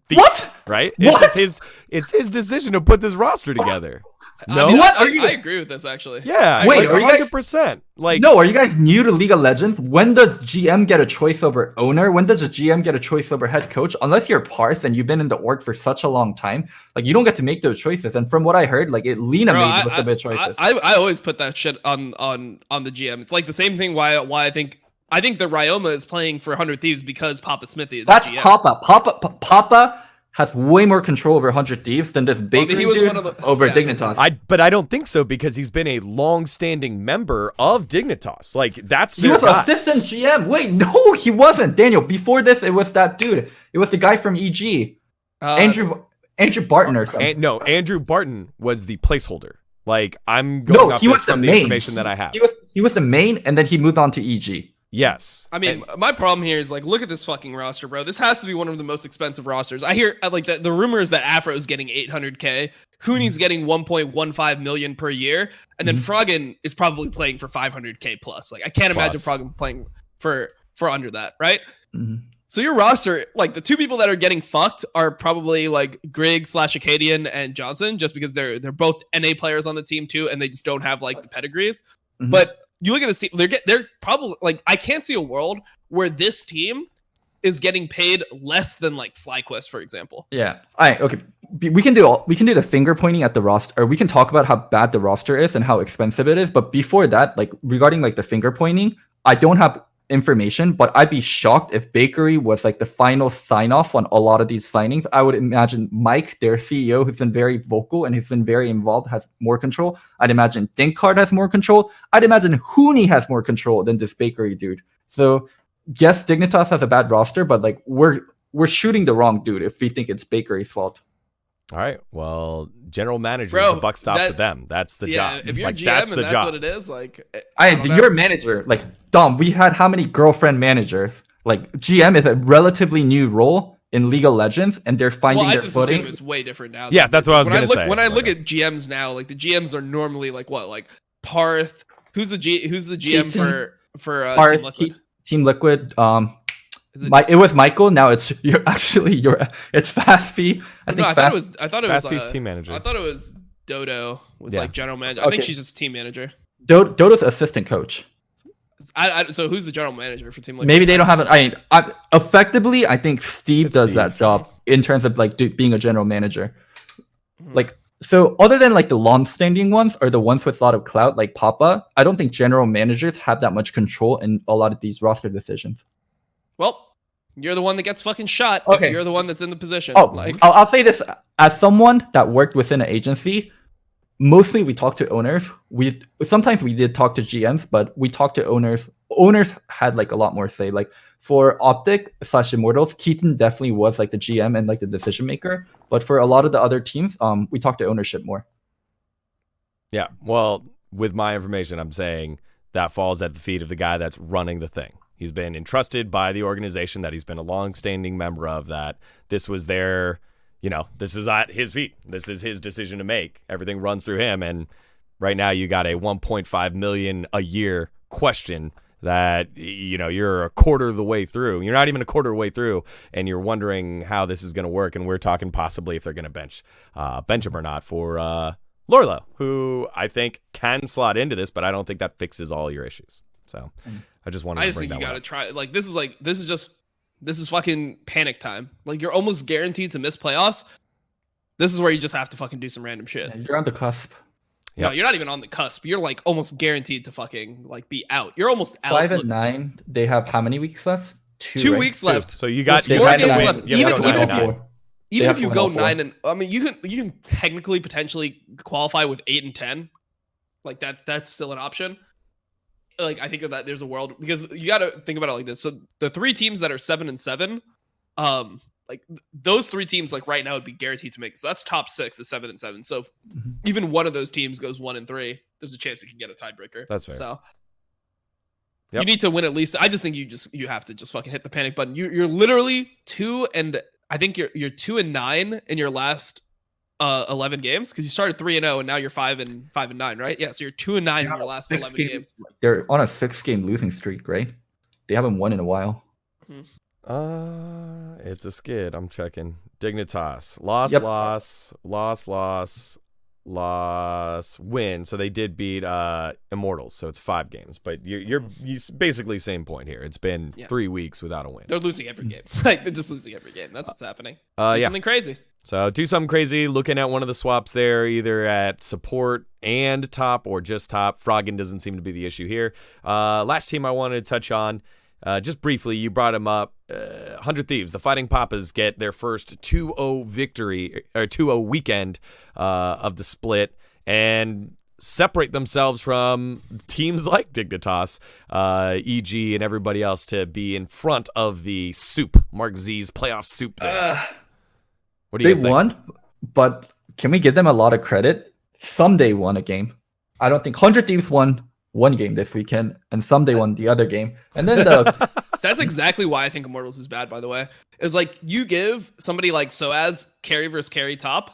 feet. What? Right? What? It's his decision to put this roster together. No? I mean, What? I agree with this, actually. Yeah. Wait, are you guys- 100%. Like, No, are you guys new to League of Legends? When does GM get a choice over owner? When does a GM get a choice over head coach? Unless you're Parth and you've been in the org for such a long time, like, you don't get to make those choices. And from what I heard, like, Lena Bro, made most of the choices. I always put that shit on the GM. It's like the same thing why I think the Ryoma is playing for 100 Thieves because Papa Smithy is That's the GM. Papa has way more control over 100 Thieves than this Baker he was dude one of the- over yeah. Dignitas. but I don't think so, because he's been a long-standing member of Dignitas. Like, that's He their was guy. assistant GM. Wait, no, he wasn't. Daniel, before this, it was that dude. It was the guy from EG. Andrew Barton or something. No, Andrew Barton was the placeholder. Like, I'm going off he this was the from the main. information that I have. He was the main, and then he moved on to EG. Yes. I mean, my problem here is, like, look at this fucking roster, bro. This has to be one of the most expensive rosters. I hear, like, the rumor is that Afro's getting 800K, Huni's getting 1.15 million per year, and then Froggen is probably playing for 500K plus. Like, I can't imagine Plus. Froggen playing for under that, right? So your roster, like the two people that are getting fucked are probably like Grigg / Acadian and Johnson, just because they're both NA players on the team too, and they just don't have like the pedigrees. Mhm. But you look at this team, they're probably like, I can't see a world where this team is getting paid less than like FlyQuest, for example. Yeah. All right. Okay. We can do the finger pointing at the roster, or we can talk about how bad the roster is and how expensive it is. But before that, like regarding like the finger pointing, I don't have information, but I'd be shocked if Bakery was like the final sign off on a lot of these signings. I would imagine Mike, their CEO, who's been very vocal and who's been very involved, has more control. I'd imagine Dinkcard has more control. I'd imagine Hooney has more control than this Bakery dude. So yes, Dignitas has a bad roster, but like we're shooting the wrong dude if we think it's Bakery's fault. All right. Well, general manager, Bro, the buck stops with them. That's the job. If you're like, GM that's and the that's job. what it is, like You're a manager. Like Dom, we had how many girlfriend managers? Like GM is a relatively new role in League of Legends, and they're finding I their just footing. assume it's way different now. Yeah, that's what I was gonna say. When I look at GMs now, like the GMs are normally like what, like Parth. Who's the GM Keaton, for Parth, Team Liquid? Team Liquid. Is it, It was Michael. Now it's it's Fastfee. I thought it was Fastfee's team manager. I thought it was Dodo was Yeah. like general manager. I think she's just team manager. Dodo's assistant coach. So who's the general manager for Team Liquid? Maybe they don't have it. Effectively, I think Steve It's does Steve. that job in terms of like being a general manager. Like, so other than like the long-standing ones or the ones with a lot of clout, like Papa, I don't think general managers have that much control in a lot of these roster decisions. Well, you're the one that gets fucking shot Okay. if you're the one that's in the position. Oh, Like, I'll say this as someone that worked within an agency. Mostly, we talk to owners. Sometimes we did talk to GMs, but we talked to owners. Owners had like a lot more say. Like for Optic / Immortals, Keaton definitely was like the GM and like the decision maker. But for a lot of the other teams, we talked to ownership more. Yeah. Well, with my information, I'm saying that falls at the feet of the guy that's running the thing. He's been entrusted by the organization that he's been a long-standing member of, that this was their, this is at his feet. This is his decision to make. Everything runs through him. And right now you got a 1.5 million a year question that, you're a quarter of the way through. You're not even a quarter of the way through, and you're wondering how this is going to work. And we're talking possibly if they're going to bench him or not for Lorlo, who I think can slot into this, but I don't think that fixes all your issues. So I just wanted to bring think you that gotta up. try. This is fucking panic time. Like you're almost guaranteed to miss playoffs. This is where you just have to fucking do some random shit. Yeah, you're on the cusp. No, you're not even on the cusp. You're like almost guaranteed to fucking like be out. You're almost out. 5 and 9. They have how many weeks left? 2 right? weeks left. So you got There's four you games win. left. You have to Even go if 9 and you- 9. They Even have if you to go win all 9 and I mean you can technically potentially qualify with 8 and 10. Like that's still an option. Like I think that there's a world, because you got to think about it like this. So the 3 teams that are 7 and 7, like those 3 teams like right now would be guaranteed to make it. So that's top 6 is 7 and 7. So if even one of those teams goes 1 and 3, there's a chance you can get a tiebreaker. That's fair. So Yep. you need to win at least. I just think you have to just fucking hit the panic button. You're literally 2 and I think you're 2 and 9 in your last 11 games, because you started 3 and 0 and now you're 5 and 9, right? Yeah, so you're 2 and 9 in your last 11 games. They're on a 6-game losing streak, right? They haven't won in a while. It's a skid. I'm checking. Dignitas. Loss, Yep. loss, win. So they did beat Immortals. So it's 5 games. But you're basically same point here. It's been 3 weeks without a win. They're losing every game. Like they're just losing every game. That's what's happening. Do Yeah. something crazy. So do something crazy. Looking at one of the swaps there, either at support and top or just top. Froggen doesn't seem to be the issue here. Last team I wanted to touch on, just briefly, you brought him up. 100 Thieves, the Fighting Papas get their first 2-0 victory, or 2-0 weekend of the split, and separate themselves from teams like Dignitas, EG, and everybody else to be in front of the soup, Mark Z's playoff soup there. What do you They guys think? won, but can we give them a lot of credit? Someday won a game. I don't think 100 Thieves won one game this weekend, and someday won the other game. And then That's exactly why I think Immortals is bad, by the way. Is like you give somebody like Soaz carry versus carry top,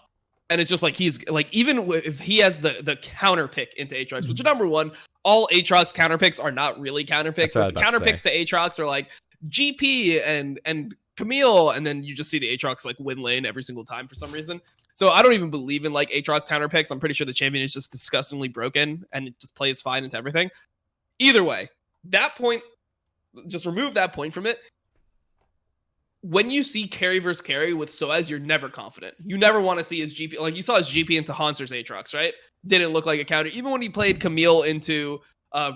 and it's just like he's like, even if he has the counter pick into Aatrox, which number one, all Aatrox counter picks are not really counter picks. That's what I was The about to counter picks to Aatrox are like GP and Camille, and then you just see the Aatrox like win lane every single time for some reason. So I don't even believe in like Aatrox counter picks. I'm pretty sure the champion is just disgustingly broken and it just plays fine into everything. Either way, that point, just remove that point from it. When you see carry versus carry with Soaz, you're never confident. You never want to see his GP. Like you saw his GP into Haunter's Aatrox, right? Didn't look like a counter. Even when he played Camille into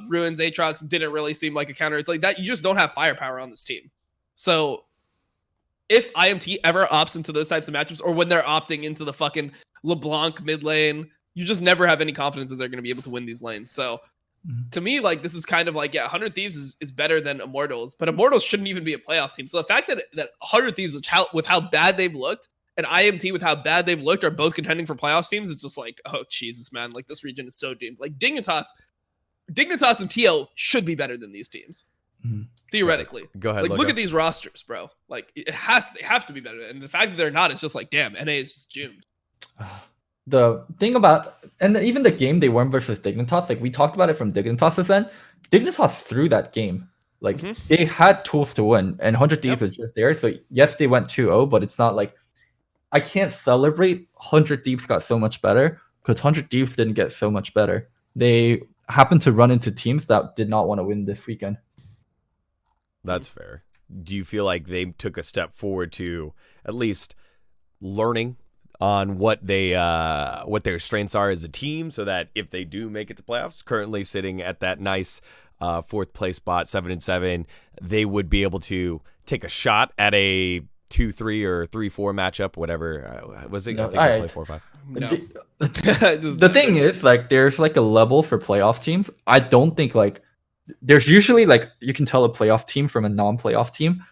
Ruin's Aatrox, didn't really seem like a counter. It's like that. You just don't have firepower on this team. So if IMT ever opts into those types of matchups, or when they're opting into the fucking LeBlanc mid lane, you just never have any confidence that they're going to be able to win these lanes. So to me, like, this is kind of like, yeah, 100 Thieves is better than Immortals, but Immortals shouldn't even be a playoff team. So the fact that 100 Thieves, with how bad they've looked, and IMT with how bad they've looked, are both contending for playoffs teams, it's just like, oh, Jesus, man. Like, this region is so doomed. Like, Dignitas and TL should be better than these teams. Theoretically. Go ahead. Like, look at these rosters, bro. Like, they have to be better. And the fact that they're not is just like, damn, NA is just doomed. The thing about, and even the game they won versus Dignitas, like we talked about it from Dignitas' end, Dignitas threw that game. Like they had tools to win, and 100 Thieves is just there. So yes, they went 2-0, but it's not like I can't celebrate 100 Thieves got so much better, because 100 Thieves didn't get so much better. They happened to run into teams that did not want to win this weekend. That's fair. Do you feel like they took a step forward to at least learning on what their strengths are as a team, so that if they do make it to playoffs, currently sitting at that nice 4th place spot, 7-7, they would be able to take a shot at a 2-3 or 3-4 matchup, whatever was it? No, I think they play 4-5. No. The thing is, like, there's like a level for playoff teams. I don't think like there's usually like you can tell a playoff team from a non-playoff team.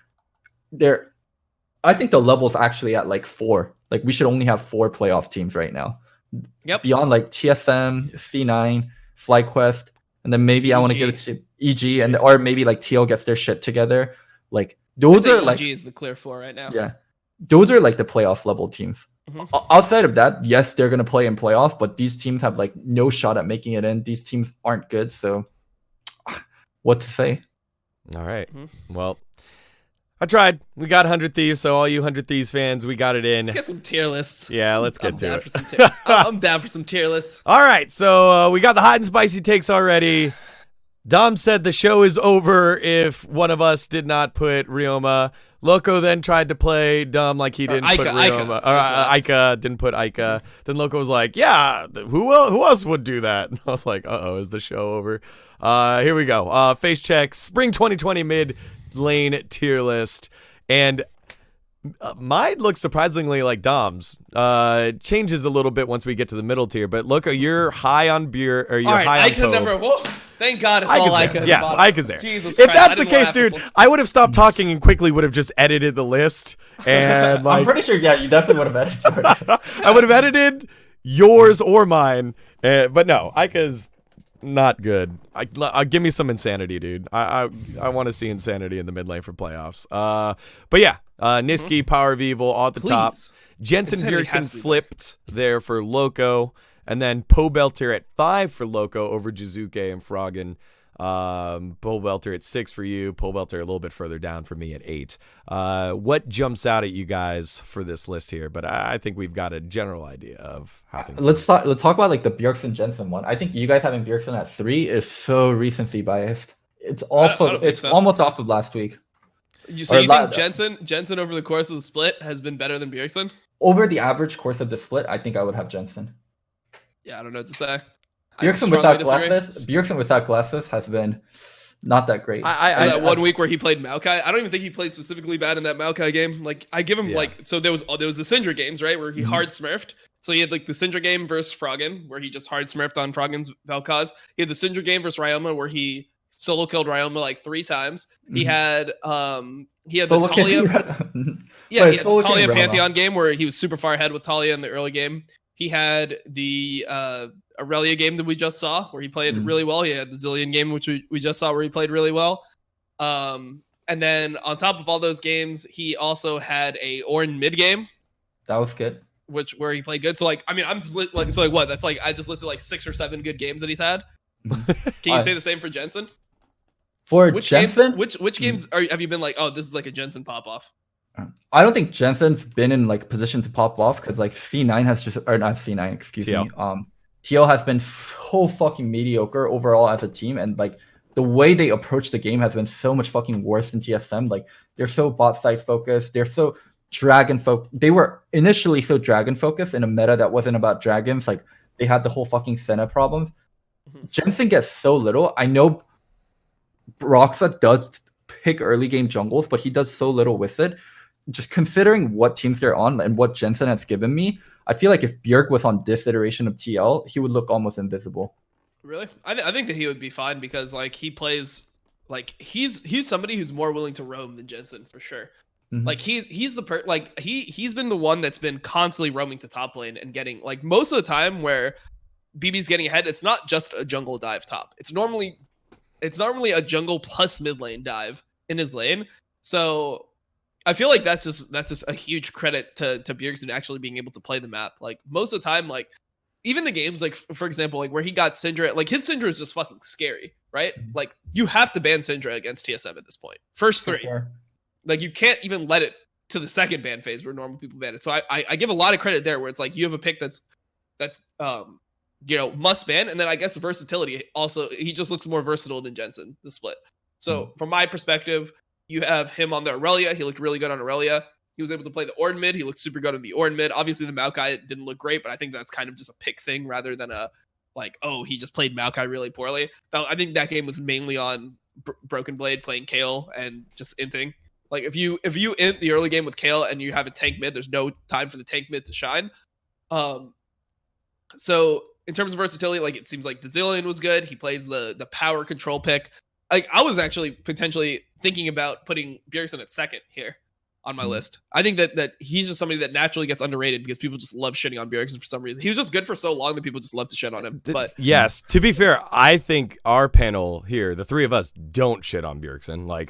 I think the level's actually at like 4. Like we should only have 4 playoff teams right now. Yep. Beyond like TSM, C9, FlyQuest, and then maybe I want to get it to EG, and or maybe like TL gets their shit together. Like those are like EG is the clear 4 right now. Yeah, those are like the playoff level teams. Outside of that, yes, they're gonna play in playoff, but these teams have like no shot at making it in. These teams aren't good, so what to say? All right. Well, I tried. We got 100 Thieves, so all you 100 Thieves fans, we got it in. Let's get some tier lists. Yeah, let's get to it. I'm down for some tier lists. All right, so we got the hot and spicy takes already. Dom said the show is over if one of us did not put Ryoma. Loco then tried to play dumb like he didn't put Ryoma. Aika didn't put Aika. Then Loco was like, yeah, who else would do that? And I was like, uh-oh, is the show over? Here we go. Facecheck, Spring 2020 mid lane tier list. And mine looks surprisingly like Dom's. Changes a little bit once we get to the middle tier. But Loco, you're high on beer, or you're high on Aika number one. Thank God it's all Aika. Yes, Aika's there. Jesus if Christ, that's the case, dude, I would have stopped talking and quickly would have just edited the list. And like, I'm pretty sure, yeah, you definitely would have edited. I would have edited yours or mine. But no, Aika's not good. Give me some insanity, dude. I want to see insanity in the mid lane for playoffs. But yeah, Niski, Power of Evil, all at the top. Jensen Bjergsen flipped there for Loco. And then Poe Belter at 5 for Loco over Jizuke and Froggen. Poe Belter at 6 for you. Poe Belter a little bit further down for me at 8. What jumps out at you guys for this list here? But I think we've got a general idea of how things Let's talk about like the Bjergsen Jensen one. I think you guys having Bjergsen at 3 is so recency biased. It's also almost off of last week. So you think Jensen over the course of the split has been better than Bjergsen? Over the average course of the split, I think I would have Jensen. Yeah, I don't know what to say. Bjergsen without glasses has been not that great. That 1 week where he played Maokai, I don't even think he played specifically bad in that Maokai game. Like I give him so there was the Syndra games, right, where he hard smurfed. So he had like the Syndra game versus Froggen, where he just hard smurfed on Froggen's Vel'Koz. He had the Syndra game versus Ryoma, where he solo killed Ryoma like 3 times. He had the Talia. He had the Talia Pantheon game where he was super far ahead with Talia in the early game. He had the Aurelia game that we just saw where he played really well. He had the Zillion game, which we just saw where he played really well. And then on top of all those games, he also had a Ornn mid game. That was good. Where he played good. So like, I mean, I'm just what? That's like, I just listed like 6 or 7 good games that he's had. Can you say the same for Jensen? For Which Jensen, games? Which games have you been like, oh, this is like a Jensen pop off? I don't think Jensen's been in like position to pop off because like C9 has just, or not C9, excuse TL. me. TL has been so fucking mediocre overall as a team, and like the way they approach the game has been so much fucking worse than TSM. Like they're so bot side focused, they're so dragon focused. They were initially so dragon focused in a meta that wasn't about dragons. Like they had the whole fucking Senna problems. Jensen gets so little. I know Roxa does pick early game jungles, but he does so little with it. Just considering what teams they're on and what Jensen has given me, I feel like if Bjerg was on this iteration of TL, he would look almost invisible. Really? I think that he would be fine because like he plays like he's somebody who's more willing to roam than Jensen for sure. Like he's the he's been the one that's been constantly roaming to top lane and getting like most of the time where BB's getting ahead, it's not just a jungle dive top. It's normally a jungle plus mid lane dive in his lane. So I feel like that's just a huge credit to Bjergsen actually being able to play the map. Like most of the time, like even the games, like for example, like where he got Syndra, like his Syndra is just fucking scary, right? Like you have to ban Syndra against TSM at this point. First three. Sure. Like you can't even let it to the second ban phase where normal people ban it. So I give a lot of credit there where it's like you have a pick that's must ban, and then I guess the versatility also, he just looks more versatile than Jensen, the split. So from my perspective, you have him on the Aurelia. He looked really good on Aurelia. He was able to play the Ornn mid. He looked super good on the Ornn mid. Obviously, the Maokai didn't look great, but I think that's kind of just a pick thing rather than a like, oh, he just played Maokai really poorly. I think that game was mainly on Broken Blade playing Kayle and just inting. Like if you int the early game with Kayle and you have a tank mid, there's no time for the tank mid to shine. So in terms of versatility, like it seems like the Zillion was good. He plays the power control pick. Like I was actually potentially thinking about putting Bjergsen at second here on my list. I think that he's just somebody that naturally gets underrated because people just love shitting on Bjergsen for some reason. He was just good for so long that people just love to shit on him. But yes, to be fair, I think our panel here, the three of us, don't shit on Bjergsen. Like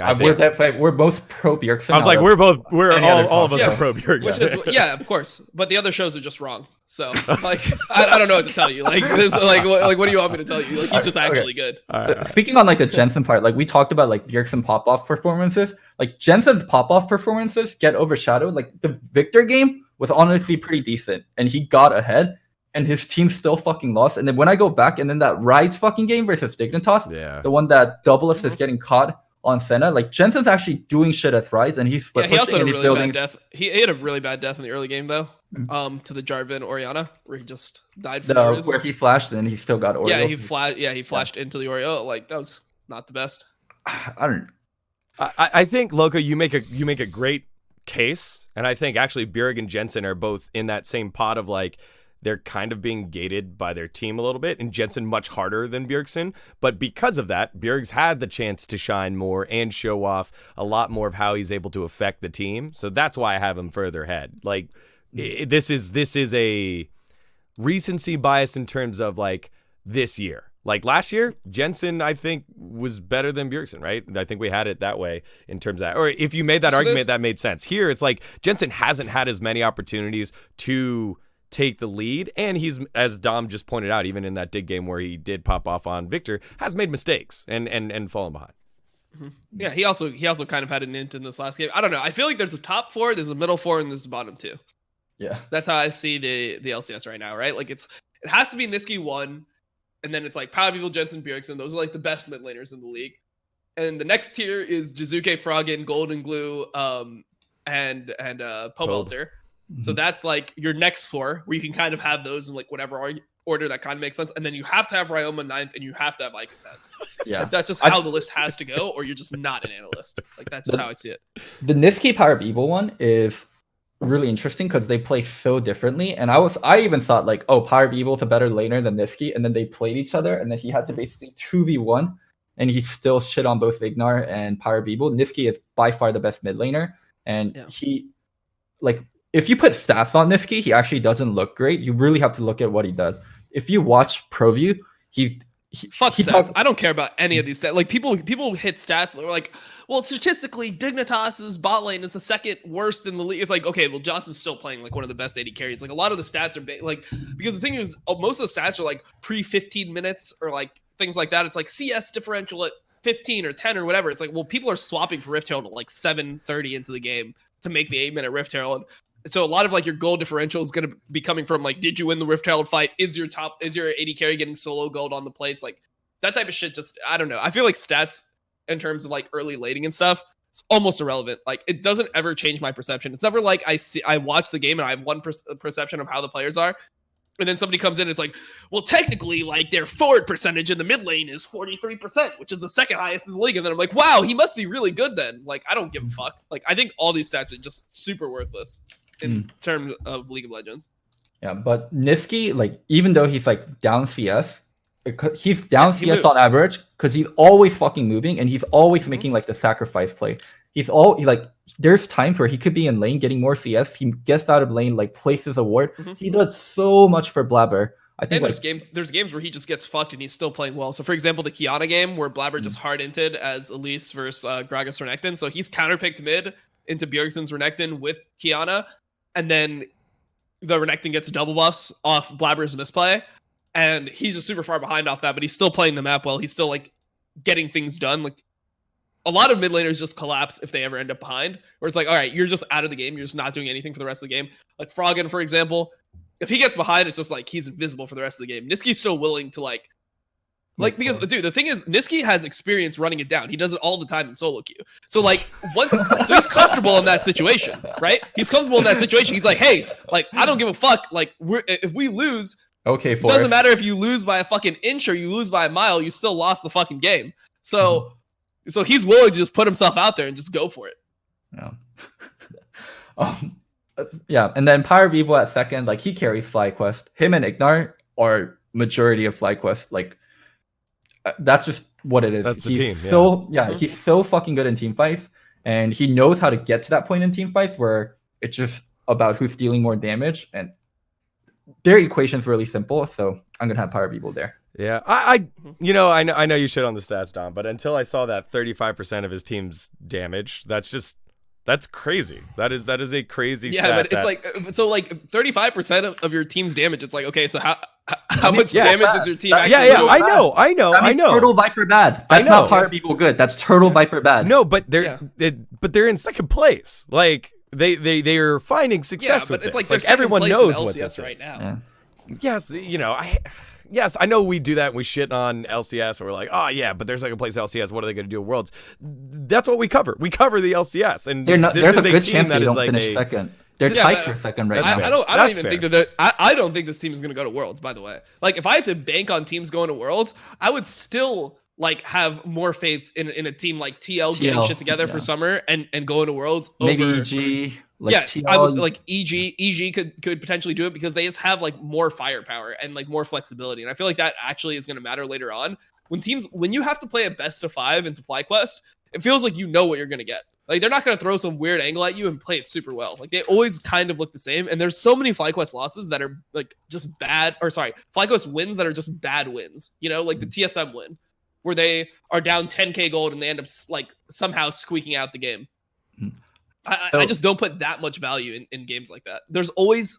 we're both pro Bjergsen. I was like, all of us are pro Bjergsen. Yeah, of course. But the other shows are just wrong. So like, I don't know what to tell you. Like, there's like what do you want me to tell you? Like, he's just actually good. So, speaking on like the Jensen part, like we talked about like Bjergsen pop off performances. Like Jensen's pop off performances get overshadowed. Like the Victor game was honestly pretty decent, and he got ahead, and his team still fucking lost. And then when I go back, and then that Rise fucking game versus Dignitas, the one that Doublelift is getting caught on Senna, like Jensen's actually doing shit at Rise, and he's he also had a really bad death. He had a really bad death in the early game though. To the Jarvan Orianna, where he just died for no reason. Where he flashed and he still got Oreo. He flashed into the Oreo. Like that was not the best. I think Loco, you make a great case, and I think actually Bjerg and Jensen are both in that same pot of like they're kind of being gated by their team a little bit, and Jensen much harder than Bjergsen. But because of that, Bjerg's had the chance to shine more and show off a lot more of how he's able to affect the team. So that's why I have him further ahead. Like this is a recency bias in terms of like this year. Like last year, Jensen, I think, was better than Bjergsen, right? I think we had it that way in terms of that. Or if you made that argument, that made sense. Here, it's like Jensen hasn't had as many opportunities to take the lead. And he's, as Dom just pointed out, even in that dig game where he did pop off on Victor, has made mistakes and fallen behind. Yeah, he also kind of had an int in this last game. I don't know. I feel like there's a top four, there's a middle four, and there's a bottom two. Yeah. That's how I see the LCS right now, right? Like it has to be Niski 1. And then it's like Power Evil, Jensen, Bjergsen. Those are like the best mid laners in the league. And the next tier is Jizuke, Froggen, Golden Glue, and Pobelter. So that's like your next four, where you can kind of have those in like whatever order that kind of makes sense. And then you have to have Ryoma 9th, and you have to have Ike 10th. Yeah, that's just how the list has to go, or you're just not an analyst. Like that's just how I see it. The Niski Power Evil one is really interesting because they play so differently, and I even thought like, oh, Power Evil's a better laner than Niski, and then they played each other, and then he had to basically 2v1, and he still shit on both Ignar and Power Evil. Niski is by far the best mid laner, and he, like, if you put stats on Niski, he actually doesn't look great. You really have to look at what he does. If you watch ProView, Fuck stats. I don't care about any of these stats. Like people hit stats. They're like, well, statistically, Dignitas's bot lane is the second worst in the league. It's like, okay, well, Johnson's still playing like one of the best AD carries. Like a lot of the stats are like, because the thing is, most of the stats are like pre 15 minutes or like things like that. It's like CS differential at 15 or 10 or whatever, it's like, well, people are swapping for Rift Herald at like 7:30 into the game to make the 8-minute Rift Herald. So a lot of like your gold differential is going to be coming from like, did you win the Rift Herald fight? Is your AD carry getting solo gold on the plates? Like that type of shit. Just, I don't know. I feel like stats in terms of like early lating and stuff, it's almost irrelevant. Like it doesn't ever change my perception. It's never like I watch the game and I have one perception of how the players are. And then somebody comes in and it's like, well, technically, like their forward percentage in the mid lane is 43%, which is the second highest in the league. And then I'm like, wow, he must be really good then. Like, I don't give a fuck. Like, I think all these stats are just super worthless in terms of League of Legends. Yeah, but Niski, like, even though he's like down CS, he's down CS on average because he's always fucking moving and he's always making like the sacrifice play. There's times where he could be in lane getting more CS. He gets out of lane, like places a ward. He does so much for Blabber. I think there's games where he just gets fucked and he's still playing well. So for example, the Kiana game where Blabber just hard inted as Elise versus Gragas Renekton. So he's counterpicked mid into Bjergsen's Renekton with Kiana, and then the Renekton gets double buffs off Blabber's misplay, and he's just super far behind off that, but he's still playing the map well. He's still like getting things done. Like a lot of mid laners just collapse if they ever end up behind, where it's like, all right, you're just out of the game. You're just not doing anything for the rest of the game. Like Froggen, for example, if he gets behind, it's just like he's invisible for the rest of the game. Niski's still willing to like because dude, the thing is, Niski has experience running it down. He does it all the time in solo queue. So like so he's comfortable in that situation, right? He's comfortable in that situation. He's like, hey, like I don't give a fuck. Like if we lose, okay, it doesn't matter if you lose by a fucking inch or you lose by a mile. You still lost the fucking game. So. So he's willing to just put himself out there and just go for it. Yeah. Yeah, and then Pyre Vivo at second, like he carries FlyQuest. Him and Ignar are majority of FlyQuest. Like that's just what it is. That's the he's team. So he's so fucking good in team fights, and he knows how to get to that point in team fights where it's just about who's dealing more damage, and their equation's really simple. So I'm gonna have Pyre Vivo there. Yeah, I know you shit on the stats, Dom, but until I saw that 35% of his team's damage, that's crazy. That is a crazy stat. Yeah, but it's like, so like 35% of your team's damage. It's like, okay, so how much damage is your team actually doing? I know. Turtle Viper bad. That's not Pyre Vivo good. That's Turtle Viper bad. No, but they're in second place. Like they are finding success with it's this. like everyone knows what this right is. now. Yeah. Yes, I know we do that and we shit on LCS and we're like, oh yeah, but they're second place LCS. What are they going to do at Worlds? That's what we cover. We cover the LCS, and there's a good chance they don't finish second. They're tied for second right now. I don't think this team is going to go to Worlds. By the way, like if I had to bank on teams going to Worlds, I would still like have more faith in a team like TL getting shit together for summer and going to Worlds. Maybe over, EG. I would like EG could potentially do it because they just have like more firepower and like more flexibility, and I feel like that actually is going to matter later on when you have to play a best of 5 into FlyQuest. It feels like you know what you're going to get. Like they're not going to throw some weird angle at you and play it super well. Like they always kind of look the same, and there's so many FlyQuest losses that are like just bad, or sorry, FlyQuest wins that are just bad wins. You know, like the TSM win where they are down 10k gold and they end up like somehow squeaking out the game. I just don't put that much value in games like that. There's always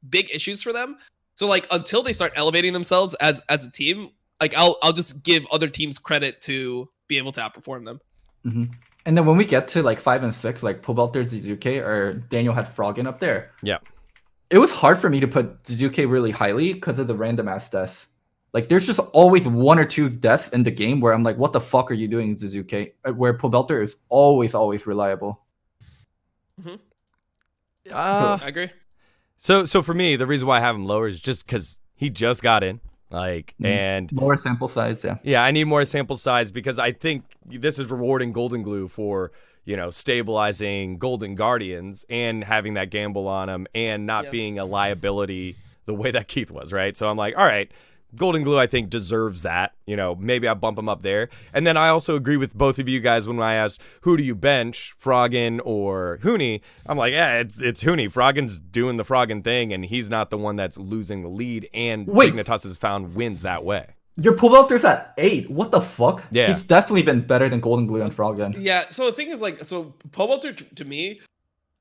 big issues for them. So like until they start elevating themselves as a team, like I'll just give other teams credit to be able to outperform them. Mm-hmm. And then when we get to like 5 and 6, like Pobelter, Zizuke, or Daniel had Froggen up there. Yeah. It was hard for me to put Zizuke really highly because of the random ass deaths. Like there's just always 1 or 2 deaths in the game where I'm like, what the fuck are you doing, Zizuke? Where Pobelter is always reliable. Mm-hmm. I agree. So for me, the reason why I have him lower is just because he just got in, and more sample size. Yeah, I need more sample size because I think this is rewarding Golden Glue for stabilizing Golden Guardians and having that gamble on him and not being a liability the way that Keith was, right? So I'm like, all right. Golden Glue, I think, deserves that. Maybe I bump him up there. And then I also agree with both of you guys when I asked, who do you bench, Froggen or Huni? I'm like, yeah, it's Huni. Froggen's doing the Froggen thing, and he's not the one that's losing the lead. And Dignitas has found wins that way. Your Pobelter's at 8. What the fuck? Yeah. He's definitely been better than Golden Glue and Froggen. Yeah, so the thing is, Pobelter, to me,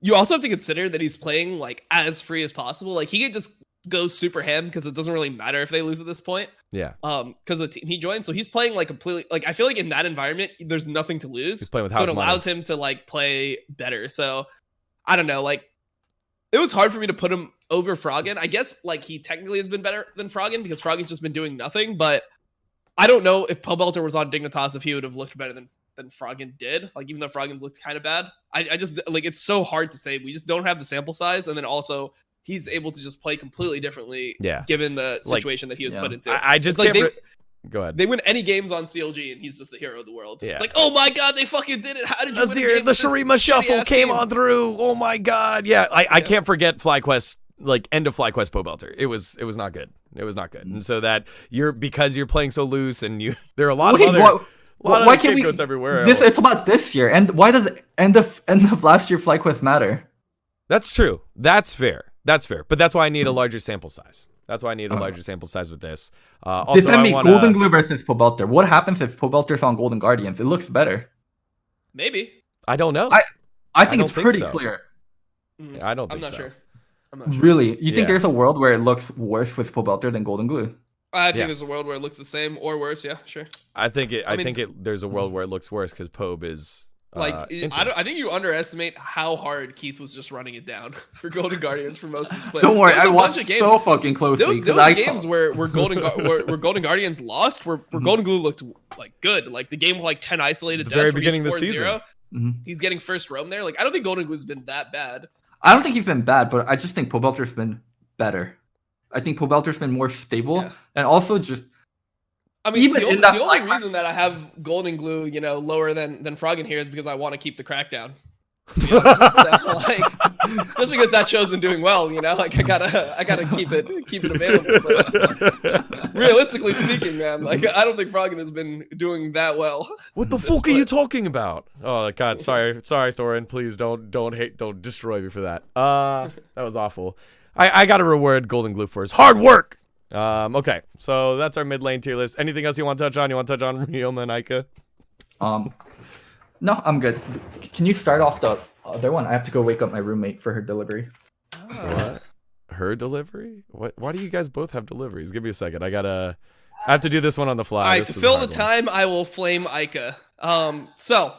you also have to consider that he's playing, like, as free as possible. Like, he could just goes super ham because it doesn't really matter if they lose at this point. Yeah. Because the team he joined, so he's playing like completely. Like I feel like in that environment, there's nothing to lose. He's playing with so house it allows him to like play better. So I don't know. Like it was hard for me to put him over Froggen. I guess like he technically has been better than Froggen because Froggen's just been doing nothing. But I don't know if Pobelter was on Dignitas if he would have looked better than Froggen did. Like even though Froggen's looked kind of bad, I just like it's so hard to say. We just don't have the sample size, and then also he's able to just play completely differently. Yeah. Given the situation that he was put into. I just like go ahead. They win any games on CLG, and he's just the hero of the world. Yeah. It's like, oh my god, they fucking did it! How did you win a game The with this Shurima shuffle shitty-ass came team? on through. Oh my god. Yeah, I can't forget FlyQuest, like end of FlyQuest Pobelter. It was not good. It was not good. And so that because you're playing so loose and there are a lot of other why can't we everywhere. It's about this year, and why does end of last year FlyQuest matter? That's true. That's fair. But that's why I need a larger sample size. That's why I need a larger sample size with this. Also, This me Golden Glue versus Pobelter. What happens if Pobelter's on Golden Guardians? It looks better. Maybe. I don't know. I think it's pretty clear. I don't I'm think not so. sure. I'm not sure. Really? You think there's a world where it looks worse with Pobelter than Golden Glue? I think there's a world where it looks the same or worse. Yeah, sure. I think there's a world where it looks worse because Pobe is I think you underestimate how hard Keith was just running it down for Golden Guardians for most of the split. Don't worry, I watched of games, so fucking closely. Those games where Golden Guardians lost, where Golden Glue looked like good, like the game with like 10 isolated deaths, very beginning of the season. He's getting first roam there. Like I don't think Golden Glue's been that bad. I don't think he's been bad, but I just think Pobelter's been better. I think Pobelter's been more stable, and also just. I mean, even the only reason that I have Golden Glue, lower than Froggen here is because I want to keep the crackdown. To be honest. So, like, just because that show's been doing well, like I gotta keep it available. But realistically speaking, man, like I don't think Froggen has been doing that well. What the fuck are you talking about? Oh god, sorry, Thorin. Please don't destroy me for that. That was awful. I gotta reward Golden Glue for his hard work. Okay, so that's our mid lane tier list. Anything else you want to touch on? You want to touch on Ryoma and Aika? No, I'm good. Can you start off the other one? I have to go wake up my roommate for her delivery. What? Her delivery? What? Why do you guys both have deliveries? Give me a second. I have to do this one on the fly. All right, to fill the time, I will flame Aika. So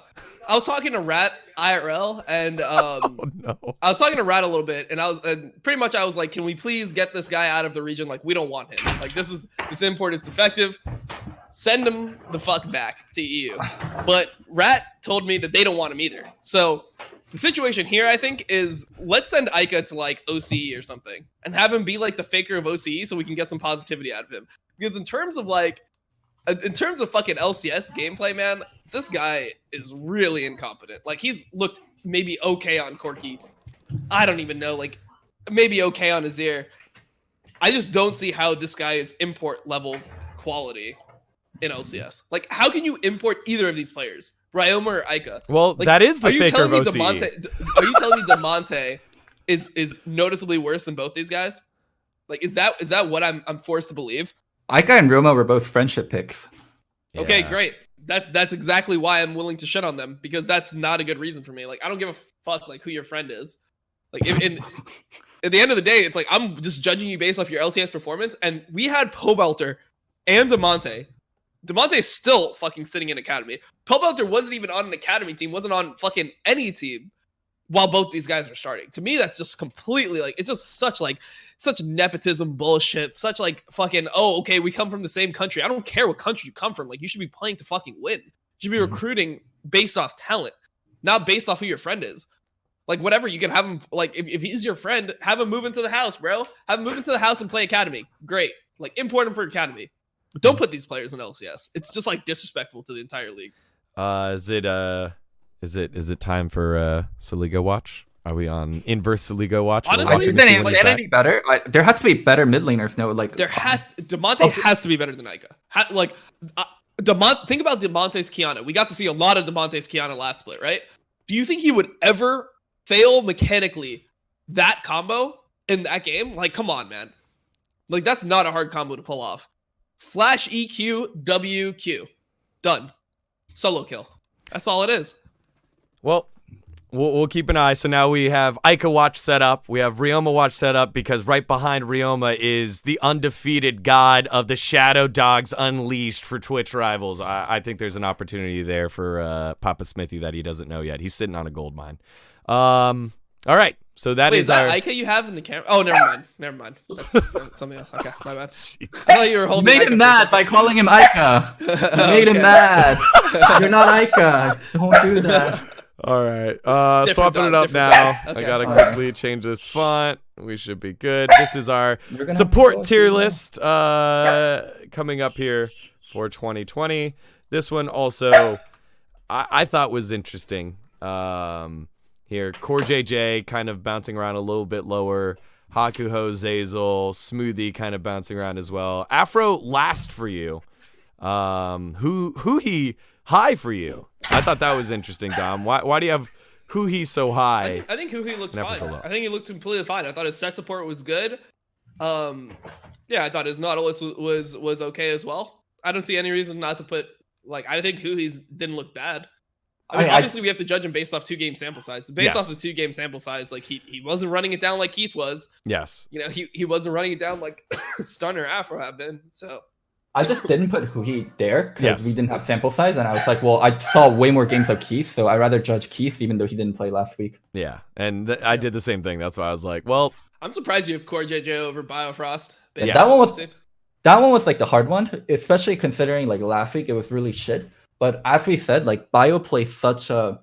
I was talking to Rat IRL, and oh, no. I was talking to Rat a little bit, and I was like, can we please get this guy out of the region? Like, we don't want him. Like, this import is defective. Send him the fuck back to EU. But Rat told me that they don't want him either. So the situation here, I think, is let's send Aika to like OCE or something and have him be like the faker of OCE so we can get some positivity out of him. Because in terms of fucking LCS gameplay, man, this guy is really incompetent. Like he's looked maybe okay on Corki. I don't even know, like maybe okay on Azir. I just don't see how this guy is import level quality in LCS. Like how can you import either of these players? Ryoma or Aika? Well, like, that is the faker of OCE. Are you telling me DeMonte is noticeably worse than both these guys? Like is that what I'm forced to believe? Aika and Roma were both friendship picks. Yeah. Okay, great. That's exactly why I'm willing to shit on them, because that's not a good reason for me. Like I don't give a fuck like who your friend is. Like at the end of the day, it's like I'm just judging you based off your LCS performance. And we had Pobelter and DeMonte. DeMonte's still fucking sitting in academy. Pobelter wasn't even on an academy team, wasn't on fucking any team while both these guys are starting. To me, that's just completely like it's just such nepotism bullshit. Such like fucking, oh, okay, we come from the same country. I don't care what country you come from. Like you should be playing to fucking win. You should be recruiting based off talent, not based off who your friend is. Like whatever, you can have him like if he's your friend, have him move into the house, bro. Have him move into the house and play academy. Great. Like import him for academy. But don't put these players in LCS. It's just like disrespectful to the entire league. Is it time for Saligo watch? Are we on inverse Saligo watch? Honestly, Is Insanity better? There has to be better mid laners. No, like DeMonte has to be better than Aika. Think about DeMonte's Kiana. We got to see a lot of DeMonte's Kiana last split, right? Do you think he would ever fail mechanically that combo in that game? Like, come on, man. Like, that's not a hard combo to pull off. Flash EQ WQ. Done. Solo kill. That's all it is. Well, we'll keep an eye. So now we have Ica Watch set up. We have Ryoma Watch set up because right behind Ryoma is the undefeated god of the Shadow Dogs Unleashed for Twitch rivals. I think there's an opportunity there for Papa Smithy that he doesn't know yet. He's sitting on a gold mine. All right. So that Wait, is that our... Ica you have in the camera? Oh, never mind. That's something else. Okay, my bad. I thought you were You holding made Ica him for a mad second. by calling him Ica. You made him Okay. mad. You're not Ica. Don't do that. All right. Different Swapping it dog, up different now. dog. I Okay. gotta All right. quickly change this font. We should be good. This is our You're gonna have to support go tier through list coming up here for 2020. This one also I thought was interesting. Here, Core JJ kind of bouncing around a little bit lower. Hakuho, Zazel, Smoothie kind of bouncing around as well. Afro last for you. Who he high for you? I thought that was interesting, Dom. Why do you have who he so high? I think Huhi looked Never fine. so low. I think he looked completely fine. I thought his set support was good. Yeah, I thought his Nautilus was okay as well. I don't see any reason not to put I think Huhi's didn't look bad. I mean, obviously we have to judge him based off 2-game sample size. Based off the 2-game sample size, he wasn't running it down like Keith was. Yes. You know, he wasn't running it down like Stunner Afro have been. So I just didn't put Huhi there because Yes. we didn't have sample size, and I was like, well, I saw way more games of Keith, so I'd rather judge Keith even though he didn't play last week. Yeah, and I did the same thing. That's why I was like, well, I'm surprised you have Core JJ over Biofrost. Yes. That one was the hard one, especially considering last week it was really shit. But as we said, Bio plays such a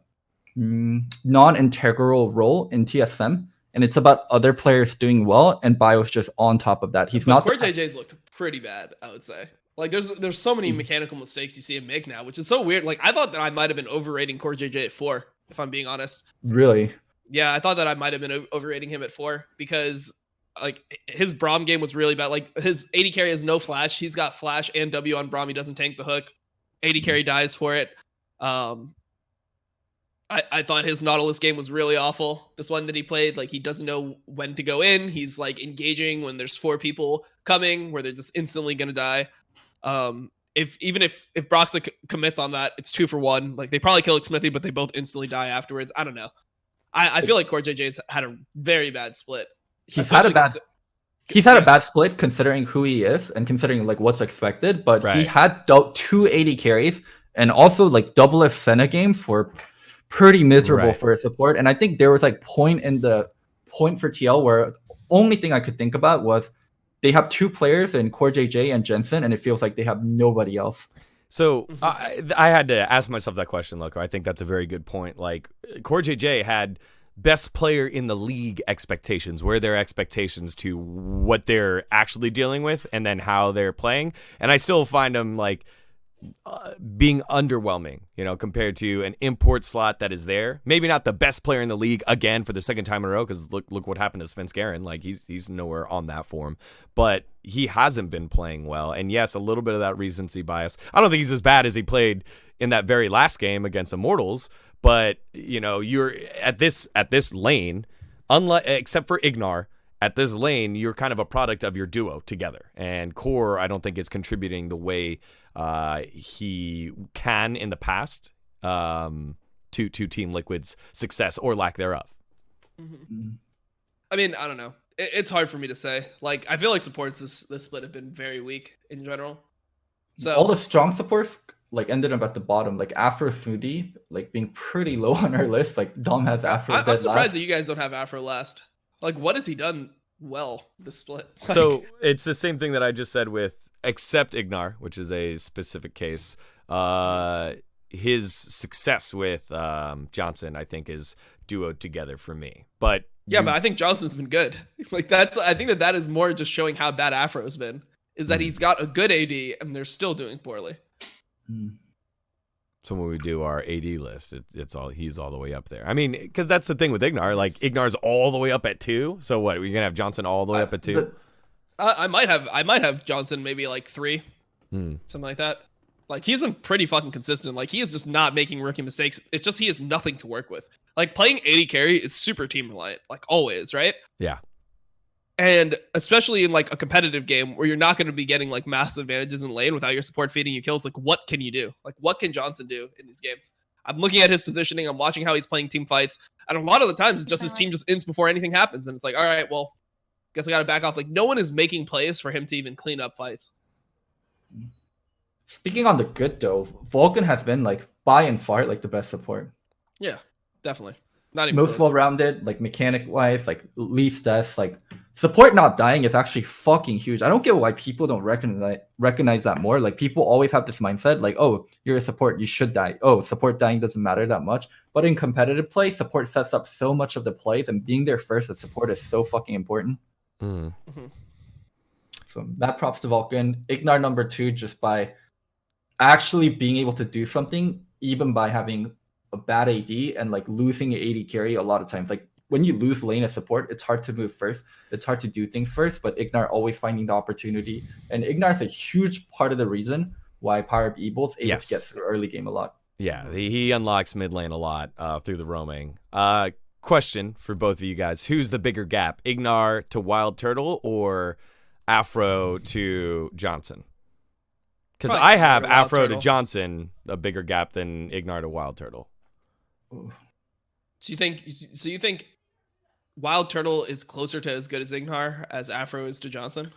non-integral role in TSM, and it's about other players doing well, and Bio's just on top of that. He's But not Core the JJ's looked pretty bad, I would say. There's so many mechanical mistakes you see him make now, which is so weird. I thought that I might have been overrating Core JJ at 4, if I'm being honest. really. Yeah, I thought that I might have been overrating him at 4 because his Braum game was really bad. His AD carry has no flash. He's got flash and W on Braum. He doesn't tank the hook. AD carry dies for it. I thought his Nautilus game was really awful. This one that he played, he doesn't know when to go in. He's engaging when there's 4 people coming, where they're just instantly gonna die. If Broxa commits on that, it's 2 for 1. They probably kill Smithy, but they both instantly die afterwards. I don't know. I feel like Core JJ's had a very bad split. He's had a Especially bad split considering who he is and considering what's expected, but he Right. had 2 80 carries and also double F Senna games were pretty miserable Right. for his support. And I think there was point for TL where only thing I could think about was they have 2 players in Core JJ and Jensen, and it feels like they have nobody else. So I had to ask myself that question, Loco. I think that's a very good point. Core JJ had best player in the league expectations, where their expectations to what they're actually dealing with and then how they're playing. And I still find them being underwhelming, compared to an import slot that is there. Maybe not the best player in the league again for the second time in a row, because look what happened to Svensk Garen. He's nowhere on that form, but he hasn't been playing well. And yes, a little bit of that recency bias. I don't think he's as bad as he played in that very last game against Immortals, but you're at this lane, except for Ignar. At this lane, you're kind of a product of your duo together. And Core, I don't think is contributing the way he can in the past to Team Liquid's success or lack thereof. Mm-hmm. I mean, I don't know. It's hard for me to say. I feel like supports this split have been very weak in general. So All the strong supports ended up at the bottom, Afro Smoothie being pretty low on our list. Dom has Afro I'm dead surprised last. that you guys don't have Afro last. What has he done well this split? So it's the same thing that I just said with except Ignar, which is a specific case. His success with Johnson, I think, is duoed together for me. But yeah, but I think Johnson's been good. I think that is more just showing how bad Afro's been. Is that he's got a good AD and they're still doing poorly. So when we do our AD list, he's all the way up there. I mean, because that's the thing with Ignar. Ignar's all the way up at 2. So what? We're gonna have Johnson all the way up at 2. I might have Johnson maybe 3, something like that. He's been pretty fucking consistent. He is just not making rookie mistakes. It's just he has nothing to work with. Playing AD carry is super team reliant, always, right? Yeah. And especially in a competitive game where you're not going to be getting massive advantages in lane without your support feeding you kills, what can you do? What can Johnson do in these games? I'm looking at his positioning. I'm watching how he's playing team fights. And a lot of the times, it's just his team just ints before anything happens. And it's like, all right, well, guess I got to back off. Like, no one is making plays for him to even clean up fights. Speaking on the good though, Vulcan has been like by and far like the best support. Yeah, definitely. Not even Most close. well-rounded, like mechanic wise, like least deaths, like support not dying is actually fucking huge. I don't get why people don't recognize that more. Like people always have this mindset, like, oh, you're a support, you should die. Oh, support dying doesn't matter that much. But in competitive play, support sets up so much of the plays, and being there first as support is so fucking important. So that props to Vulcan. Ignar number 2, just by actually being able to do something, even by having a bad AD and like losing an AD carry a lot of times. Like when you lose lane as support, it's hard to move first. It's hard to do things first, but Ignar always finding the opportunity. And Ignar is a huge part of the reason why Power Up Evil's able to get through early game a lot. Yeah, he unlocks mid lane a lot through the roaming. Question for both of you guys. Who's the bigger gap? Ignar to Wild Turtle or Afro to Johnson? Because I have Afro to Johnson a bigger gap than Ignar to Wild Turtle. So you think Wild Turtle is closer to as good as Ignar as Afro is to Johnson?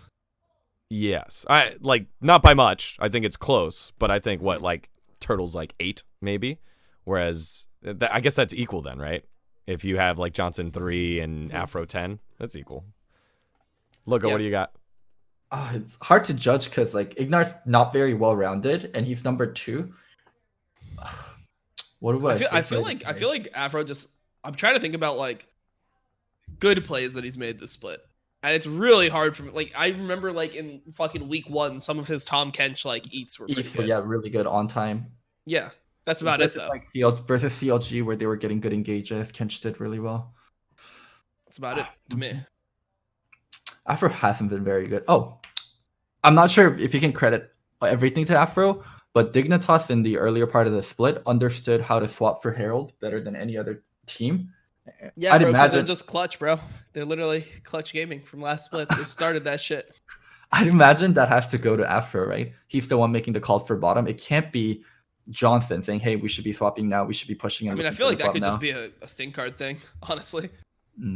Yes. I like not by much. I think it's close, but I think like Turtle's like 8 maybe, whereas I guess that's equal then, right? If you have like Johnson 3 and Afro 10, that's equal. Look, what do you got? It's hard to judge because like Ignar's not very well rounded, and he's number 2. What do I feel like Afro just. I'm trying to think about like good plays that he's made this split, and it's really hard for me. Like I remember like in fucking week 1, some of his Tom Kench like eats were pretty good. Yeah, really good on time. Yeah, that's about it though. Like versus CLG where they were getting good engages, Kench did really well. That's about it to me. Afro hasn't been very good. Oh, I'm not sure if you can credit everything to Afro, but Dignitas in the earlier part of the split understood how to swap for Herald better than any other team. Yeah, bro, because they're just clutch, bro. They're literally clutch gaming from last split. They started that shit. I'd imagine that has to go to Afro, right? He's the one making the calls for bottom. It can't be Johnson saying, hey, we should be swapping now. We should be pushing. I mean, I feel like that could just be a think card thing, honestly.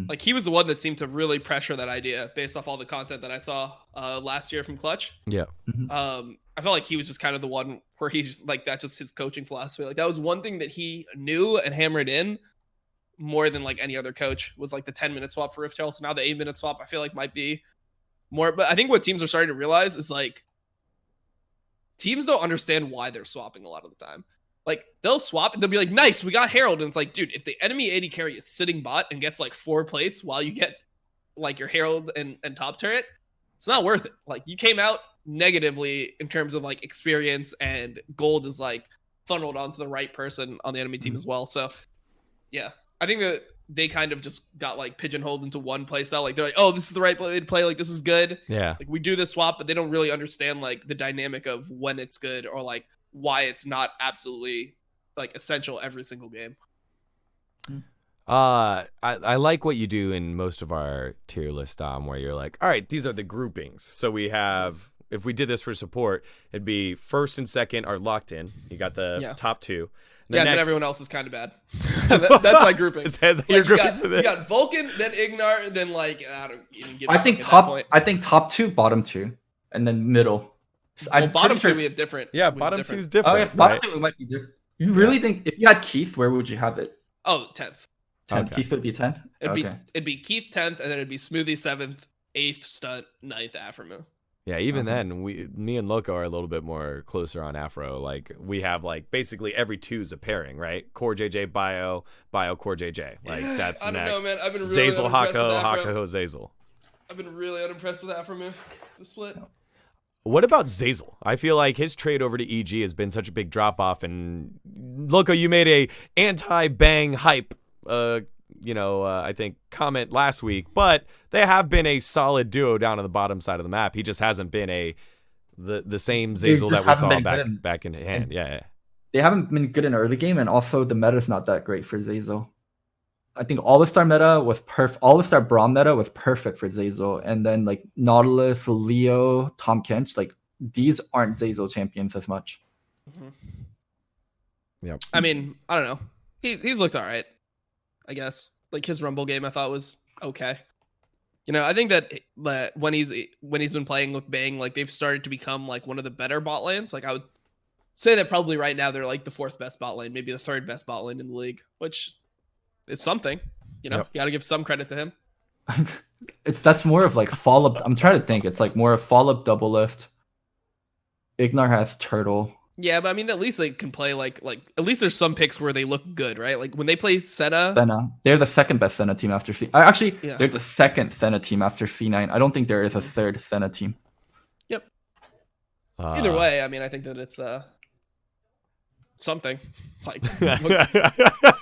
Like he was the one that seemed to really pressure that idea based off all the content that I saw last year from Clutch. Yeah. I felt like he was just kind of the one where he's just like, that's just his coaching philosophy. Like that was one thing that he knew and hammered in more than like any other coach was like the 10-minute swap for Rift Herald. So now the 8-minute swap I feel like might be more, but I think what teams are starting to realize is like teams don't understand why they're swapping a lot of the time. Like they'll swap and they'll be like, nice, we got Herald. And it's like, dude, if the enemy AD carry is sitting bot and gets like 4 plates while you get like your Herald and top turret, it's not worth it. Like you came out negatively in terms of like experience, and gold is like funneled onto the right person on the enemy team as well. So yeah, I think that they kind of just got like pigeonholed into one play style. Like they're like, oh, this is the right way to play. Like this is good. Yeah. Like we do this swap, but they don't really understand like the dynamic of when it's good or like why it's not absolutely like essential every single game. I like what you do in most of our tier list, where you're like, all right, these are the groupings. So we have, if we did this for support, it'd be first and second are locked in. You got the top 2. And then everyone else is kind of bad. That's my grouping. Your grouping for this. You got Vulcan, then Ignar, then like I don't even give. I think top 2, bottom 2, and then middle. Well, bottom 2 we have different. Yeah, bottom 2 is different. Oh, yeah, bottom 2 might be different. You really think if you had Keith, where would you have it? Oh, 10th. 10. Okay. Keith would be 10. It'd be Keith 10th, and then it'd be Smoothie 7th, 8th Stunt, 9th Afro. Yeah, even then, me and Loco are a little bit more closer on Afro. Like we have like basically every 2's a pairing, right? Core JJ, Bio, Core JJ. Like that's I don't next. know, man. I've been really Zazel, Hako, Zazel. I've been really unimpressed with Afro the split. What about Zazel? I feel like his trade over to EG has been such a big drop off. And Loco, you made a anti-bang hype, I think comment last week, but they have been a solid duo down on the bottom side of the map. He just hasn't been the same Zazel that we saw back in hand. Yeah. They haven't been good in early game, and also the meta's not that great for Zazel. I think All-Star meta was perfect. All-Star Braum meta was perfect for Zazel, and then like Nautilus, Leo, Tom Kench, like these aren't Zazel champions as much. I mean, I don't know. He's looked all right. I guess. Like his Rumble game, I thought was okay. You know, I think that when he's been playing with Bang, like they've started to become like one of the better bot lanes. Like I would say that probably right now they're like the 4th best bot lane, maybe the 3rd best bot lane in the league, which is something. You know, you got to give some credit to him. That's more of like follow up. I'm trying to think. It's like more of follow up double lift. Ignar has turtle. Yeah, but I mean, at least they can play like at least there's some picks where they look good, right? Like when they play Senna. They're the 2nd best Senna team after C. Actually, they're the 2nd Senna team after C9. I don't think there is a 3rd Senna team. Yep. Either way, I mean, I think that it's something. Like,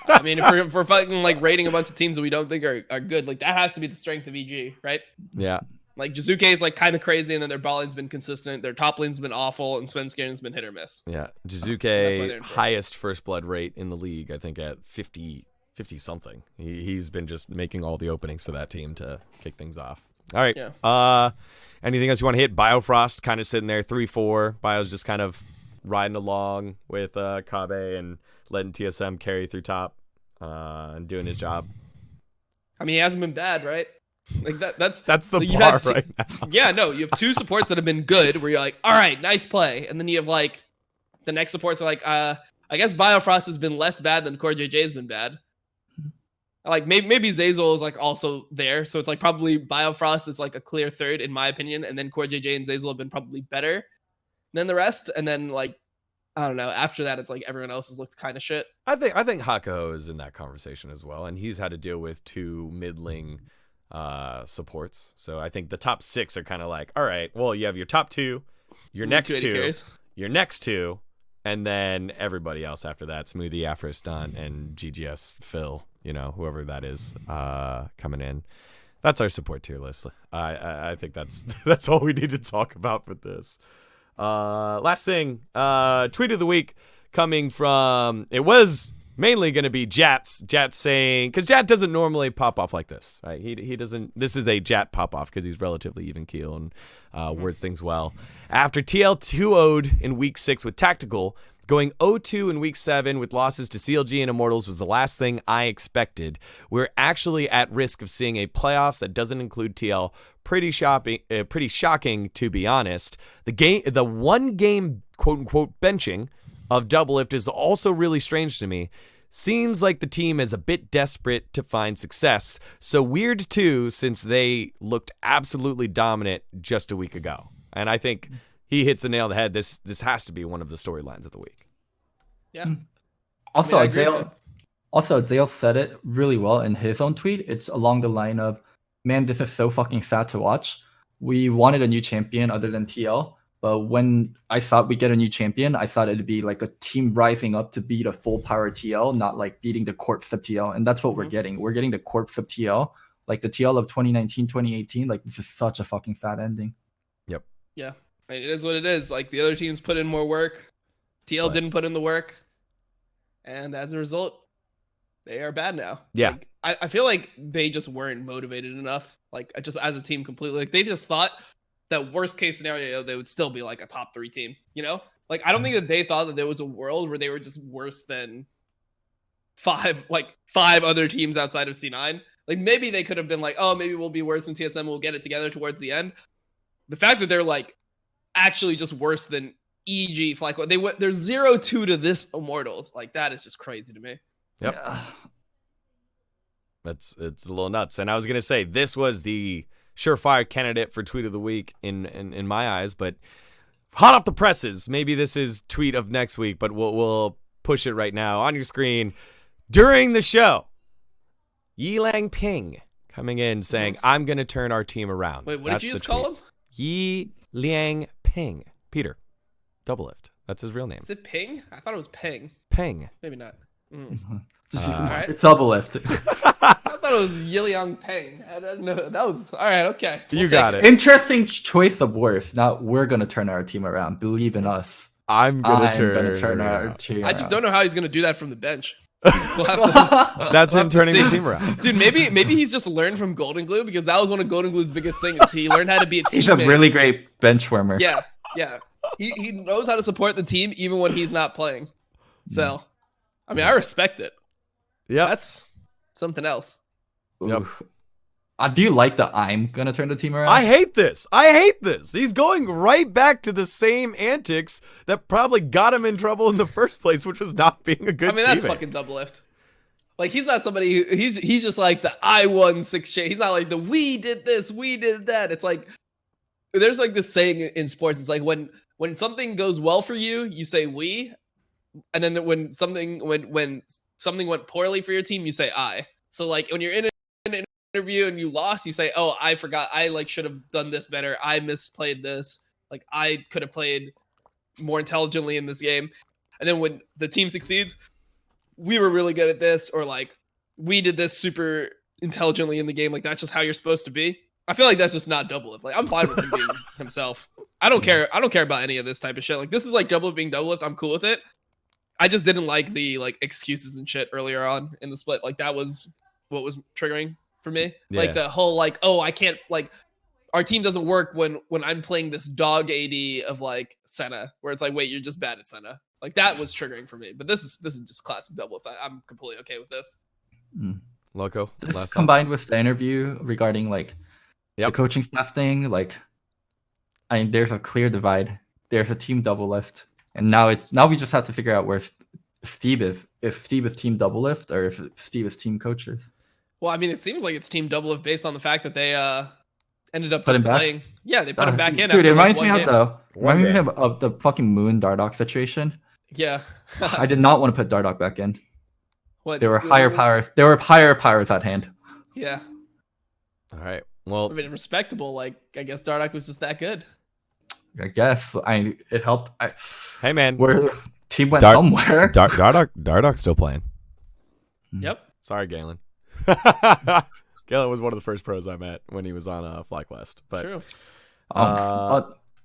I mean, if we're fucking like rating a bunch of teams that we don't think are good, like that has to be the strength of EG, right? Yeah. Like Jizuke is like kind of crazy, and then their bot lane's been consistent. Their top lane's been awful, and Svenskern's been hit or miss. Yeah, Jizuke highest first blood rate in the league, I think at 50 something. He's been just making all the openings for that team to kick things off. All right. Yeah. Anything else you want to hit? Biofrost kind of sitting there 3-4. Bio's just kind of riding along with Kabe and letting TSM carry through top and doing his job. I mean, he hasn't been bad, right? Like that's the like bar right now. Yeah, no, you have 2 supports that have been good where you're like, all right, nice play. And then you have like the next supports are like, I guess Biofrost has been less bad than Core JJ has been bad. Like maybe Zeyzal is like also there. So it's like probably Biofrost is like a clear 3rd in my opinion. And then Core JJ and Zeyzal have been probably better than the rest. And then like, I don't know. After that, it's like everyone else has looked kind of shit. I think Hakuho is in that conversation as well. And he's had to deal with 2 middling supports. So I think the top 6 are kind of like, all right, well, you have your top 2, your next 2, your next 2, and then everybody else after that. Smoothie, Afrostan, and GGS Phil, you know, whoever that is coming in. That's our support tier list. I think that's all we need to talk about for this. Last thing, tweet of the week coming from, it was mainly going to be Jats saying, because Jat doesn't normally pop off like this, right? He doesn't. This is a Jat pop off because he's relatively even keel and words things well. After TL 2-0'd in week 6 with Tactical, going 0-2 in week 7 with losses to CLG and Immortals was the last thing I expected. We're actually at risk of seeing a playoffs that doesn't include TL. Pretty shocking to be honest. The one game quote unquote benching of Doublelift is also really strange to me. Seems like the team is a bit desperate to find success. So weird too, since they looked absolutely dominant just a week ago. And I think he hits the nail on the head. This has to be one of the storylines of the week. Yeah. Also, Zale said it really well in his own tweet. It's along the line of, man, this is so fucking sad to watch. We wanted a new champion other than TL. But when I thought we'd get a new champion, I thought it'd be like a team rising up to beat a full power TL, not like beating the corpse of TL. And that's what we're getting. We're getting the corpse of TL, like the TL of 2019, 2018. Like, this is such a fucking sad ending. Yep. Yeah. It is what it is. Like, the other teams put in more work. TL didn't put in the work. And as a result, they are bad now. Yeah. Like, I feel like they just weren't motivated enough. Like, just as a team completely. Like, they just thought that worst case scenario, they would still be like a top 3 team, you know? Like, I don't think that they thought that there was a world where they were just worse than five other teams outside of C9. Like, maybe they could have been like, oh, maybe we'll be worse than TSM. We'll get it together towards the end. The fact that they're like actually just worse than EG, like they're 0-2 to this Immortals. Like, that is just crazy to me. Yep. Yeah. It's a little nuts. And I was going to say, this was the surefire candidate for tweet of the week in my eyes, but hot off the presses, maybe this is tweet of next week, but we'll push it right now on your screen. During the show, Yi Lang Ping coming in saying, I'm going to turn our team around. Wait, what did you just call him? Yi Lang Ping. Peter. Doublelift. That's his real name. Is it Ping? I thought it was Peng. Peng. Maybe not. It's Doublelift. I thought it was Yiliang Peng. I don't know. That was all right. Okay, you got it. Interesting choice of words. Now we're gonna turn our team around. Believe in us. I'm gonna turn our team. I just don't know how he's gonna do that from the bench. That's him turning the team around. Dude, maybe he's just learned from Golden Glue, because that was one of Golden Glue's biggest things. He learned how to be a teammate. He's a really great bench warmer. Yeah. He knows how to support the team even when he's not playing. So, I mean, I respect it. Yeah, that's something else. Yep. Oof. Do you like the I'm gonna turn the team around? I hate this. I hate this. He's going right back to the same antics that probably got him in trouble in the first place, which was not being a good I mean, that's teammate. fucking double lift. Like, he's not somebody who, he's just like the I won 6 chain. He's not like the we did this, we did that. It's like, there's like this saying in sports. It's like when something goes well for you, you say we, and then when something went poorly for your team, you say I. So like when you're in an interview and you lost, you say, oh, I forgot, I like should have done this better, I misplayed this, like I could have played more intelligently in this game. And then when the team succeeds, we were really good at this, or like we did this super intelligently in the game. Like that's just how you're supposed to be. I feel like that's just not double lift. Like I'm fine with him being himself. I don't care about any of this type of shit. Like this is like double lift being double lift. I'm cool with it. I just didn't like the like excuses and shit earlier on in the split. Like that was what was triggering for me. Yeah. Like the whole like, oh, I can't, like our team doesn't work when I'm playing this dog AD of like Senna, where it's like, wait, you're just bad at Senna. Like that was triggering for me. But this is just classic double lift. I'm completely okay with this. Loco, This last time. combined with the interview regarding like Yep. the coaching staff thing, like I mean, there's a clear divide. There's a team double lift, and now we just have to figure out where Steve is. If Steve is team double lift or if Steve is team coaches. Well, I mean, it seems like it's team double lift based on the fact that they ended up Put just him back? playing. Yeah, they put him back in. Dude, after, it reminds like, me one of game. the fucking Moon Dardoch situation. Yeah. I did not want to put Dardoch back in. What? There were higher powers. There were higher powers at hand. Yeah. All right. Well, I mean, respectable. Like, I guess Dardoch was just that good. I guess it helped. hey man, Where team went Dar- somewhere. Dardoch's still playing. Yep. Sorry, Galen. Galen was one of the first pros I met when he was on FlyQuest. But True.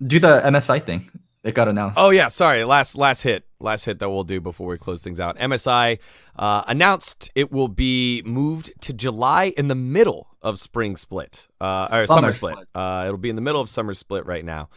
Do the MSI thing. It got announced. oh yeah, sorry. Last hit that we'll do before we close things out. MSI announced it will be moved to July in the middle of spring split, or summer split. It'll be in the middle of summer split right now.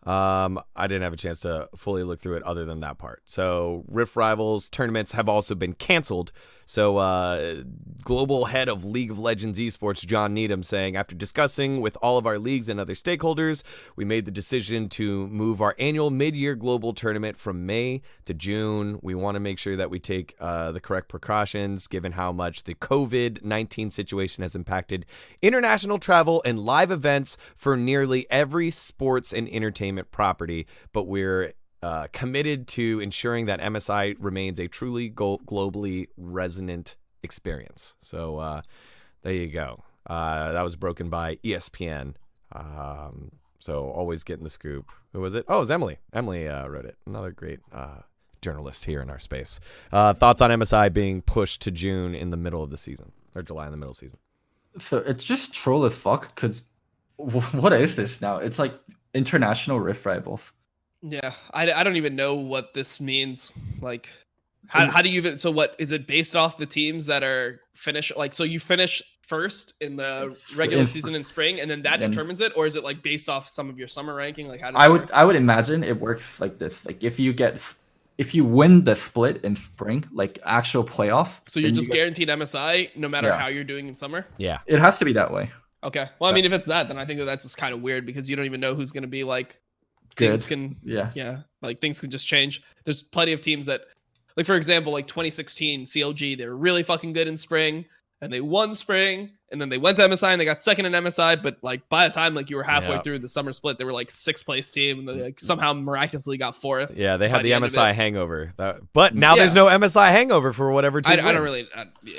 I didn't have a chance to fully look through it other than that part. So Rift Rivals tournaments have also been canceled. So global head of League of Legends esports, John Needham, saying, after discussing with all of our leagues and other stakeholders, we made the decision to move our annual mid-year global tournament from May to June. We want to make sure that we take the correct precautions given how much the COVID-19 situation has impacted international travel and live events for nearly every sports and entertainment property, but we're committed to ensuring that MSI remains a truly globally resonant experience. So there you go. That was broken by ESPN. So always getting the scoop. Who was it? Oh, it was Emily. Emily wrote it. Another great journalist here in our space. Thoughts on MSI being pushed to June in the middle of the season, or July in the middle of the season? So it's just troll as fuck. Because what is this now? It's like international Rift Rivals. Yeah. I don't even know what this means. Like, how do you even, so what is it based off the teams that are finish, like, so you finish first in the regular season in spring and then that determines it, or is it like based off some of your summer ranking? Like, how does I would imagine it works like this. Like if you win the split in spring, like actual playoff, so you're just guaranteed MSI no matter how you're doing in summer? Yeah. It has to be that way. Okay. Well, I mean, if it's that, then I think that's just kind of weird because you don't even know who's going to be like, things can, like things can just change. There's plenty of teams that, like, for example, like 2016 CLG, they were really fucking good in spring and they won spring and then they went to MSI and they got second in MSI. But like by the time like you were halfway through the summer split, they were like 6th place team and they like somehow miraculously got 4th. Yeah, they had the MSI hangover. But now there's no MSI hangover for whatever team I don't really,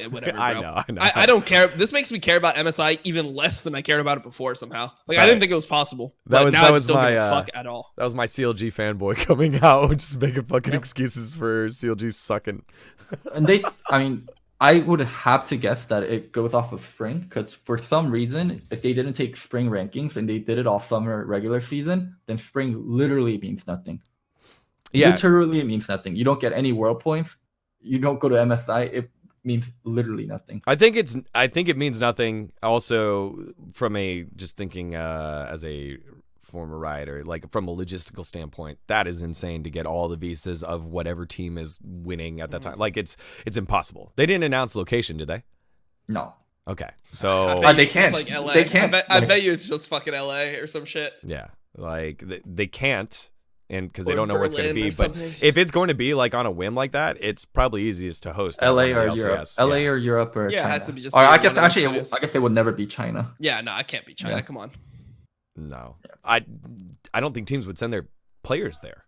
whatever. Bro. I know. I don't care. This makes me care about MSI even less than I cared about it before somehow. Like I didn't think it was possible. That was my fuck at all. That was my CLG fanboy coming out, just making fucking excuses for CLG sucking. And I would have to guess that it goes off of spring because for some reason, if they didn't take spring rankings and they did it off summer regular season, then spring literally means nothing. Yeah. Literally it means nothing. You don't get any world points. You don't go to MSI. It means literally nothing. I think it means nothing. Also, from just thinking as a former rider, like from a logistical standpoint, that is insane to get all the visas of whatever team is winning at that time. Like it's impossible. They didn't announce location, did they? No. Okay, I so bet they you it's just, can't. like LA. They can't, I like- bet you it's just fucking LA or some shit. yeah, like they can't, and because they Or don't know where it's going to Berlin be. or But something. if it's going to be like on a whim like that, it's probably easiest to host at LA one of the or Europe. LCS. LA Yeah. or Europe or Yeah, it China. has to be just Or be I one guess of those actually, studios. I guess they would never be China. Yeah, no, it can't be China. Yeah. Come on. No, I don't think teams would send their players there.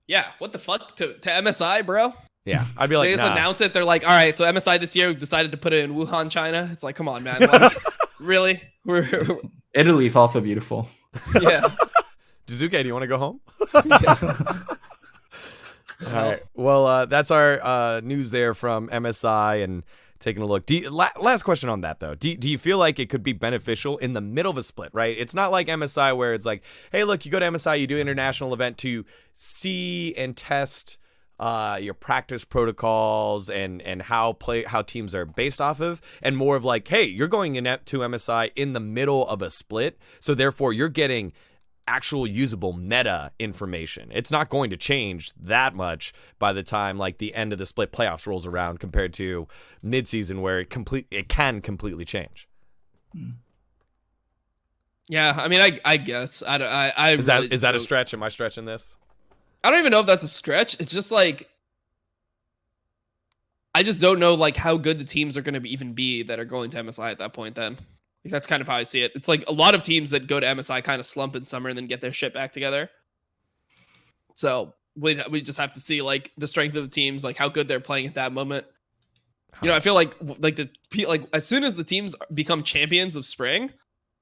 Yeah, what the fuck to MSI, bro? Yeah, I'd be like, They just nah. announce it. They're like, all right, so MSI this year decided to put it in Wuhan, China. It's like, come on, man. Like, really? Italy is also beautiful. Yeah. Jizuke, do you want to go home? Yeah. All right. Well, that's our news there from MSI and taking a look. Last question on that, though. Do you feel like it could be beneficial in the middle of a split, right? It's not like MSI where it's like, hey, look, you go to MSI, you do an international event to see and test your practice protocols and how teams are based off of, and more of like, hey, you're going in to MSI in the middle of a split, so therefore you're getting actual usable meta information. It's not going to change that much by the time like the end of the split playoffs rolls around compared to midseason where it can completely change. Yeah, I mean, I guess I Is really that a don't- stretch? Am I stretching this? I don't even know if that's a stretch. It's just like I just don't know like how good the teams are going to even be that are going to MSI at that point. Then like, that's kind of how I see it. It's like a lot of teams that go to MSI kind of slump in summer and then get their shit back together. So we just have to see like the strength of the teams, like how good they're playing at that moment. You know, I feel like as soon as the teams become champions of spring,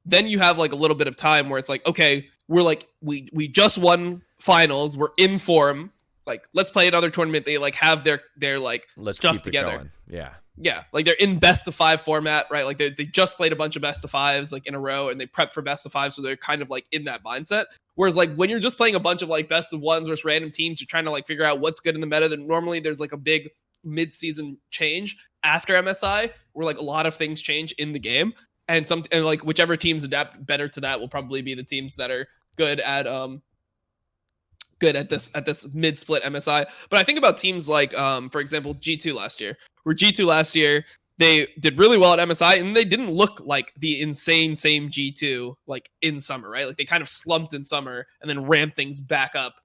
then you have like a little bit of time where it's like, okay, we're like we just won finals, we're in form, like let's play another tournament. They like have their like Let's stuff keep it together. going. Yeah. Yeah, like they're in best of 5 format, right? Like they just played a bunch of best of 5s like in a row, and they prep for best of 5, so they're kind of like in that mindset. Whereas like when you're just playing a bunch of like best of 1s versus random teams, you're trying to like figure out what's good in the meta. Then normally there's like a big mid-season change after MSI, where like a lot of things change in the game, and like whichever teams adapt better to that will probably be the teams that are good at this mid-split MSI. But I think about teams like for example G2 last year, where G2 last year they did really well at MSI, and they didn't look like the insane same G2 like in summer, right? Like they kind of slumped in summer and then ramped things back up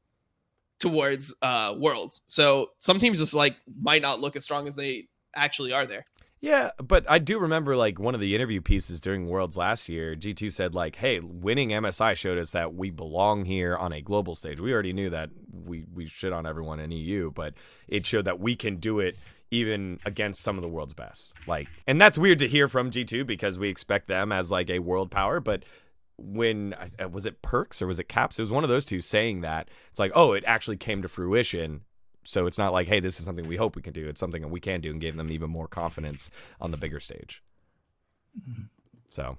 towards Worlds. So some teams just like might not look as strong as they actually are there. Yeah, but I do remember like one of the interview pieces during Worlds last year, G2 said like, hey, winning MSI showed us that we belong here on a global stage. We already knew that we shit on everyone in EU, but it showed that we can do it even against some of the world's best. Like, and that's weird to hear from G2 because we expect them as like a world power, but when was it Perks or was it Caps? It was one of those two saying that. It's like, oh, it actually came to fruition. So it's not like, hey, this is something we hope we can do. It's something that we can do, and gave them even more confidence on the bigger stage. So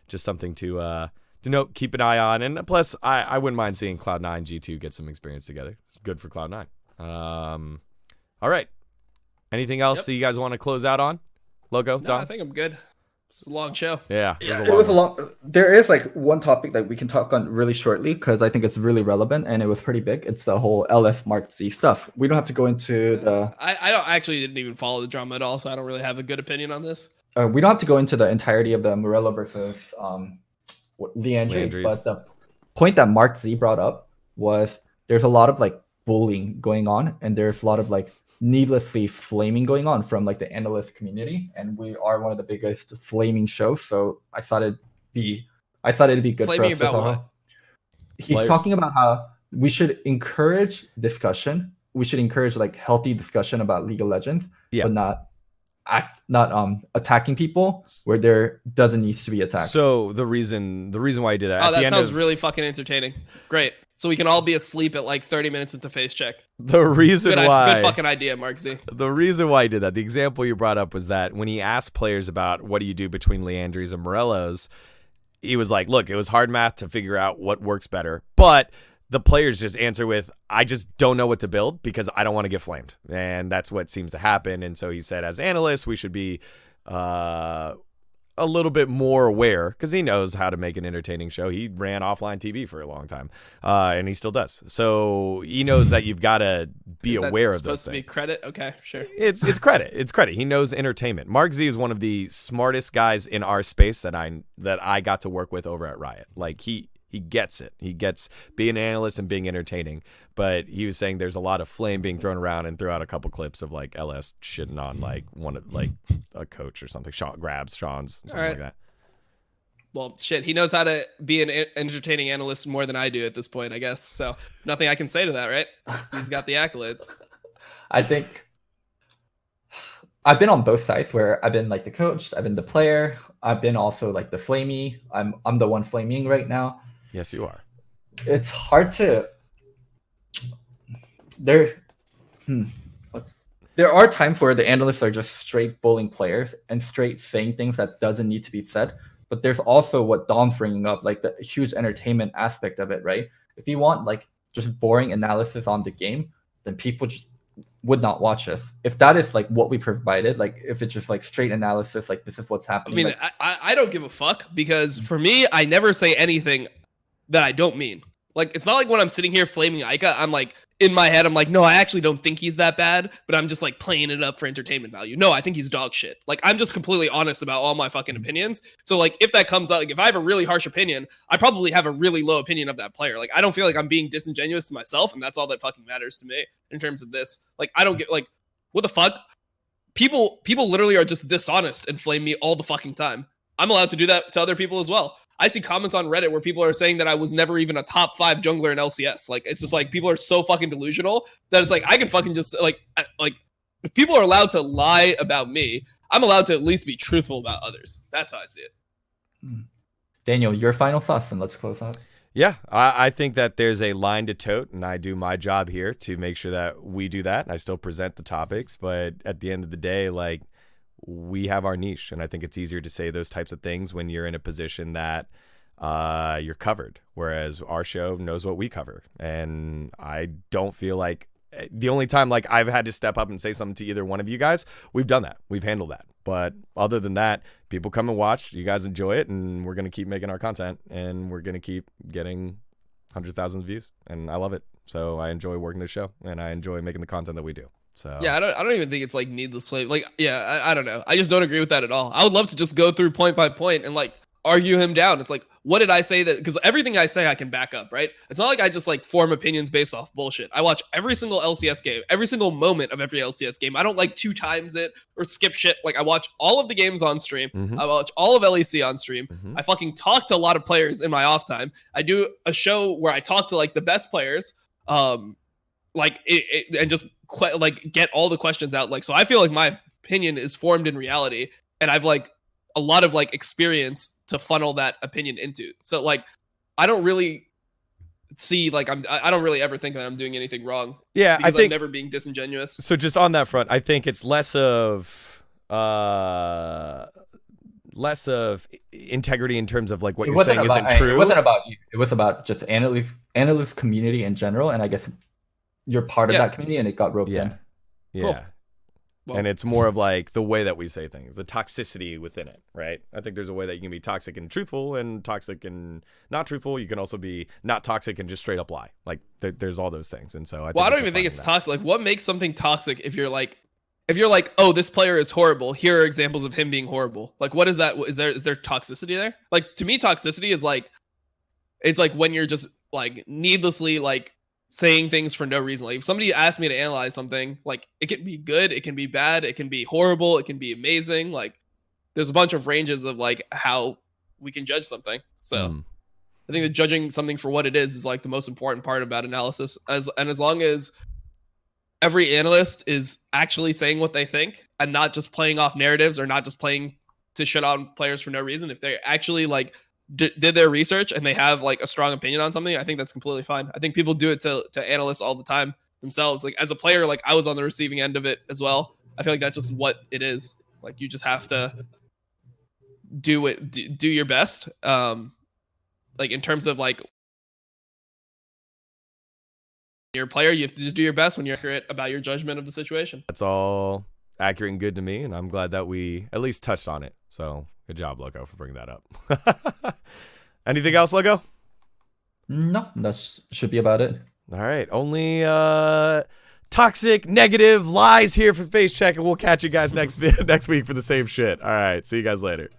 just something to note, keep an eye on. And plus, I wouldn't mind seeing Cloud9 G2 get some experience together. It's good for Cloud9. All right. Anything else that you guys want to close out on? Logo, No, Dom? I think I'm good. It's a long show. Yeah, It was a long. There is like one topic that we can talk on really shortly because I think it's really relevant and it was pretty big. It's the whole LF Mark Z stuff. We don't have to go into the. I don't actually didn't even follow the drama at all, so I don't really have a good opinion on this. We don't have to go into the entirety of the Morello versus Leandri, but the point that Mark Z brought up was there's a lot of like bullying going on, and there's a lot of like needlessly flaming going on from like the analyst community, and we are one of the biggest flaming shows, so I thought it'd be good Flaming for us about to talk. what? He's Players. talking about how we should encourage discussion. We should encourage like healthy discussion about League of Legends, but not attacking people where there doesn't need to be attack. So the reason why I did that. Oh, at the that end sounds of, really fucking entertaining. Great. So we can all be asleep at like 30 minutes into Facecheck. The reason Good why fucking idea, Mark Z. The reason why I did that, the example you brought up was that when he asked players about what do you do between Leandri's and Morello's, he was like, look, it was hard math to figure out what works better. But the players just answer with, I just don't know what to build because I don't want to get flamed. And that's what seems to happen. And so he said, as analysts, we should be a a little bit more aware because he knows how to make an entertaining show. He ran offline TV for a long time, and he still does. So he knows that you've got to be aware of those things. Supposed to be credit? Okay, sure. It's credit. It's credit. He knows entertainment. Mark Z is one of the smartest guys in our space that I got to work with over at Riot. Like he gets it. He gets being an analyst and being entertaining. But he was saying there's a lot of flame being thrown around, and threw out a couple clips of like LS shitting on like a coach or something. Sean's something like that. Well, shit, he knows how to be an entertaining analyst more than I do at this point, I guess. So nothing I can say to that, right? He's got the accolades. I think I've been on both sides where I've been like the coach, I've been the player, I've been also like the flamey. I'm the one flaming right now. Yes, you are. It's hard to there are times where the analysts are just straight bullying players and straight saying things that doesn't need to be said. But there's also what Dom's bringing up, like the huge entertainment aspect of it, right? If you want like just boring analysis on the game, then people just would not watch us. If that is like what we provided, like if it's just like straight analysis, like this is what's happening. I mean, like, I don't give a fuck because for me, I never say anything that I don't mean. Like, it's not like when I'm sitting here flaming Ica, I'm like, in my head, I'm like, no, I actually don't think he's that bad, but I'm just like playing it up for entertainment value. No, I think he's dog shit. Like, I'm just completely honest about all my fucking opinions. So like, if that comes out, like if I have a really harsh opinion, I probably have a really low opinion of that player. Like, I don't feel like I'm being disingenuous to myself, and that's all that fucking matters to me in terms of this. Like, I don't get like, what the fuck? People literally are just dishonest and flame me all the fucking time. I'm allowed to do that to other people as well. I see comments on Reddit where people are saying that I was never even a top 5 jungler in LCS. Like, it's just like people are so fucking delusional that it's like I can fucking just like if people are allowed to lie about me, I'm allowed to at least be truthful about others. That's how I see it. Daniel, your final thoughts, and let's close out. Yeah, I think that there's a line to tote, and I do my job here to make sure that we do that. And I still present the topics, but at the end of the day, like, we have our niche, and I think it's easier to say those types of things when you're in a position that you're covered, whereas our show knows what we cover. And I don't feel like the only time like I've had to step up and say something to either one of you guys, we've done that. We've handled that. But other than that, people come and watch, you guys enjoy it, and we're going to keep making our content, and we're going to keep getting hundreds of thousands of views, and I love it. So I enjoy working this show, and I enjoy making the content that we do. So yeah, I don't even think it's like needless flame. Like, yeah, I don't know. I just don't agree with that at all. I would love to just go through point by point and like argue him down. It's like, what did I say that? Because everything I say I can back up, right? It's not like I just like form opinions based off bullshit. I watch every single LCS game, every single moment of every LCS game. I don't like 2 times it or skip shit. Like, I watch all of the games on stream. I watch all of LEC on stream. I fucking talk to a lot of players in my off time. I do a show where I talk to like the best players. Like and just like get all the questions out. Like, so I feel like my opinion is formed in reality, and I've like a lot of like experience to funnel that opinion into. So like, I don't really see like I don't really ever think that I'm doing anything wrong. Yeah, because I think I'm never being disingenuous. So just on that front, I think it's less of integrity in terms of like what you're saying isn't true. It wasn't about you. It was about just analyst community in general, and I guess you're part of that community, and it got roped in. Yeah. Cool. Well, and it's more of like the way that we say things, the toxicity within it, right? I think there's a way that you can be toxic and truthful, and toxic and not truthful. You can also be not toxic and just straight up lie. Like there's all those things. And so I don't even think it's toxic. Like, what makes something toxic if you're like, oh, this player is horrible, here are examples of him being horrible. Like, what is that? Is there toxicity there? Like, to me, toxicity is like, it's like when you're just like needlessly like saying things for no reason. Like, if somebody asked me to analyze something, like, it can be good, it can be bad, it can be horrible, it can be amazing. Like, there's a bunch of ranges of like how we can judge something. So I think that judging something for what it is like the most important part about analysis. As long as every analyst is actually saying what they think and not just playing off narratives or not just playing to shut on players for no reason, if they actually like did their research and they have like a strong opinion on something, I think that's completely fine. I think people do it to analysts all the time themselves. Like, as a player, like, I was on the receiving end of it as well. I feel like that's just what it is. Like, you just have to do your best. Like, in terms of like, you're a player, you have to just do your best when you're accurate about your judgment of the situation. That's all accurate and good to me, and I'm glad that we at least touched on it. So Good job, Loco, for bringing that up. Anything else, Loco? No, that should be about it. All right. Only toxic, negative lies here for Facecheck, and we'll catch you guys next week for the same shit. All right. See you guys later.